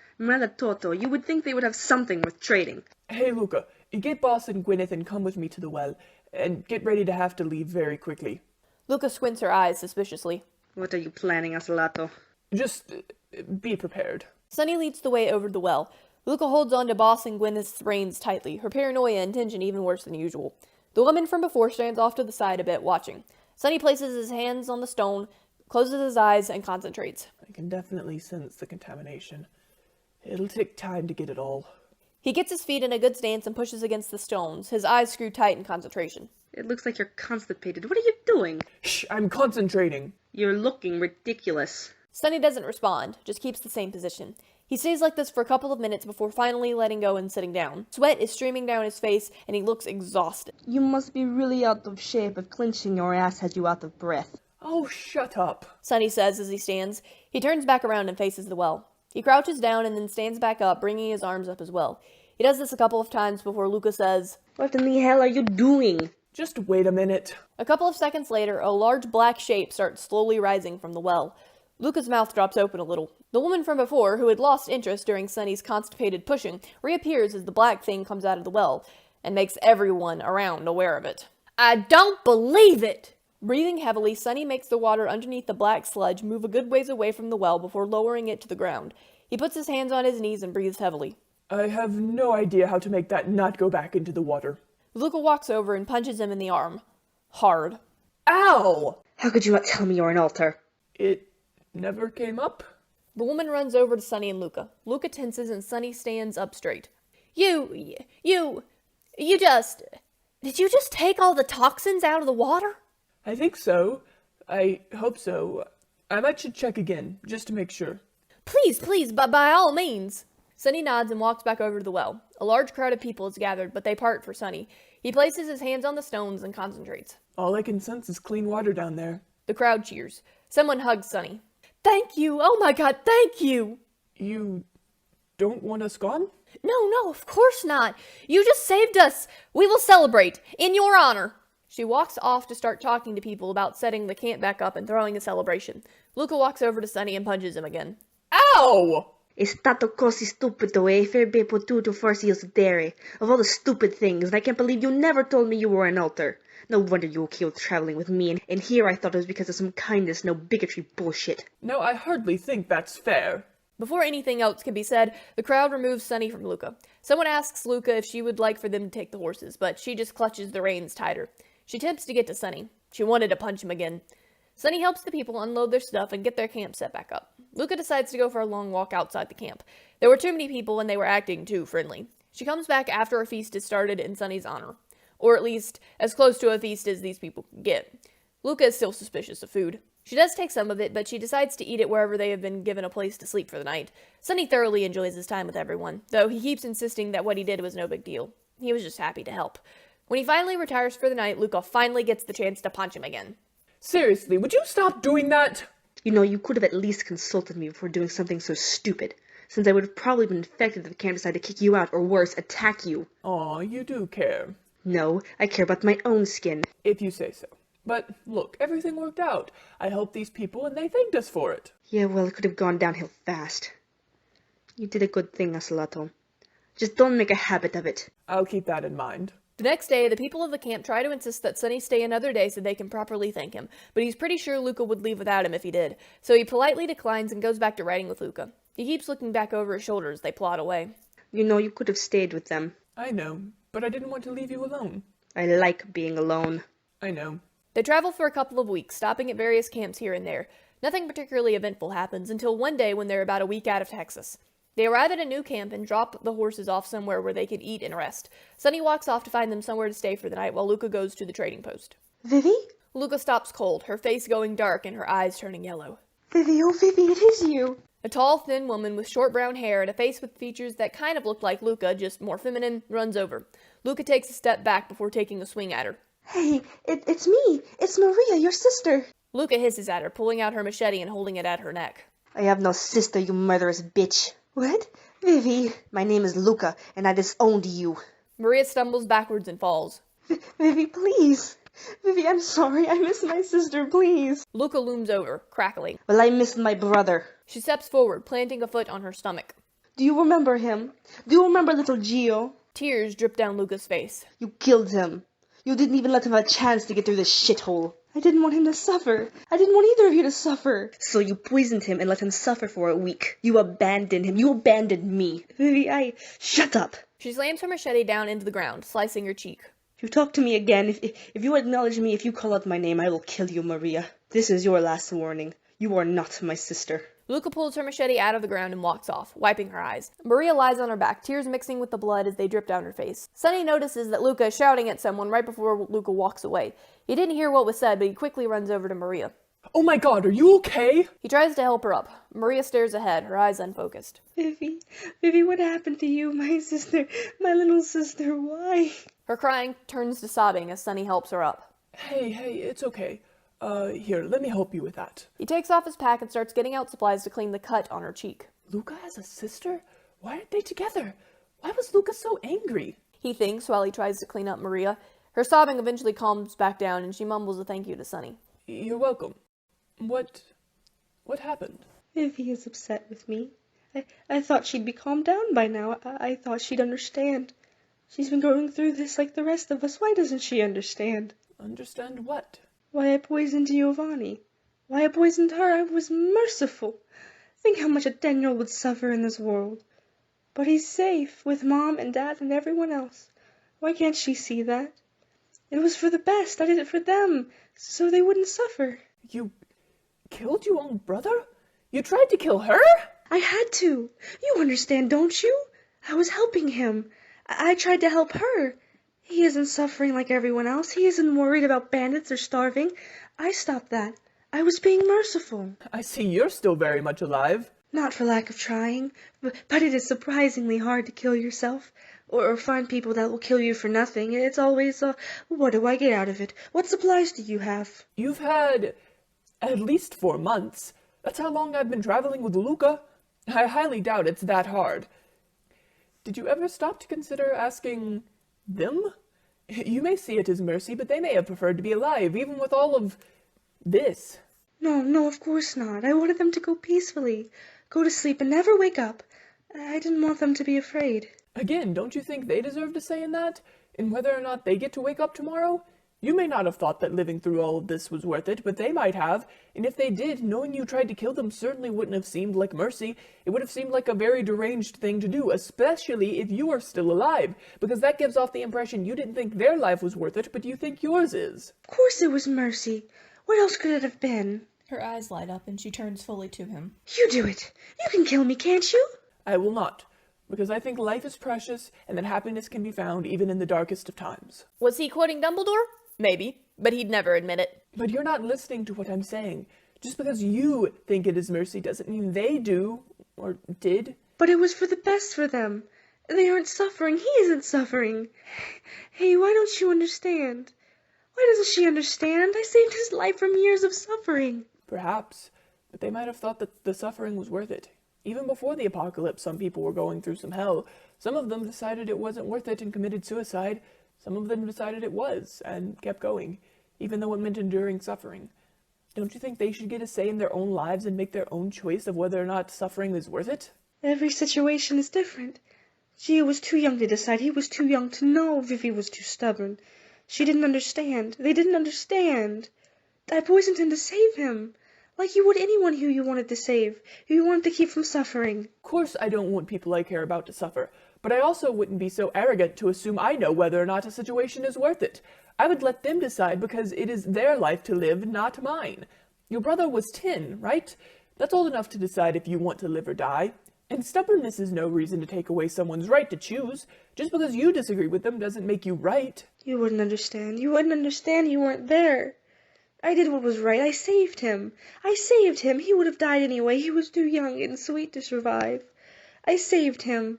Toto, you would think they would have something worth trading. Hey, Luca, get Boss and Gwyneth and come with me to the well, and get ready to have to leave very quickly. Luca squints her eyes suspiciously. What are you planning, Asalato? Just be prepared. Sunny leads the way over to the well. Luca holds on to Boss and Gwyneth's reins tightly, her paranoia and tension even worse than usual. The woman from before stands off to the side a bit, watching. Sunny places his hands on the stone, closes his eyes, and concentrates. I can definitely sense the contamination. It'll take time to get it all. He gets his feet in a good stance and pushes against the stones, his eyes screwed tight in concentration. It looks like you're constipated. What are you doing? Shh, I'm concentrating. You're looking ridiculous. Sunny doesn't respond, just keeps the same position. He stays like this for a couple of minutes before finally letting go and sitting down. Sweat is streaming down his face, and he looks exhausted. You must be really out of shape if clenching your ass had you out of breath. Oh, shut up. Sunny says as he stands. He turns back around and faces the well. He crouches down and then stands back up, bringing his arms up as well. He does this a couple of times before Luca says, What in the hell are you doing? Just wait a minute. A couple of seconds later, a large black shape starts slowly rising from the well. Luca's mouth drops open a little. The woman from before, who had lost interest during Sunny's constipated pushing, reappears as the black thing comes out of the well, and makes everyone around aware of it. I don't believe it! Breathing heavily, Sunny makes the water underneath the black sludge move a good ways away from the well before lowering it to the ground. He puts his hands on his knees and breathes heavily. I have no idea how to make that not go back into the water. Luca walks over and punches him in the arm. Hard. Ow! How could you not tell me you're an altar? It never came up? The woman runs over to Sunny and Luca. Luca tenses and Sunny stands up straight. Did you just take all the toxins out of the water? I think so. I hope so. I might should check again, just to make sure. Please, by all means. Sunny nods and walks back over to the well. A large crowd of people is gathered, but they part for Sunny. He places his hands on the stones and concentrates. All I can sense is clean water down there. The crowd cheers. Someone hugs Sunny. Thank you! Oh my god, thank you! You don't want us gone? No, of course not. You just saved us. We will celebrate, in your honor. She walks off to start talking to people about setting the camp back up and throwing a celebration. Luca walks over to Sunny and punches him again. Ow! È stato così stupido e avrebbe potuto farsi sedere. Of all the stupid things, and I can't believe you never told me you were an altar. No wonder you were okay with traveling with me, and here I thought it was because of some kindness, no bigotry bullshit. No, I hardly think that's fair. Before anything else can be said, the crowd removes Sunny from Luca. Someone asks Luca if she would like for them to take the horses, but she just clutches the reins tighter. She attempts to get to Sunny. She wanted to punch him again. Sunny helps the people unload their stuff and get their camp set back up. Luca decides to go for a long walk outside the camp. There were too many people and they were acting too friendly. She comes back after a feast is started in Sunny's honor. Or at least, as close to a feast as these people can get. Luca is still suspicious of food. She does take some of it, but she decides to eat it wherever they have been given a place to sleep for the night. Sunny thoroughly enjoys his time with everyone, though he keeps insisting that what he did was no big deal. He was just happy to help. When he finally retires for the night, Luca finally gets the chance to punch him again. Seriously, would you stop doing that? You know, you could have at least consulted me before doing something so stupid, since I would have probably been infected if the camp decided to kick you out, or worse, attack you. Aw, you do care. No, I care about my own skin. If you say so. But look, everything worked out. I helped these people and they thanked us for it. Yeah, well, it could have gone downhill fast. You did a good thing, Asalato. Just don't make a habit of it. I'll keep that in mind. The next day, the people of the camp try to insist that Sunny stay another day so they can properly thank him, but he's pretty sure Luca would leave without him if he did, so he politely declines and goes back to riding with Luca. He keeps looking back over his shoulder as they plod away. You know, you could have stayed with them. I know, but I didn't want to leave you alone. I like being alone. I know. They travel for a couple of weeks, stopping at various camps here and there. Nothing particularly eventful happens until one day when they're about a week out of Texas. They arrive at a new camp and drop the horses off somewhere where they can eat and rest. Sunny walks off to find them somewhere to stay for the night while Luca goes to the trading post. Vivi? Luca stops cold, her face going dark and her eyes turning yellow. Vivi, oh Vivi, it is you! A tall, thin woman with short brown hair and a face with features that kind of look like Luca, just more feminine, runs over. Luca takes a step back before taking a swing at her. Hey, it's me! It's Maria, your sister! Luca hisses at her, pulling out her machete and holding it at her neck. I have no sister, you murderous bitch. What? Vivi, my name is Luca, and I disowned you. Maria stumbles backwards and falls. Vivi, please. Vivi, I'm sorry. I miss my sister, please. Luca looms over, crackling. Well, I missed my brother. She steps forward, planting a foot on her stomach. Do you remember him? Do you remember little Gio? Tears drip down Luca's face. You killed him. You didn't even let him have a chance to get through this shithole. I didn't want him to suffer. I didn't want either of you to suffer. So you poisoned him and let him suffer for a week. You abandoned him. You abandoned me. Vivi, Shut up. She slams her machete down into the ground, slicing her cheek. If you talk to me again, if you acknowledge me, if you call out my name, I will kill you, Maria. This is your last warning. You are not my sister. Luca pulls her machete out of the ground and walks off, wiping her eyes. Maria lies on her back, tears mixing with the blood as they drip down her face. Sunny notices that Luca is shouting at someone right before Luca walks away. He didn't hear what was said, but he quickly runs over to Maria. Oh my god, are you okay? He tries to help her up. Maria stares ahead, her eyes unfocused. Vivi, what happened to you, my sister, my little sister, why? Her crying turns to sobbing as Sunny helps her up. Hey, it's okay. Here, let me help you with that. He takes off his pack and starts getting out supplies to clean the cut on her cheek. Luca has a sister? Why aren't they together? Why was Luca so angry? He thinks while he tries to clean up Maria. Her sobbing eventually calms back down and she mumbles a thank you to Sunny. You're welcome. What happened? Vivi is upset with me. I thought she'd be calmed down by now. I thought she'd understand. She's been going through this like the rest of us. Why doesn't she understand? Understand what? Why I poisoned Giovanni. Why I poisoned her. I was merciful. Think how much a 10-year-old would suffer in this world. But he's safe with Mom and Dad and everyone else. Why can't she see that? It was for the best. I did it for them, so they wouldn't suffer. You killed your own brother? You tried to kill her? I had to. You understand, don't you? I was helping him. I tried to help her. He isn't suffering like everyone else. He isn't worried about bandits or starving. I stopped that. I was being merciful. I see you're still very much alive. Not for lack of trying, but it is surprisingly hard to kill yourself. Or find people that will kill you for nothing. It's always, what do I get out of it? What supplies do you have? You've had at least 4 months. That's how long I've been traveling with Luca. I highly doubt it's that hard. Did you ever stop to consider asking them? You may see it as mercy, but they may have preferred to be alive, even with all of this. No, of course not. I wanted them to go peacefully, go to sleep and never wake up. I didn't want them to be afraid. Again, don't you think they deserve a say in that? In whether or not they get to wake up tomorrow? You may not have thought that living through all of this was worth it, but they might have, and if they did, knowing you tried to kill them certainly wouldn't have seemed like mercy. It would have seemed like a very deranged thing to do, especially if you are still alive, because that gives off the impression you didn't think their life was worth it, but you think yours is. Of course it was mercy. What else could it have been? Her eyes light up and she turns fully to him. You do it. You can kill me, can't you? I will not, because I think life is precious, and that happiness can be found even in the darkest of times. Was he quoting Dumbledore? Maybe, but he'd never admit it. But you're not listening to what I'm saying. Just because you think it is mercy doesn't mean they do, or did. But it was for the best for them. They aren't suffering. He isn't suffering. Hey, why don't you understand? Why doesn't she understand? I saved his life from years of suffering. Perhaps, but they might have thought that the suffering was worth it. Even before the apocalypse, some people were going through some hell. Some of them decided it wasn't worth it and committed suicide. Some of them decided it was, and kept going, even though it meant enduring suffering. Don't you think they should get a say in their own lives and make their own choice of whether or not suffering is worth it? Every situation is different. Gia was too young to decide. He was too young to know. Vivi was too stubborn. She didn't understand. They didn't understand. I poisoned him to save him. Like you would anyone who you wanted to save, who you wanted to keep from suffering. Of course I don't want people I care about to suffer, but I also wouldn't be so arrogant to assume I know whether or not a situation is worth it. I would let them decide because it is their life to live, not mine. Your brother was 10, right? That's old enough to decide if you want to live or die. And stubbornness is no reason to take away someone's right to choose. Just because you disagree with them doesn't make you right. You wouldn't understand. You wouldn't understand. You weren't there. I did what was right. I saved him. I saved him. He would have died anyway. He was too young and sweet to survive. I saved him.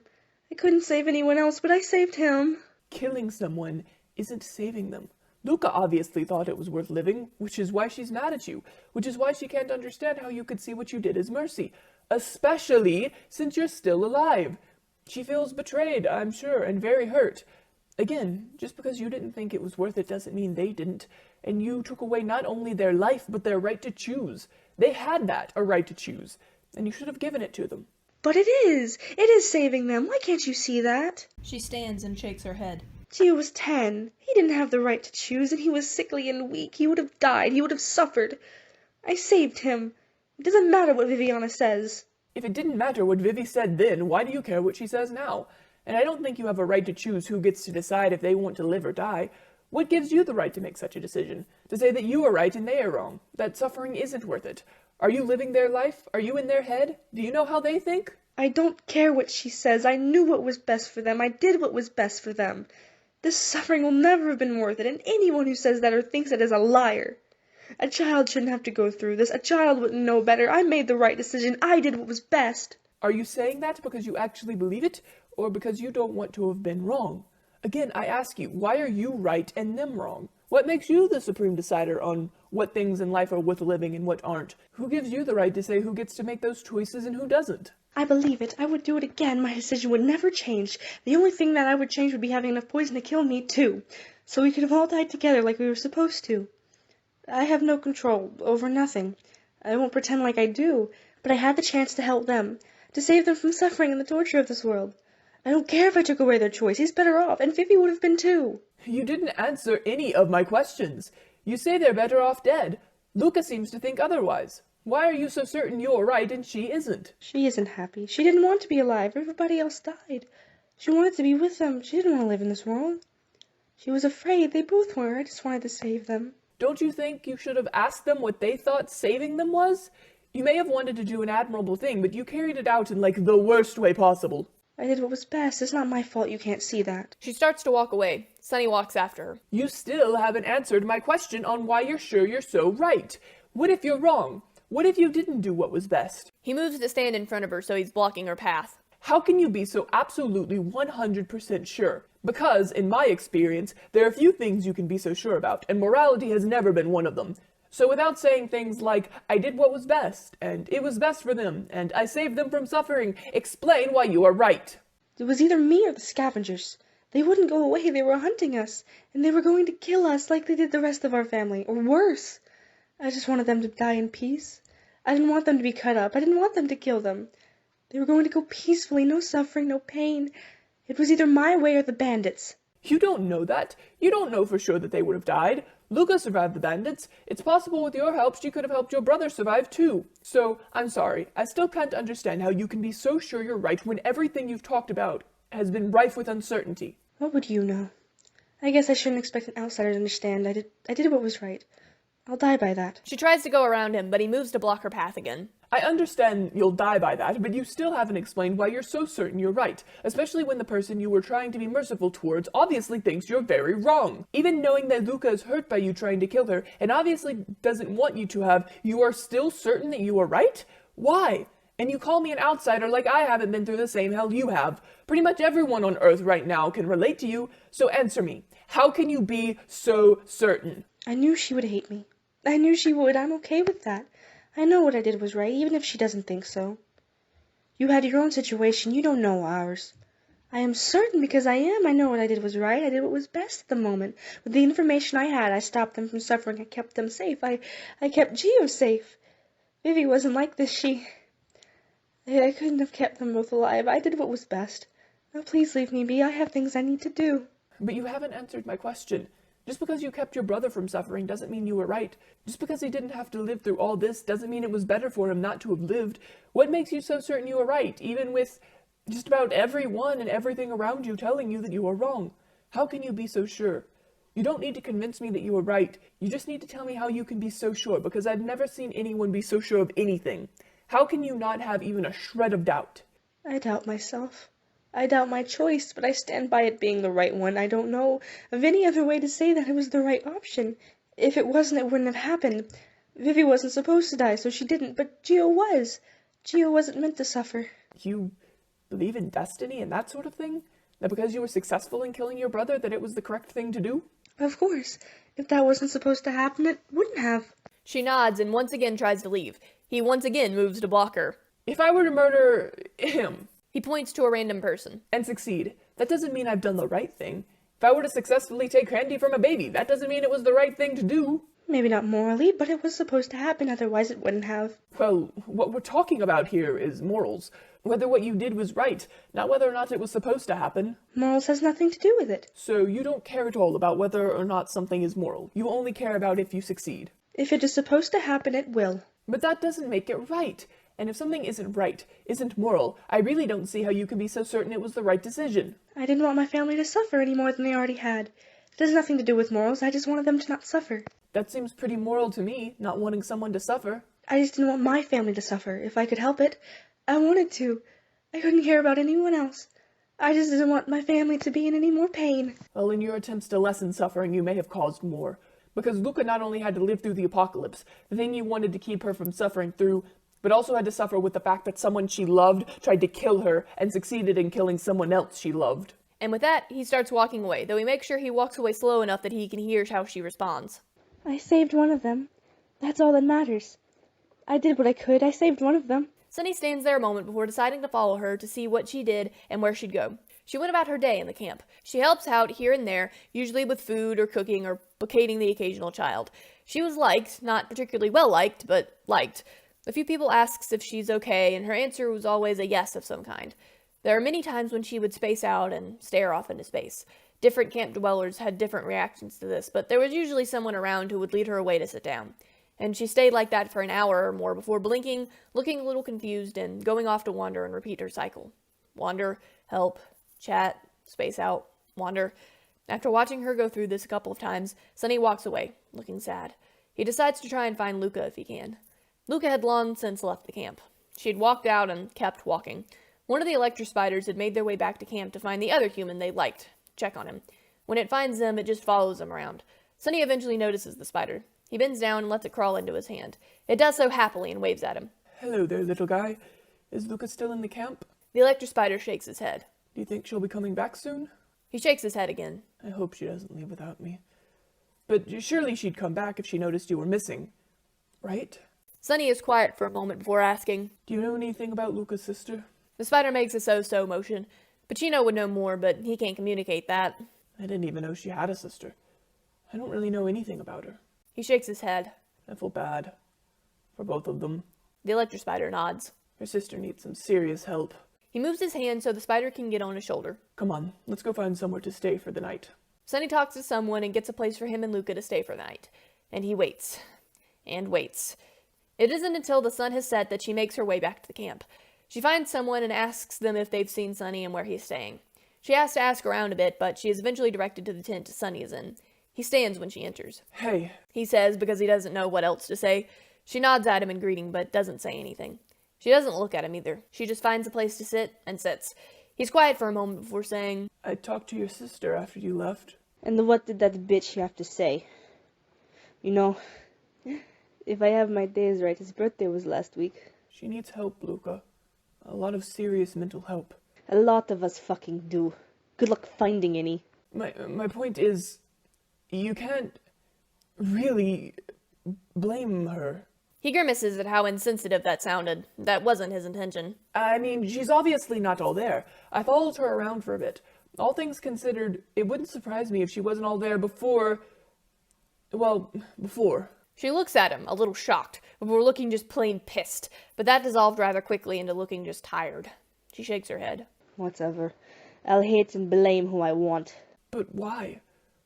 I couldn't save anyone else, but I saved him. Killing someone isn't saving them. Luca obviously thought it was worth living, which is why she's mad at you, which is why she can't understand how you could see what you did as mercy, especially since you're still alive. She feels betrayed, I'm sure, and very hurt. Again, just because you didn't think it was worth it doesn't mean they didn't, and you took away not only their life, but their right to choose. They had that, a right to choose, and you should have given it to them. But it is. It is saving them. Why can't you see that? She stands and shakes her head. Gia was 10. He didn't have the right to choose, and he was sickly and weak. He would have died. He would have suffered. I saved him. It doesn't matter what Viviana says. If it didn't matter what Vivi said then, why do you care what she says now? And I don't think you have a right to choose who gets to decide if they want to live or die. What gives you the right to make such a decision? To say that you are right and they are wrong? That suffering isn't worth it? Are you living their life? Are you in their head? Do you know how they think? I don't care what she says. I knew what was best for them. I did what was best for them. This suffering will never have been worth it, and anyone who says that or thinks it is a liar. A child shouldn't have to go through this. A child wouldn't know better. I made the right decision. I did what was best. Are you saying that because you actually believe it, or because you don't want to have been wrong? Again, I ask you, why are you right and them wrong? What makes you the supreme decider on what things in life are worth living and what aren't? Who gives you the right to say who gets to make those choices and who doesn't? I believe it. I would do it again. My decision would never change. The only thing that I would change would be having enough poison to kill me, too. So we could have all died together like we were supposed to. I have no control over nothing. I won't pretend like I do, but I had the chance to help them, to save them from suffering and the torture of this world. I don't care if I took away their choice. He's better off, and Vivi would have been too. You didn't answer any of my questions. You say they're better off dead. Luca seems to think otherwise. Why are you so certain you're right and she isn't? She isn't happy. She didn't want to be alive. Everybody else died. She wanted to be with them. She didn't want to live in this world. She was afraid. They both were. I just wanted to save them. Don't you think you should have asked them what they thought saving them was? You may have wanted to do an admirable thing, but you carried it out in, like, the worst way possible. I did what was best. It's not my fault you can't see that. She starts to walk away. Sunny walks after her. You still haven't answered my question on why you're sure you're so right. What if you're wrong? What if you didn't do what was best? He moves to stand in front of her so he's blocking her path. How can you be so absolutely 100% sure? Because, in my experience, there are few things you can be so sure about, and morality has never been one of them. So without saying things like, I did what was best, and it was best for them, and I saved them from suffering, explain why you are right. It was either me or the scavengers. They wouldn't go away, they were hunting us, and they were going to kill us like they did the rest of our family, or worse. I just wanted them to die in peace. I didn't want them to be cut up. I didn't want them to kill them. They were going to go peacefully, no suffering, no pain. It was either my way or the bandits. You don't know that. You don't know for sure that they would have died. Luca survived the bandits. It's possible with your help she could have helped your brother survive too. So, I'm sorry. I still can't understand how you can be so sure you're right when everything you've talked about has been rife with uncertainty. What would you know? I guess I shouldn't expect an outsider to understand. I did what was right. I'll die by that. She tries to go around him, but he moves to block her path again. I understand you'll die by that, but you still haven't explained why you're so certain you're right, especially when the person you were trying to be merciful towards obviously thinks you're very wrong. Even knowing that Luca is hurt by you trying to kill her, and obviously doesn't want you to have, you are still certain that you are right? Why? And you call me an outsider like I haven't been through the same hell you have. Pretty much everyone on Earth right now can relate to you, so answer me. How can you be so certain? I knew she would hate me. I knew she would. I'm okay with that. I know what I did was right, even if she doesn't think so. You had your own situation. You don't know ours. I am certain because I know what I did was right. I did what was best at the moment. With the information I had, I stopped them from suffering. I kept them safe. I kept Gio safe. Vivi wasn't like this. I couldn't have kept them both alive. I did what was best. Now please leave me be. I have things I need to do. But you haven't answered my question. Just because you kept your brother from suffering doesn't mean you were right. Just because he didn't have to live through all this doesn't mean it was better for him not to have lived. What makes you so certain you were right, even with just about everyone and everything around you telling you that you are wrong? How can you be so sure? You don't need to convince me that you were right. You just need to tell me how you can be so sure, because I've never seen anyone be so sure of anything. How can you not have even a shred of doubt? I doubt myself. I doubt my choice, but I stand by it being the right one. I don't know of any other way to say that it was the right option. If it wasn't, it wouldn't have happened. Vivi wasn't supposed to die, so she didn't, but Gio was. Gio wasn't meant to suffer. You believe in destiny and that sort of thing? That because you were successful in killing your brother, that it was the correct thing to do? Of course. If that wasn't supposed to happen, it wouldn't have. She nods and once again tries to leave. He once again moves to block her. If I were to murder him, He points to a random person. and succeed, that doesn't mean I've done the right thing. If I were to successfully take candy from a baby, that doesn't mean it was the right thing to do. Maybe not morally, but it was supposed to happen, otherwise it wouldn't have. Well, what we're talking about here is morals. Whether what you did was right, not whether or not it was supposed to happen. Morals has nothing to do with it. So you don't care at all about whether or not something is moral. You only care about if you succeed. If it is supposed to happen, it will. But that doesn't make it right. And if something isn't right, isn't moral, I really don't see how you can be so certain it was the right decision. I didn't want my family to suffer any more than they already had. It has nothing to do with morals, I just wanted them to not suffer. That seems pretty moral to me, not wanting someone to suffer. I just didn't want my family to suffer. If I could help it, I wanted to. I couldn't care about anyone else. I just didn't want my family to be in any more pain. Well, in your attempts to lessen suffering, you may have caused more. Because Luca not only had to live through the apocalypse, the thing you wanted to keep her from suffering through, but also had to suffer with the fact that someone she loved tried to kill her and succeeded in killing someone else she loved. And with that, he starts walking away, though he makes sure he walks away slow enough that he can hear how she responds. I saved one of them. That's all that matters. I did what I could. I saved one of them. Sunny stands there a moment before deciding to follow her to see what she did and where she'd go. She went about her day in the camp. She helps out here and there, usually with food or cooking or placating the occasional child. She was liked, not particularly well liked, but liked. A few people asked if she's okay, and her answer was always a yes of some kind. There are many times when she would space out and stare off into space. Different camp dwellers had different reactions to this, but there was usually someone around who would lead her away to sit down. And she stayed like that for an hour or more before blinking, looking a little confused, and going off to wander and repeat her cycle. Wander, help, chat, space out, wander. After watching her go through this a couple of times, Sunny walks away, looking sad. He decides to try and find Luca if he can. Luca had long since left the camp. She had walked out and kept walking. One of the electro spiders had made their way back to camp to find the other human they liked, check on him. When it finds them, it just follows them around. Sunny eventually notices the spider. He bends down and lets it crawl into his hand. It does so happily and waves at him. Hello there, little guy. Is Luca still in the camp? The electro spider shakes his head. Do you think she'll be coming back soon? He shakes his head again. I hope she doesn't leave without me. But surely she'd come back if she noticed you were missing, right? Sunny is quiet for a moment before asking, Do you know anything about Luca's sister? The spider makes a so-so motion. Pacino would know more, but he can't communicate that. I didn't even know she had a sister. I don't really know anything about her. He shakes his head. I feel bad. For both of them. The electrospider nods. Her sister needs some serious help. He moves his hand so the spider can get on his shoulder. Come on, let's go find somewhere to stay for the night. Sonny talks to someone and gets a place for him and Luca to stay for the night. And he waits. And waits. It isn't until the sun has set that she makes her way back to the camp. She finds someone and asks them if they've seen Sonny and where he's staying. She has to ask around a bit, but she is eventually directed to the tent Sonny is in. He stands when she enters. Hey, He says because he doesn't know what else to say. She nods at him in greeting, but doesn't say anything. She doesn't look at him either. She just finds a place to sit and sits. He's quiet for a moment before saying, I talked to your sister after you left. And what did that bitch have to say? You know, if I have my days right, his birthday was last week. She needs help, Luca. A lot of serious mental help. A lot of us fucking do. Good luck finding any. My point is, you can't really blame her. He grimaces at how insensitive that sounded. That wasn't his intention. I mean, she's obviously not all there. I followed her around for a bit. All things considered, it wouldn't surprise me if she wasn't all there before. She looks at him, a little shocked, before looking just plain pissed, but that dissolved rather quickly into looking just tired. She shakes her head. Whatever. I'll hate and blame who I want. But why?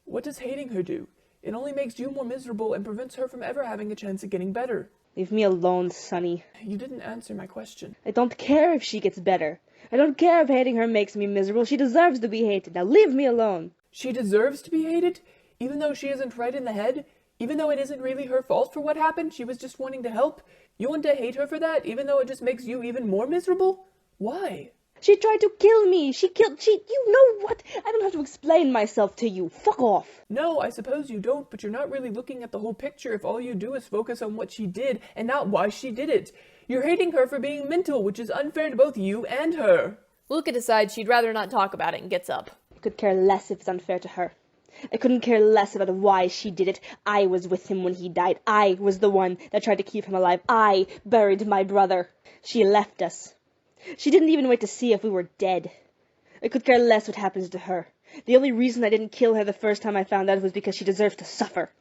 What does hating her do? It only makes you more miserable and prevents her from ever having a chance at getting better. Leave me alone, Sonny. You didn't answer my question. I don't care if she gets better. I don't care if hating her makes me miserable. She deserves to be hated. Now leave me alone. She deserves to be hated? Even though she isn't right in the head? Even though it isn't really her fault for what happened? She was just wanting to help? You want to hate her for that, even though it just makes you even more miserable? Why? She tried to kill me. You know what? I don't have to explain myself to you. Fuck off. No, I suppose you don't, but you're not really looking at the whole picture if all you do is focus on what she did and not why she did it. You're hating her for being mental, which is unfair to both you and her. Luca decides she'd rather not talk about it and gets up. I could care less if it's unfair to her. I couldn't care less about why she did it. I was with him when he died. I was the one that tried to keep him alive. I buried my brother. She left us. She didn't even wait to see if we were dead. I could care less what happens to her. The only reason I didn't kill her the first time I found out was because she deserves to suffer.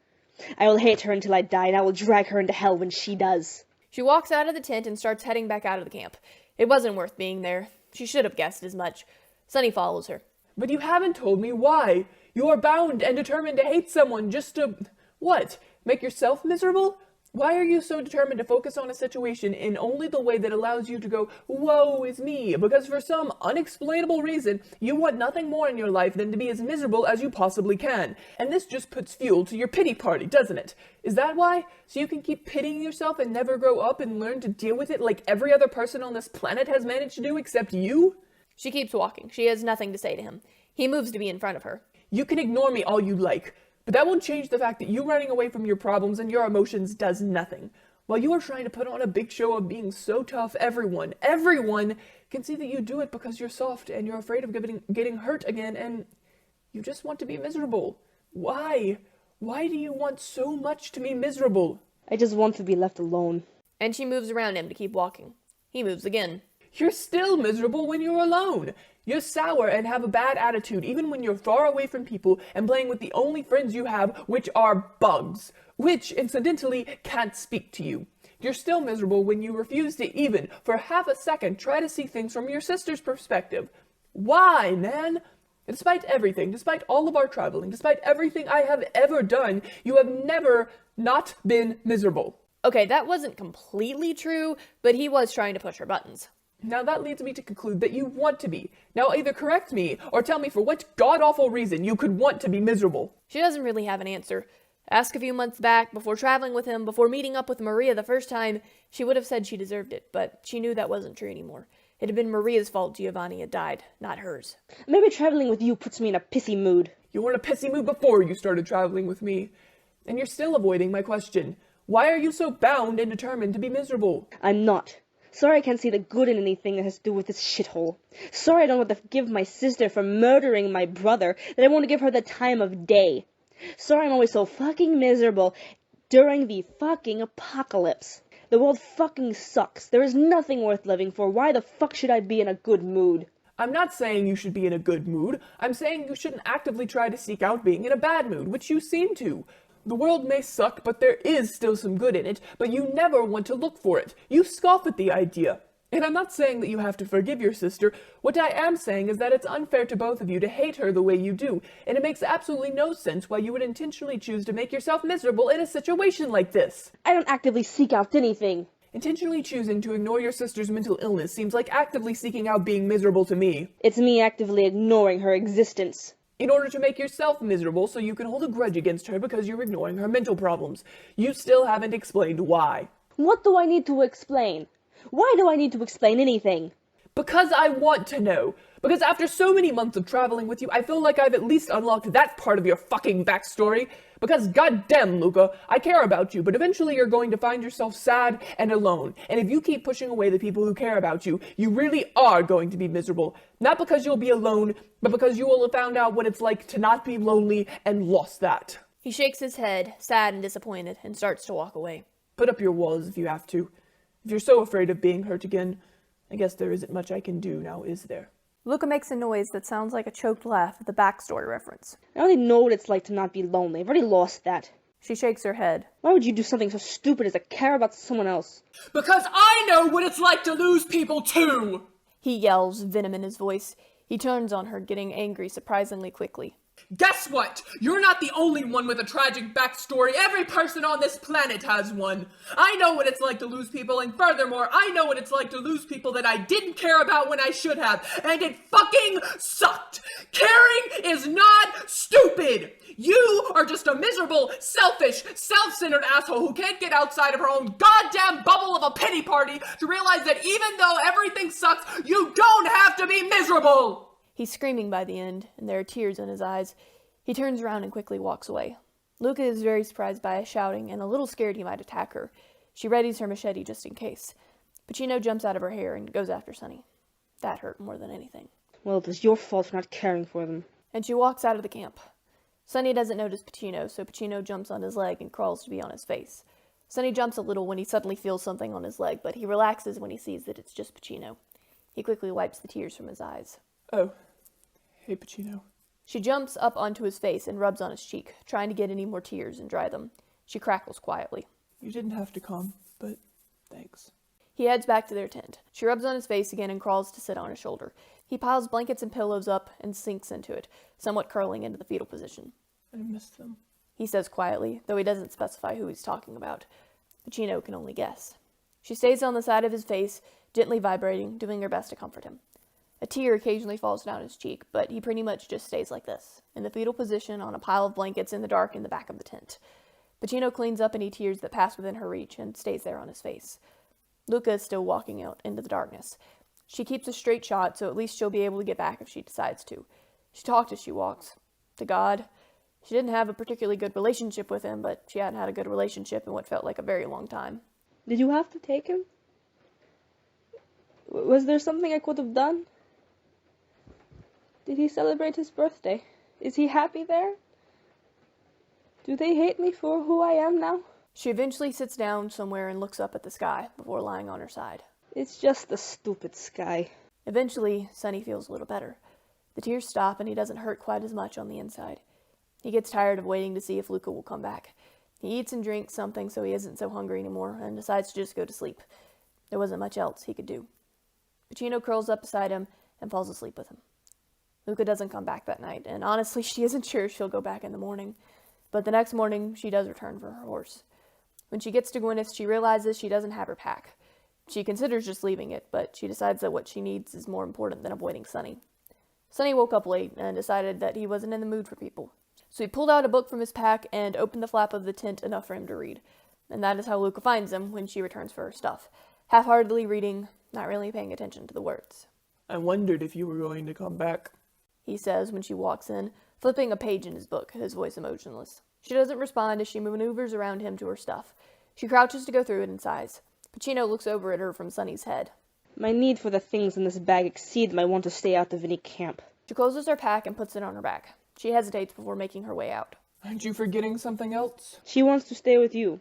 I will hate her until I die, and I will drag her into hell when she does. She walks out of the tent and starts heading back out of the camp. It wasn't worth being there. She should have guessed as much. Sonny follows her. But you haven't told me why. You are bound and determined to hate someone just to... what? Make yourself miserable? Why are you so determined to focus on a situation in only the way that allows you to go, woe is me? Because for some unexplainable reason, you want nothing more in your life than to be as miserable as you possibly can. And this just puts fuel to your pity party, doesn't it? Is that why? So you can keep pitying yourself and never grow up and learn to deal with it like every other person on this planet has managed to do except you? She keeps walking. She has nothing to say to him. He moves to be in front of her. You can ignore me all you like. But that won't change the fact that you running away from your problems and your emotions does nothing. While you are trying to put on a big show of being so tough, everyone can see that you do it because you're soft and you're afraid of getting hurt again and you just want to be miserable. Why? Why do you want so much to be miserable? I just want to be left alone. And she moves around him to keep walking. He moves again. You're still miserable when you're alone. You're sour and have a bad attitude even when you're far away from people and playing with the only friends you have, which are bugs, which, incidentally, can't speak to you. You're still miserable when you refuse to even, for half a second, try to see things from your sister's perspective. Why, man? Despite everything, despite all of our traveling, despite everything I have ever done, you have never not been miserable. Okay, that wasn't completely true, but he was trying to push her buttons. Now that leads me to conclude that you want to be. Now either correct me, or tell me for what god-awful reason you could want to be miserable. She doesn't really have an answer. Ask a few months back, before traveling with him, before meeting up with Maria the first time, she would have said she deserved it, but she knew that wasn't true anymore. It had been Maria's fault Giovanni had died, not hers. Maybe traveling with you puts me in a pissy mood. You were in a pissy mood before you started traveling with me. And you're still avoiding my question. Why are you so bound and determined to be miserable? I'm not. Sorry I can't see the good in anything that has to do with this shithole. Sorry I don't want to forgive my sister for murdering my brother, that I want to give her the time of day. Sorry I'm always so fucking miserable during the fucking apocalypse. The world fucking sucks. There is nothing worth living for. Why the fuck should I be in a good mood? I'm not saying you should be in a good mood. I'm saying you shouldn't actively try to seek out being in a bad mood, which you seem to. The world may suck, but there is still some good in it, but you never want to look for it. You scoff at the idea. And I'm not saying that you have to forgive your sister. What I am saying is that it's unfair to both of you to hate her the way you do, and it makes absolutely no sense why you would intentionally choose to make yourself miserable in a situation like this. I don't actively seek out anything. Intentionally choosing to ignore your sister's mental illness seems like actively seeking out being miserable to me. It's me actively ignoring her existence. In order to make yourself miserable so you can hold a grudge against her because you're ignoring her mental problems. You still haven't explained why. What do I need to explain? Why do I need to explain anything? Because I want to know. Because after so many months of traveling with you, I feel like I've at least unlocked that part of your fucking backstory. Because goddamn, Luca, I care about you, but eventually you're going to find yourself sad and alone. And if you keep pushing away the people who care about you, you really are going to be miserable. Not because you'll be alone, but because you will have found out what it's like to not be lonely and lost that. He shakes his head, sad and disappointed, and starts to walk away. Put up your walls if you have to. If you're so afraid of being hurt again, I guess there isn't much I can do now, is there? Luca makes a noise that sounds like a choked laugh at the backstory reference. I already know what it's like to not be lonely. I've already lost that. She shakes her head. Why would you do something so stupid as to care about someone else? Because I know what it's like to lose people too! He yells, venom in his voice. He turns on her, getting angry surprisingly quickly. Guess what? You're not the only one with a tragic backstory. Every person on this planet has one. I know what it's like to lose people, and furthermore, I know what it's like to lose people that I didn't care about when I should have, and it fucking sucked. Caring is not stupid. You are just a miserable, selfish, self-centered asshole who can't get outside of her own goddamn bubble of a pity party to realize that even though everything sucks, you don't have to be miserable. He's screaming by the end, and there are tears in his eyes. He turns around and quickly walks away. Luca is very surprised by his shouting and a little scared he might attack her. She readies her machete just in case. Pacino jumps out of her hair and goes after Sonny. That hurt more than anything. Well, it was your fault for not caring for them. And she walks out of the camp. Sonny doesn't notice Pacino, so Pacino jumps on his leg and crawls to be on his face. Sonny jumps a little when he suddenly feels something on his leg, but he relaxes when he sees that it's just Pacino. He quickly wipes the tears from his eyes. Oh. Hey, Pacino. She jumps up onto his face and rubs on his cheek, trying to get any more tears and dry them. She crackles quietly. You didn't have to come, but thanks. He heads back to their tent. She rubs on his face again and crawls to sit on his shoulder. He piles blankets and pillows up and sinks into it, somewhat curling into the fetal position. I miss them. He says quietly, though he doesn't specify who he's talking about. Pacino can only guess. She stays on the side of his face, gently vibrating, doing her best to comfort him. A tear occasionally falls down his cheek, but he pretty much just stays like this, in the fetal position on a pile of blankets in the dark in the back of the tent. Pacino cleans up any tears that pass within her reach and stays there on his face. Luca is still walking out into the darkness. She keeps a straight shot, so at least she'll be able to get back if she decides to. She talks as she walks. To God. She didn't have a particularly good relationship with him, but she hadn't had a good relationship in what felt like a very long time. Did you have to take him? Was there something I could have done? Did he celebrate his birthday? Is he happy there? Do they hate me for who I am now? She eventually sits down somewhere and looks up at the sky before lying on her side. It's just the stupid sky. Eventually, Sonny feels a little better. The tears stop and he doesn't hurt quite as much on the inside. He gets tired of waiting to see if Luca will come back. He eats and drinks something so he isn't so hungry anymore and decides to just go to sleep. There wasn't much else he could do. Pacino curls up beside him and falls asleep with him. Luca doesn't come back that night, and honestly, she isn't sure she'll go back in the morning. But the next morning, she does return for her horse. When she gets to Gwyneth's, she realizes she doesn't have her pack. She considers just leaving it, but she decides that what she needs is more important than avoiding Sonny. Sonny woke up late and decided that he wasn't in the mood for people. So he pulled out a book from his pack and opened the flap of the tent enough for him to read. And that is how Luca finds him when she returns for her stuff. Half-heartedly reading, not really paying attention to the words. I wondered if you were going to come back. He says when she walks in, flipping a page in his book, his voice emotionless. She doesn't respond as she maneuvers around him to her stuff. She crouches to go through it and sighs. Pacino looks over at her from Sonny's head. My need for the things in this bag exceeds my want to stay out of any camp. She closes her pack and puts it on her back. She hesitates before making her way out. Aren't you forgetting something else? She wants to stay with you.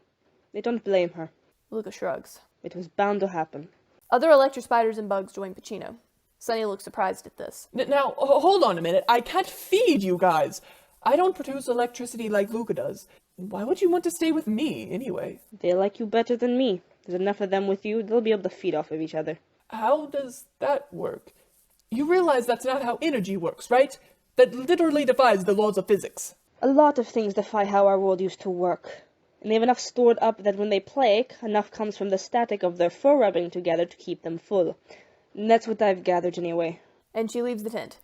They don't blame her. Luca shrugs. It was bound to happen. Other electro spiders and bugs join Pacino. Sunny looks surprised at this. Now, hold on a minute. I can't feed you guys. I don't produce electricity like Luca does. Why would you want to stay with me, anyway? They like you better than me. There's enough of them with you, they'll be able to feed off of each other. How does that work? You realize that's not how energy works, right? That literally defies the laws of physics. A lot of things defy how our world used to work. And they have enough stored up that when they plague, enough comes from the static of their fur rubbing together to keep them full. And that's what I've gathered anyway. And she leaves the tent.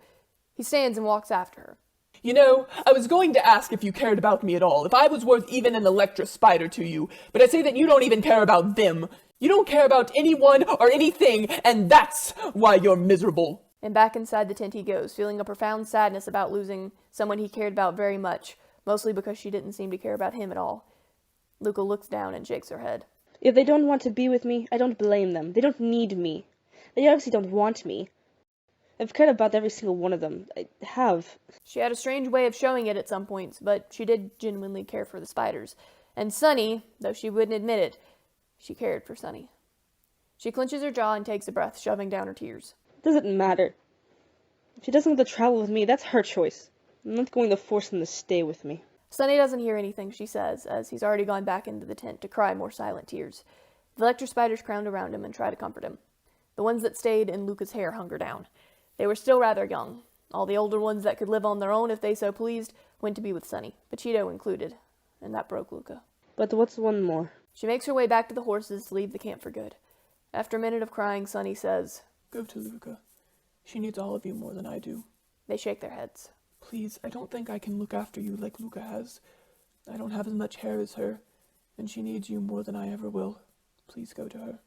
He stands and walks after her. You know, I was going to ask if you cared about me at all, if I was worth even an electra spider to you, but I say that you don't even care about them. You don't care about anyone or anything, and that's why you're miserable. And back inside the tent he goes, feeling a profound sadness about losing someone he cared about very much, mostly because she didn't seem to care about him at all. Luca looks down and shakes her head. If they don't want to be with me, I don't blame them. They don't need me. They obviously don't want me. I've cared about every single one of them. I have. She had a strange way of showing it at some points, but she did genuinely care for the spiders. And Sunny, though she wouldn't admit it, she cared for Sunny. She clenches her jaw and takes a breath, shoving down her tears. It doesn't matter. If she doesn't want to travel with me, that's her choice. I'm not going to force them to stay with me. Sunny doesn't hear anything she says, as he's already gone back into the tent to cry more silent tears. The electro spiders crowd around him and try to comfort him. The ones that stayed in Luca's hair hunker down. They were still rather young. All the older ones that could live on their own if they so pleased went to be with Sunny, Pachito included, and that broke Luca. But what's one more? She makes her way back to the horses to leave the camp for good. After a minute of crying, Sunny says, Go to Luca. She needs all of you more than I do. They shake their heads. Please, I don't think I can look after you like Luca has. I don't have as much hair as her, and she needs you more than I ever will. Please go to her.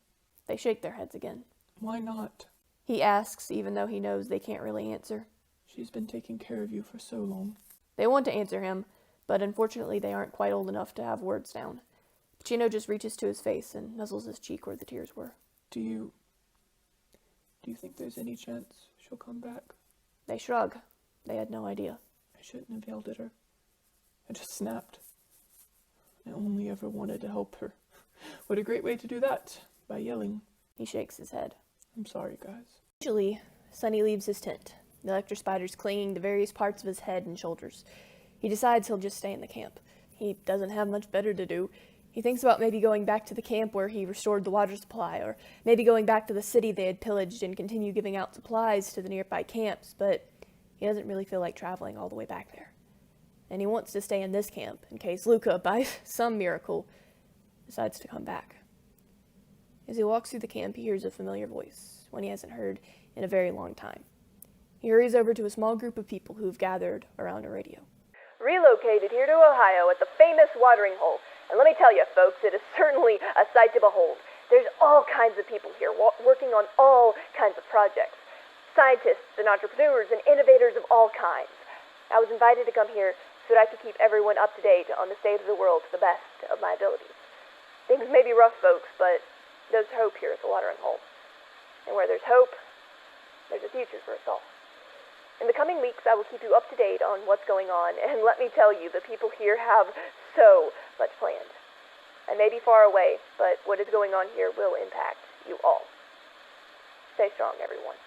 They shake their heads again. Why not? He asks, even though he knows they can't really answer. She's been taking care of you for so long. They want to answer him, but unfortunately they aren't quite old enough to have words down. Pacino just reaches to his face and nuzzles his cheek where the tears were. Do you think there's any chance she'll come back? They shrug. They had no idea. I shouldn't have yelled at her. I just snapped. I only ever wanted to help her. What a great way to do that, by yelling. He shakes his head. I'm sorry, guys. Eventually, Sunny leaves his tent, the electro spiders clinging to various parts of his head and shoulders. He decides he'll just stay in the camp. He doesn't have much better to do. He thinks about maybe going back to the camp where he restored the water supply, or maybe going back to the city they had pillaged and continue giving out supplies to the nearby camps, but he doesn't really feel like traveling all the way back there. And he wants to stay in this camp in case Luca, by some miracle, decides to come back. As he walks through the camp, he hears a familiar voice, one he hasn't heard in a very long time. He hurries over to a small group of people who've gathered around a radio. Relocated here to Ohio at the famous watering hole. And let me tell you, folks, it is certainly a sight to behold. There's all kinds of people here working on all kinds of projects. Scientists and entrepreneurs and innovators of all kinds. I was invited to come here so that I could keep everyone up to date on the state of the world to the best of my abilities. Things may be rough, folks, but there's hope here at the watering hole. And where there's hope, there's a future for us all. In the coming weeks, I will keep you up to date on what's going on, and let me tell you, the people here have so much planned. I may be far away, but what is going on here will impact you all. Stay strong, everyone.